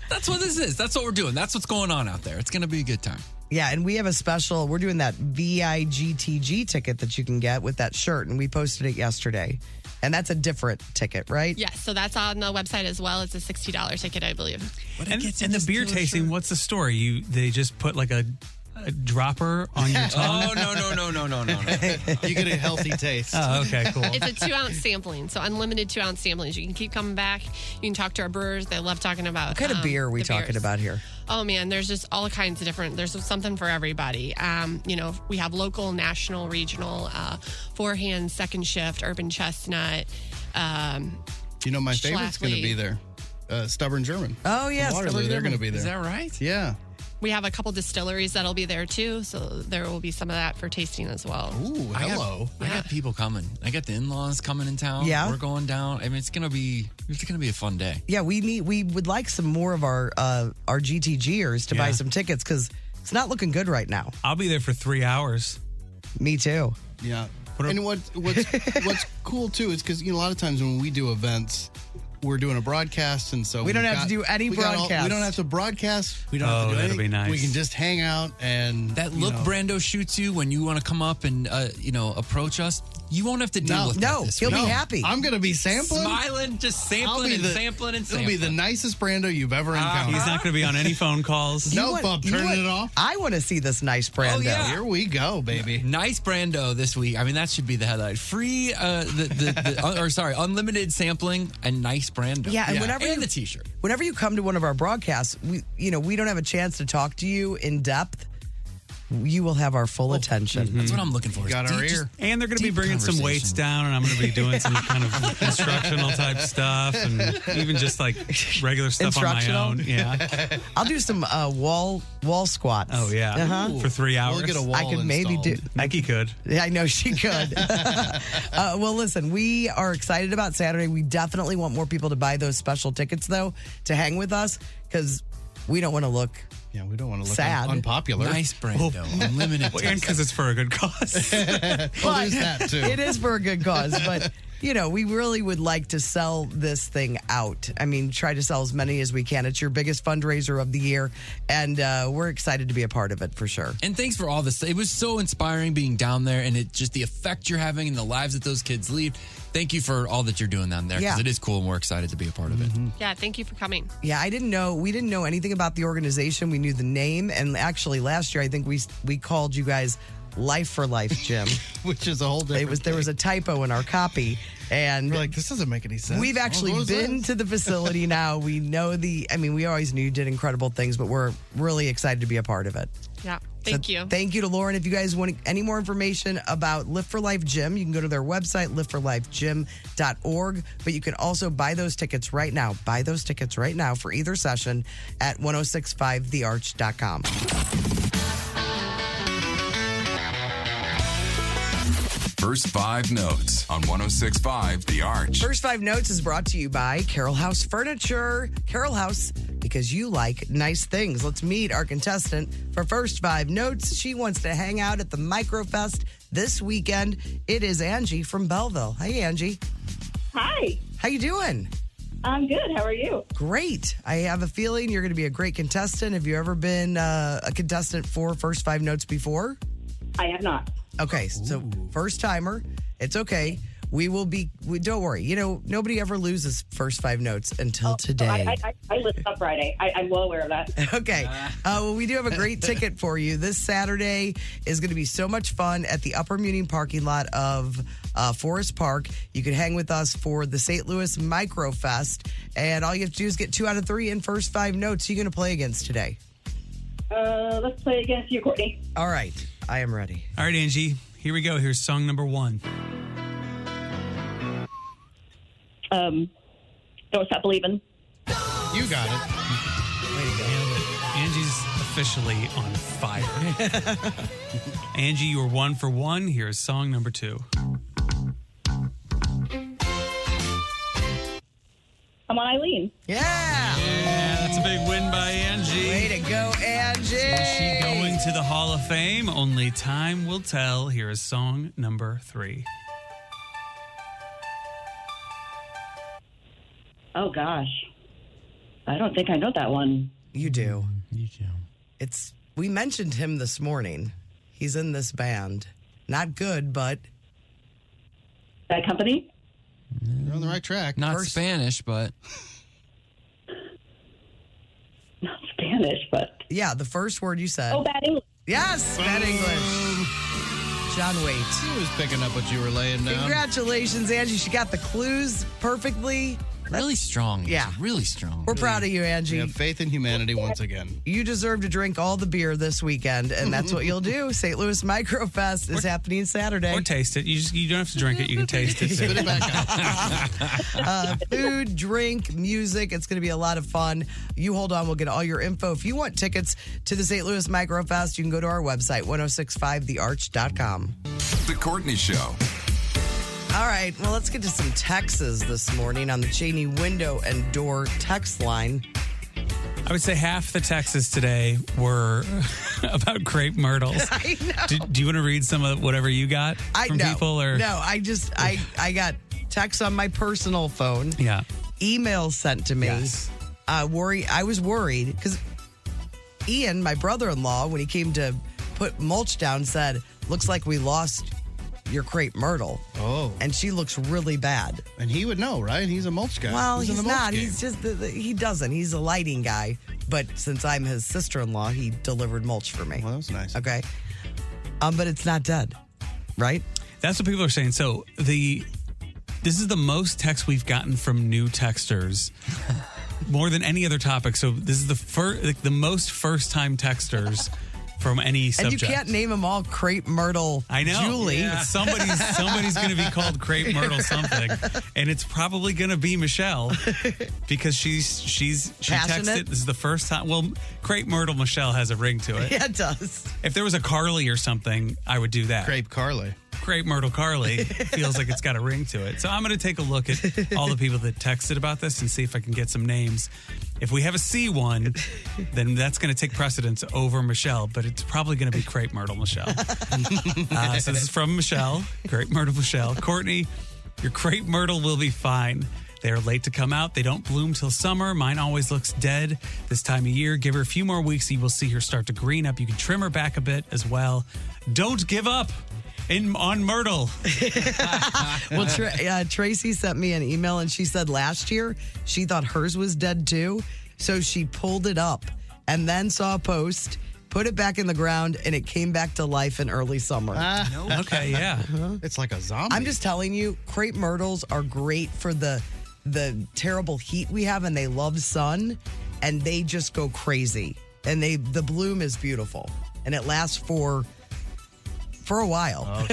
That's what this is. That's what we're doing. That's what's going on out there. It's going to be a good time. Yeah, and we have a special, we're doing that VIGTG ticket that you can get with that shirt, and we posted it yesterday. And that's a different ticket, right? Yes, so that's on the website as well. It's a $60 ticket, I believe. And the beer tasting, what's the story? They just put like a dropper on your tongue? Oh, no. You get a healthy taste. Oh, okay, cool. It's a 2-ounce sampling, so unlimited 2-ounce samplings. You can keep coming back. You can talk to our brewers. They love talking about What kind of beer are we talking beers. about here? Oh, man, there's just all kinds of different, there's something for everybody. We have local, national, regional, forehand, second shift, urban chestnut. My favorite's going to be there. Stubborn German. Oh, yes. Waterloo, they're going to be there. Is that right? Yeah. We have a couple distilleries that'll be there too, so there will be some of that for tasting as well. Ooh, hello! I got people coming. I got the in-laws coming in town. Yeah, we're going down. I mean, it's gonna be a fun day. Yeah, we would like some more of our GTGers to buy some tickets because it's not looking good right now. I'll be there for 3 hours. Me too. Yeah. And what's cool too is because a lot of times when we do events, we're doing a broadcast, and so we don't have to do any broadcast. We don't have to broadcast. We don't have to do that'll anything. be nice. We can just hang out and that look Brando shoots you when you want to come up and approach us. You won't have to deal with that. No, he'll be happy. I'm going to be sampling, smiling, just sampling and sampling. It'll be the nicest Brando you've ever encountered. He's not going to be on any phone calls. Nope, I'm turning it off. I want to see this nice Brando. Oh, yeah. Here we go, baby. Nice Brando this week. I mean, that should be the headline. Free, unlimited sampling and nice Brando. Yeah, and the T-shirt. Whenever you come to one of our broadcasts, we don't have a chance to talk to you in depth. You will have our full attention. That's what I'm looking for. Got our ear. And they're going to be bringing some weights down, and I'm going to be doing some kind of instructional type stuff, and even just like regular stuff on my own. Yeah, I'll do some wall squats. Oh yeah, for 3 hours. We'll get a wall I could maybe do. Nikki could. Yeah, I know she could. Well, listen, we are excited about Saturday. We definitely want more people to buy those special tickets, though, to hang with us because we don't want to look. Yeah, we don't want to look sad. Unpopular. Nice Brando. Unlimited. And because it's for a good cause. Well, there's that too. It is for a good cause, but we really would like to sell this thing out. I mean, try to sell as many as we can. It's your biggest fundraiser of the year, and we're excited to be a part of it for sure. And thanks for all this. It was so inspiring being down there, and it just the effect you're having in the lives that those kids lead. Thank you for all that you're doing down there because it is cool, and we're excited to be a part of it. Yeah, thank you for coming. Yeah, we didn't know anything about the organization. We knew the name, and actually last year I think we called you guys Life for Life Gym, which is a whole different. There was a typo in our copy, And we're like, this doesn't make any sense. we've actually What was been this? to the facility now. We know we always knew you did incredible things, but we're really excited to be a part of it. Yeah. Thank you. Thank you to Lauren. If you guys want any more information about Lift for Life Gym, you can go to their website, liftforlifegym.org. But you can also buy those tickets right now. Buy those tickets right now for either session at 1065thearch.com. First 5 notes on 1065 The Arch. First 5 notes is brought to you by Carroll House Furniture. Carroll House, because you like nice things. Let's meet our contestant for First 5 notes. She wants to hang out at the Microfest this weekend. It is Angie from Belleville. Hey, Angie. Hi. How you doing? I'm good. How are you? Great. I have a feeling you're going to be a great contestant. Have you ever been a contestant for First 5 notes before? I have not. Okay, so first timer. It's okay. Don't worry. Nobody ever loses First 5 notes until today. I listen on Friday. I'm well aware of that. Okay. Well, we do have a great ticket for you. This Saturday is going to be so much fun at the Upper Muni parking lot of Forest Park. You can hang with us for the St. Louis Microfest. And all you have to do is get 2 out of 3 in First 5 notes. Who are you going to play against today? Let's play against you, Courtney. All right. I am ready. All right, Angie. Here we go. Here's song number 1. Don't Stop Believing. You got it. Way to go. Angie's officially on fire. Angie, you're 1 for 1. Here's song number 2. I'm on Eileen. Yeah. Yeah, that's a big win by Angie. Way to go, Angie. Is she going to the Hall of Fame? Only time will tell. Here is song number 3. Oh, gosh. I don't think I know that one. You do. You do. We mentioned him this morning. He's in this band. Not good, but Bad Company? You're on the right track. Not Spanish, but Not Spanish, but... yeah, the first word you said. Oh, Bad English. Yes, bad English. John Waite. He was picking up what you were laying down. Congratulations, Angie. She got the clues perfectly. really strong. Yeah. Really strong. We're proud of you, Angie. We have faith in humanity once again. You deserve to drink all the beer this weekend, and that's what you'll do. St. Louis Microfest is happening Saturday. Or taste it. You don't have to drink it. You can taste it. Spit it back out. Food, drink, music. It's going to be a lot of fun. You hold on. We'll get all your info. If you want tickets to the St. Louis Microfest, you can go to our website, 1065thearch.com. The Courtney Show. All right, well, let's get to some texts this morning on the Cheney window and door text line. I would say half the texts today were about crepe myrtles. I know. Do you want to read some of whatever you got from people? Or? No, I got texts on my personal phone. Yeah. Emails sent to me. Yes. I was worried because Ian, my brother-in-law, when he came to put mulch down, said, looks like we lost your crepe myrtle. Oh. And she looks really bad. And he would know, right? He's a mulch guy. Well, in he's the mulch not. game. He's just, he doesn't. He's a lighting guy. But since I'm his sister-in-law, he delivered mulch for me. Well, that was nice. Okay. But it's not dead, right? That's what people are saying. So this is the most text we've gotten from new texters. More than any other topic. So this is the most first-time texters from any subject. And you can't name them all crepe myrtle. I know. Julie. Yeah. Somebody's going to be called crepe myrtle something, and it's probably going to be Michelle because she Passionate? texted. This is the first time. Well, crepe myrtle Michelle has a ring to it. Yeah, it does. If there was a Carly or something, I would do that. Crepe Carly. Crepe Myrtle Carly feels like it's got a ring to it. So I'm going to take a look at all the people that texted about this and see if I can get some names. If we have a C one, then that's going to take precedence over Michelle, but it's probably going to be Crepe Myrtle Michelle. So this is from Michelle, Crepe Myrtle Michelle. Courtney, your crepe myrtle will be fine. They are late to come out. They don't bloom till summer. Mine always looks dead this time of year. Give her a few more weeks. You will see her start to green up. You can trim her back a bit as well. Don't give up on myrtle. Well, Tracy sent me an email and she said last year she thought hers was dead too. So she pulled it up and then saw a post put it back in the ground, and it came back to life in early summer. Okay, yeah. It's like a zombie. I'm just telling you, crepe myrtles are great for the terrible heat we have, and they love sun, and they just go crazy. And the bloom is beautiful, and it lasts for a while. Oh,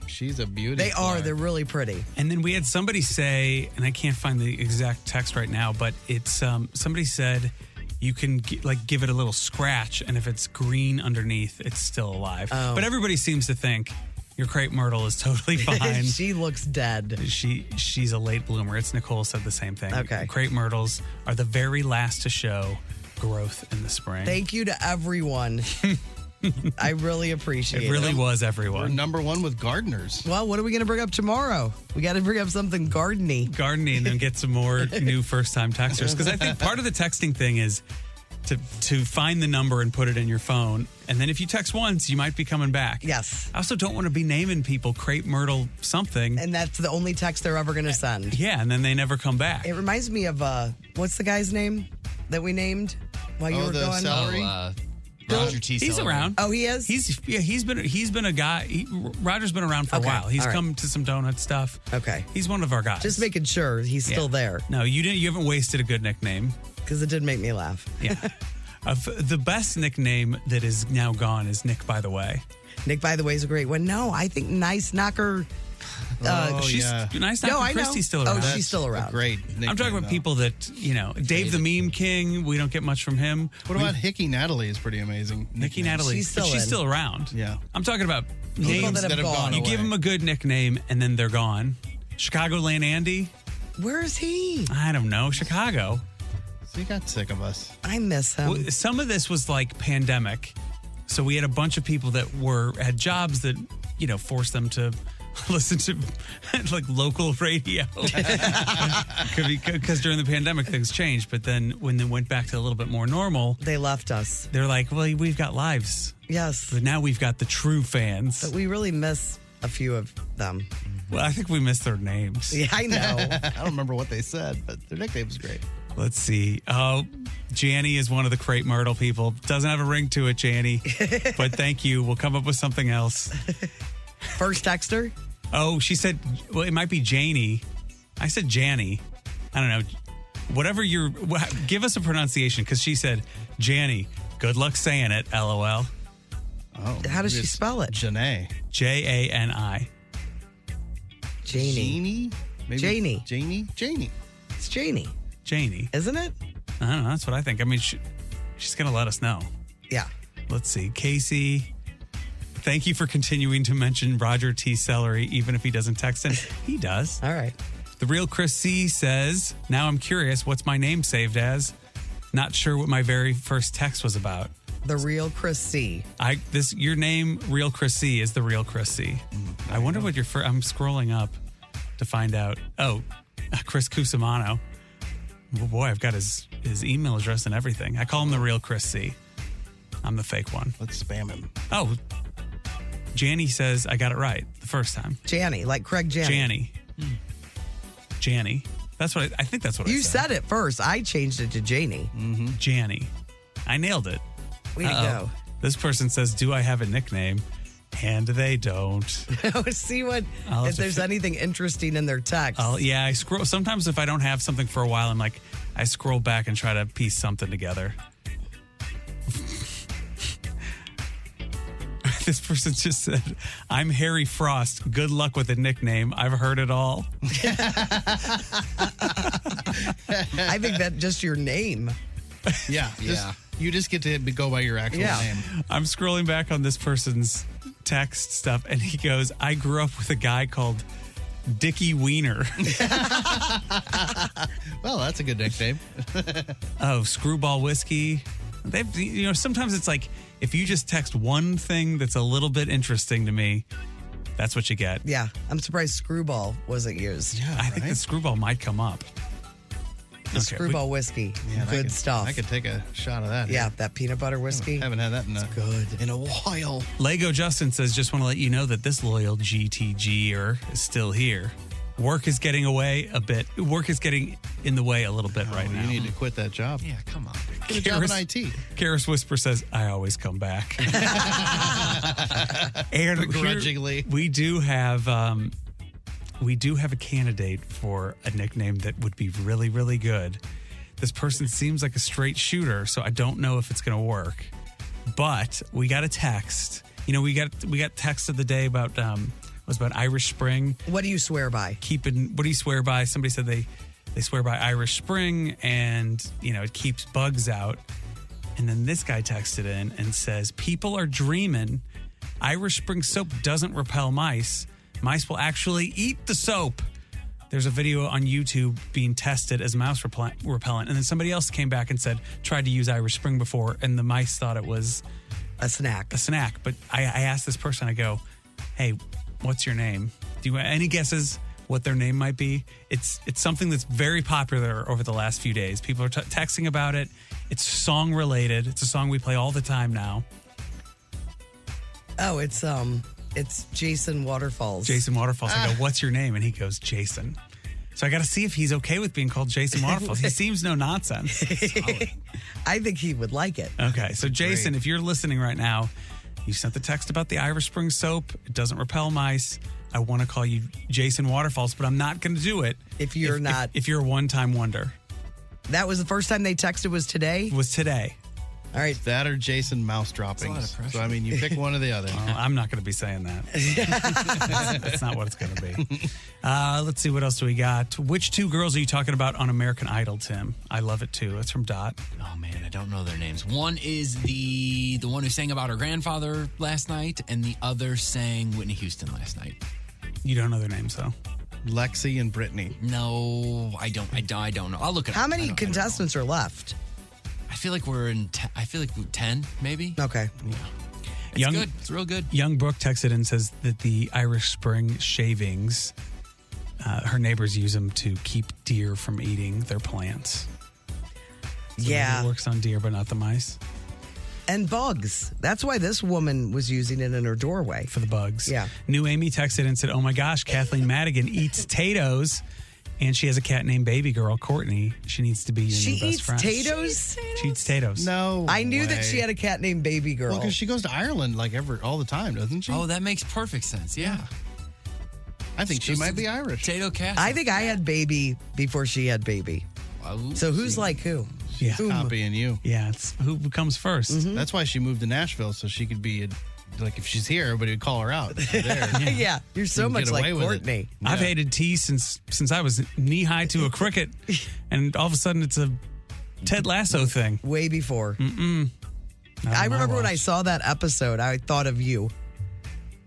she's a beauty. They are. They're really pretty. And then we had somebody say, and I can't find the exact text right now, but it's somebody said you can give it a little scratch, and if it's green underneath, it's still alive. Oh. But everybody seems to think your crepe myrtle is totally fine. She looks dead. She's a late bloomer. It's Nicole said the same thing. Okay. Crepe myrtles are the very last to show growth in the spring. Thank you to everyone. I really appreciate it. It really was everyone. We're number one with gardeners. Well, what are we going to bring up tomorrow? We got to bring up something gardening. Gardening and get some more new first-time texters. Because I think part of the texting thing is to find the number and put it in your phone. And then if you text once, you might be coming back. Yes. I also don't want to be naming people crepe myrtle something. And that's the only text they're ever going to send. Yeah, and then they never come back. It reminds me of, what's the guy's name that we named while you were the going? celery? Roger T. He's Celery. around. Oh, he is? He's been a guy. Roger's been around for a Okay, while. He's all right. come to some donut stuff. Okay. He's one of our guys. Just making sure he's still there. No, you didn't. You haven't wasted a good nickname. Because it did make me laugh. Yeah. The best nickname that is now gone is Nick, by the way. Nick, by the way, is a great one. No, I think Nice Knocker. She's Nice Knocker No, I know. Christie's still around. Oh, she's still around. Great. I'm talking about people that, Dave the Meme King, we don't get much from him. What about Hickey Natalie is pretty amazing. Nikki Natalie? She's still in. around. Yeah. I'm talking about People names that have gone. You give them a good nickname and then they're gone. Chicagoland Andy? Where is he? I don't know. Chicago. So he got sick of us. I miss him. Well, some of this was like pandemic. So we had a bunch of people that had jobs that, forced them to listen to like local radio. Because during the pandemic, things changed. But then when they went back to a little bit more normal, they left us. They're like, well, we've got lives. Yes. But now we've got the true fans. But we really miss a few of them. Well, I think we missed their names. Yeah, I know. I don't remember what they said, but their nickname was great. Let's see. Oh, Janny is one of the crepe myrtle people. Doesn't have a ring to it, Janny. But thank you. We'll come up with something else. First texter? Oh, she said, well, it might be Janie. I said Janny. I don't know. Whatever give us a pronunciation, because she said Janny. Good luck saying it, LOL. Oh, how does she spell it? Janae. Jani. Janie. Maybe Janie. Janie. It's Janie. Janie. Isn't it? I don't know. That's what I think. I mean, she's going to let us know. Yeah. Let's see. Casey, thank you for continuing to mention Roger T. Celery, even if he doesn't text in. He does. All right. The real Chris C says, now I'm curious, what's my name saved as? Not sure what my very first text was about. The real Chris C. Your name, real Chris C, is the real Chris C. I wonder what your first. I'm scrolling up to find out. Oh, Chris Cusimano. Oh boy, I've got his email address and everything. I call him the real Chris C. I'm the fake one. Let's spam him. Oh, Janny says I got it right the first time. Janny, like Craig Janny. Janny. That's what I think. That's what You I said. said it first. I changed it to Janie. Mm-hmm. Janny. I nailed it. Way to go. This person says, "Do I have a nickname?" And they don't. See if have to there's anything interesting in their text. I scroll. Sometimes if I don't have something for a while, I'm like, I scroll back and try to piece something together. This person just said, "I'm Harry Frost. Good luck with a nickname. I've heard it all." I think that's just your name. Yeah. You just get to go by your actual name. I'm scrolling back on this person's text stuff, and he goes, "I grew up with a guy called Dickie Wiener." Well, that's a good nickname. Oh, Screwball Whiskey. Sometimes it's like, if you just text one thing that's a little bit interesting to me, that's what you get. Yeah. I'm surprised Screwball wasn't used. Yeah, I think the Screwball might come up. The Screwball whiskey. Good stuff. I could take a shot of that. Yeah, that peanut butter whiskey. I haven't had that in a while. Lego Justin says, "Just want to let you know that this loyal GTGer is still here. Work is getting in the way a little bit right now." You need to quit that job. Yeah, come on. Get a job in IT. Karis Whisper says, I always come back. And Begrudgingly. we do have a candidate for a nickname that would be really, really good. This person seems like a straight shooter, so I don't know if it's going to work. But we got a text. You know, we got text of the day about was about Irish Spring. What do you swear by? What do you swear by? Somebody said they swear by Irish Spring, and you know it keeps bugs out. And then this guy texted in and says, "People are dreaming. Irish Spring soap doesn't repel mice. Mice will actually eat the soap." There's a video on YouTube being tested as mouse repellent. And then somebody else came back and said, tried to use Irish Spring before, and the mice thought it was a snack. But I asked this person, I go, hey, what's your name? Do you have any guesses what their name might be? It's something that's very popular over the last few days. People are texting about it. It's song related. It's a song we play all the time now. Oh, it's Jason Waterfalls. Jason Waterfalls. I go, what's your name? And he goes, Jason. So I got to see if he's okay with being called Jason Waterfalls. He seems no nonsense. I think he would like it. Okay. So Jason, if you're listening right now, you sent the text about the Irish Spring soap. It doesn't repel mice. I want to call you Jason Waterfalls, but I'm not going to do it if you're if you're a one-time wonder. That was the first time they texted was today? Was today. All right. That or Jason mouse droppings. So, I mean, you pick one or the other. I'm not going to be saying that. That's not what it's going to be. Let's see. What else do we got? Which two girls are you talking about on American Idol, Tim? I love it, too. That's from Dot. Oh, man, I don't know their names. One is the one who sang about her grandfather last night, and the other sang Whitney Houston last night. You don't know their names, though? Lexi and Brittany. No, I don't know. I'll look it up. How many contestants are left? I feel like we're in 10, maybe. Okay. Yeah. It's good. It's real good. Young Brooke texted and says that the Irish Spring shavings, her neighbors use them to keep deer from eating their plants. So yeah. It works on deer, but not the mice. And bugs. That's why this woman was using it in her doorway. For the bugs. Yeah. New Amy texted and said, oh my gosh, Kathleen Madigan eats potatoes. And she has a cat named Baby Girl, Courtney. She needs to be your new best friend. She eats potatoes? She eats potatoes. No I knew way. that she had a cat named Baby Girl. Well, because she goes to Ireland all the time, doesn't she? Oh, that makes perfect sense. Yeah. I think she might be Irish. Potato cat. I think I had Baby before she had Baby. So who's like who? Yeah. Copying you. Yeah, it's who comes 1st. Mm-hmm. That's why she moved to Nashville, so she could be like, if she's here, everybody would call her out. There. Yeah, you're so much like Courtney. Yeah. I've hated tea since I was knee high to a cricket, and all of a sudden it's a Ted Lasso thing. Way before. Mm-mm. I remember when I saw that episode, I thought of you.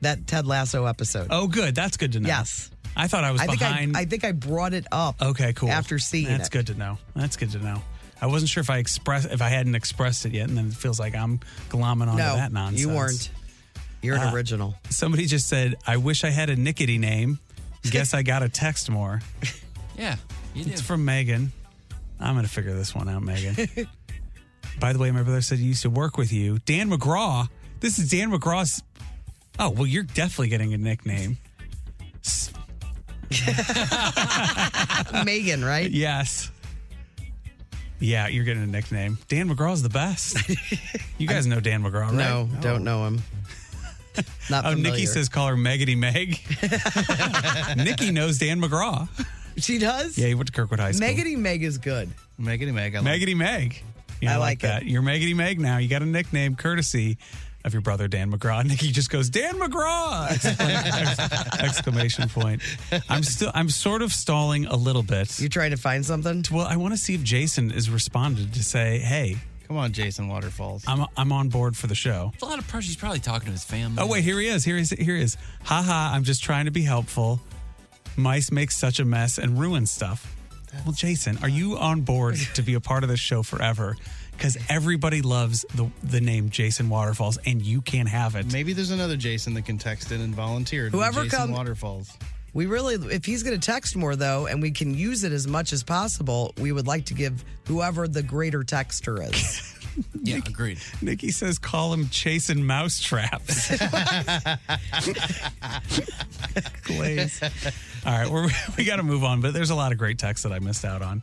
That Ted Lasso episode. Oh, good. That's good to know. Yes. I thought I was behind. I think I brought it up. Okay, cool. After seeing That's it. good to know. That's good to know. I wasn't sure if I hadn't expressed it yet, and then it feels like I'm glomming onto No, that nonsense. you weren't. You're an original. Somebody just said, I wish I had a Nickety name. Guess I got to text more. Yeah, you do. It's from Megan. I'm going to figure this one out, Megan. By the way, my brother said he used to work with you. Dan McGraw. This is Dan McGraw's. Oh, well, you're definitely getting a nickname. Megan, right? Yes. Yeah, you're getting a nickname. Dan McGraw's the best. You guys know Dan McGraw, right? No, don't know him. Not familiar. Nikki says call her Meggity Meg. Nikki knows Dan McGraw. She does? Yeah, he went to Kirkwood High School. Meggity Meg is good. Meggity Meg. Meggity Meg. Yeah, I I like that. it. You're Meggity Meg now. You got a nickname courtesy of your brother Dan McGraw. Nikki just goes, Dan McGraw! Exclamation point. I'm sort of stalling a little bit. You trying to find something? Well, I want to see if Jason is responded to say, hey, come on, Jason Waterfalls. I'm on board for the show. It's a lot of pressure. He's probably talking to his family. Oh, wait, here he is. Here he is. Ha, I'm just trying to be helpful. Mice make such a mess and ruin stuff. Well, Jason, are you on board to be a part of this show forever? Because everybody loves the name Jason Waterfalls, and you can't have it. Maybe there's another Jason that can text in and volunteer. Whoever Jason Waterfalls. We really, if he's going to text more, though, and we can use it as much as possible, we would like to give whoever the greater texter is. Yeah, agreed. Nikki says call him chasing mouse traps. Glaze. All right, we got to move on, but there's a lot of great texts that I missed out on.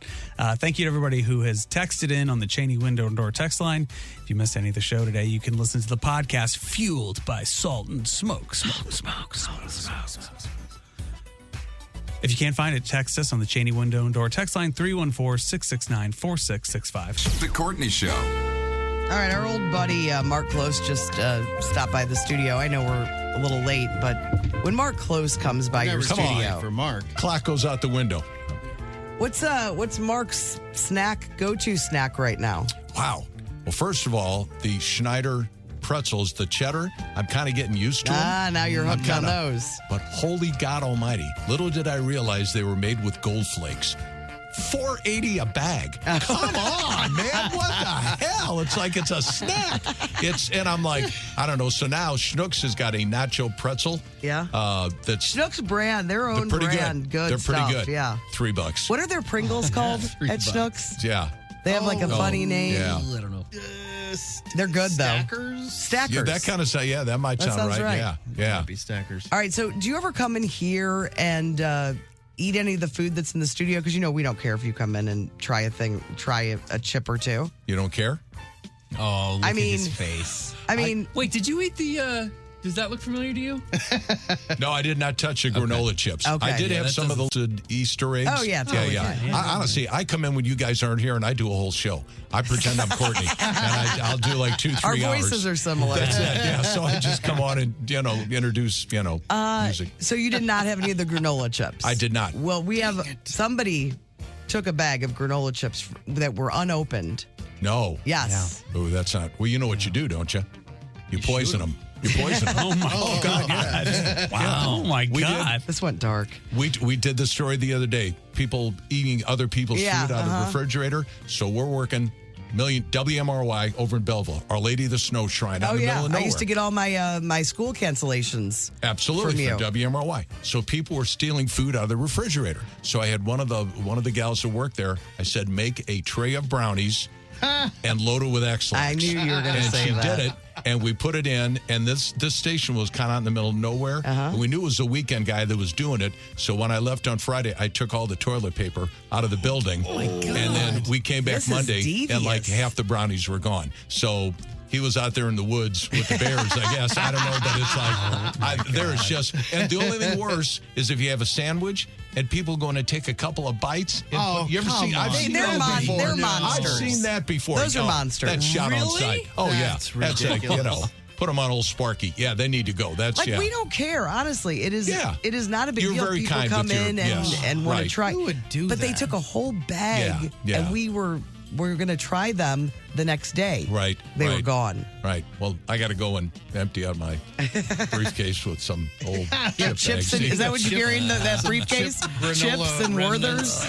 Thank you to everybody who has texted in on the Cheney Window and Door text line. If you missed any of the show today, you can listen to the podcast Fueled by Salt and Smoke. Smoke. If you can't find it, text us on the Cheney Window and Door text line 314-669-4665. The Courtney Show. All right, our old buddy Mark Close just stopped by the studio. I know we're a little late, but when Mark Close comes by your studio, for Mark. Clock goes out the window. what's Mark's go-to snack right now? Wow. Well, first of all, the Schneider pretzels, the cheddar, I'm kind of getting used to them. Now you're hooked on those. But holy God almighty, little did I realize they were made with gold flakes. $4.80 a bag. Come on, man. What the hell? It's like it's a snack. And I'm like, I don't know. So now Schnucks has got a nacho pretzel. Yeah. That's Schnucks brand, their own pretty brand. Good They're pretty stuff, good. Yeah. $3. What are their Pringles called at Schnucks? Yeah. They have like a funny name. Yeah. I don't know. They're good though. Stackers? Yeah, that kind of stuff. Yeah, that might That sound sounds right. Yeah. Might be stackers. All right, so do you ever come in here and eat any of the food that's in the studio? Because we don't care if you come in and try a chip or two. You don't care? Oh, look I at mean- his face. Wait, did you eat the Does that look familiar to you? No, I did not touch the granola chips. Okay. I did Yeah, have that some of those Easter eggs. Oh, yeah, totally Yeah. fine. Honestly, I come in when you guys aren't here and I do a whole show. I pretend I'm Courtney and I'll do like 2-3 Our hours. voices are similar. That's it. Yeah. So I just come on and introduce music. So you did not have any of the granola chips? I did not. Well, we have somebody took a bag of granola chips that were unopened. No. Yes. Oh, that's not. Well, you know what you do, don't you? You poison them. You poison them. Oh, my God. Yeah. Wow. Oh, my We God. This went dark. We did the story the other day. People eating other people's food out of the refrigerator. So we're working WMRY over in Belleville, Our Lady of the Snow Shrine out in the middle of nowhere. I used to get all my my school cancellations. Absolutely from you. WMRY. So people were stealing food out of the refrigerator. So I had one of the gals that worked there. I said, make a tray of brownies and load it with X-Lax. I knew you were going to say and that. she did it, and we put it in, and this station was kind of out in the middle of nowhere. And we knew it was a weekend guy that was doing it. So when I left on Friday, I took all the toilet paper out of the building. Oh, my God. And then we came back This is Monday, and like devious. half the brownies were gone. So he was out there in the woods with the bears, I guess. I don't know, but it's like, there is just, and the only thing worse is if you have a sandwich and people going to take a couple of bites. And you ever seen? I've seen They're that before. they're I've monsters. seen that before. Those are monsters. That's shot on Really? sight. Oh, That's yeah. That's like, ridiculous. put them on old Sparky. Yeah, they need to go. That's, Like yeah. we don't care, honestly. It is. Yeah. It is not a big You're deal. very People kind come with your- in yes, and want to right. try. Who would do but they that? took a whole bag, Yeah. and we were going to try them the next day. Right. They were right. gone. Right. Well, I got to go and empty out my briefcase with some old Yeah, chip chips. bags. And, is that what you're carrying? That briefcase? Chips and Werthers.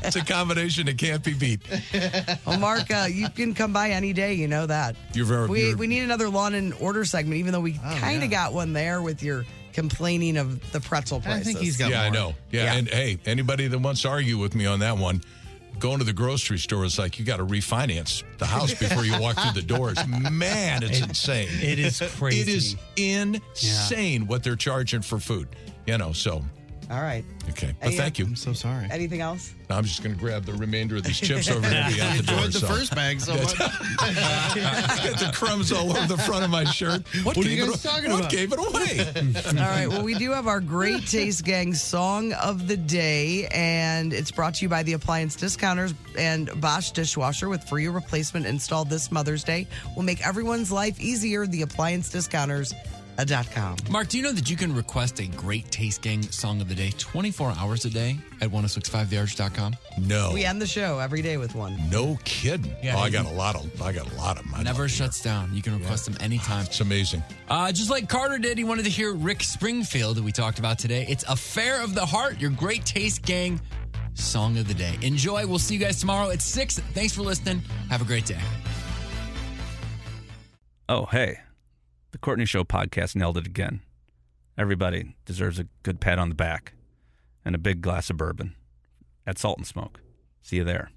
It's a combination that can't be beat. Well, Mark, you can come by any day. You know that. You're very. We need another lawn and order segment, even though we kind of got one there with your complaining of the pretzel prices. I think he's got Yeah, I more. know. Yeah, and hey, anybody that wants to argue with me on that one, going to the grocery store is like you got to refinance the house before you walk through the doors. Man, it's insane. It is crazy. It is insane what they're charging for food. So All right. okay. But thank you. I'm so sorry. Anything else? I'm just going to grab the remainder of these chips over there beyond the door. Enjoyed the first bag so much. I got the crumbs all over the front of my shirt. What are gave you it- guys talking what about? gave it away? All right. Well, we do have our Great Taste Gang Song of the Day, and it's brought to you by the Appliance Discounters and Bosch Dishwasher with free replacement installed this Mother's Day. Will make everyone's life easier. TheApplianceDiscounters.com. Mark, do you know that you can request a Great Taste Gang Song of the Day 24 hours a day at 1065thearch.com? No. We end the show every day with one. No kidding. Yeah. I got a lot of money. Never shuts down. You can request them anytime. It's amazing. Just like Carter did, he wanted to hear Rick Springfield that we talked about today. It's Affair of the Heart, your Great Taste Gang Song of the Day. Enjoy. We'll see you guys tomorrow at 6. Thanks for listening. Have a great day. Oh, hey. The Courtney Show podcast nailed it again. Everybody deserves a good pat on the back and a big glass of bourbon at Salt and Smoke. See you there.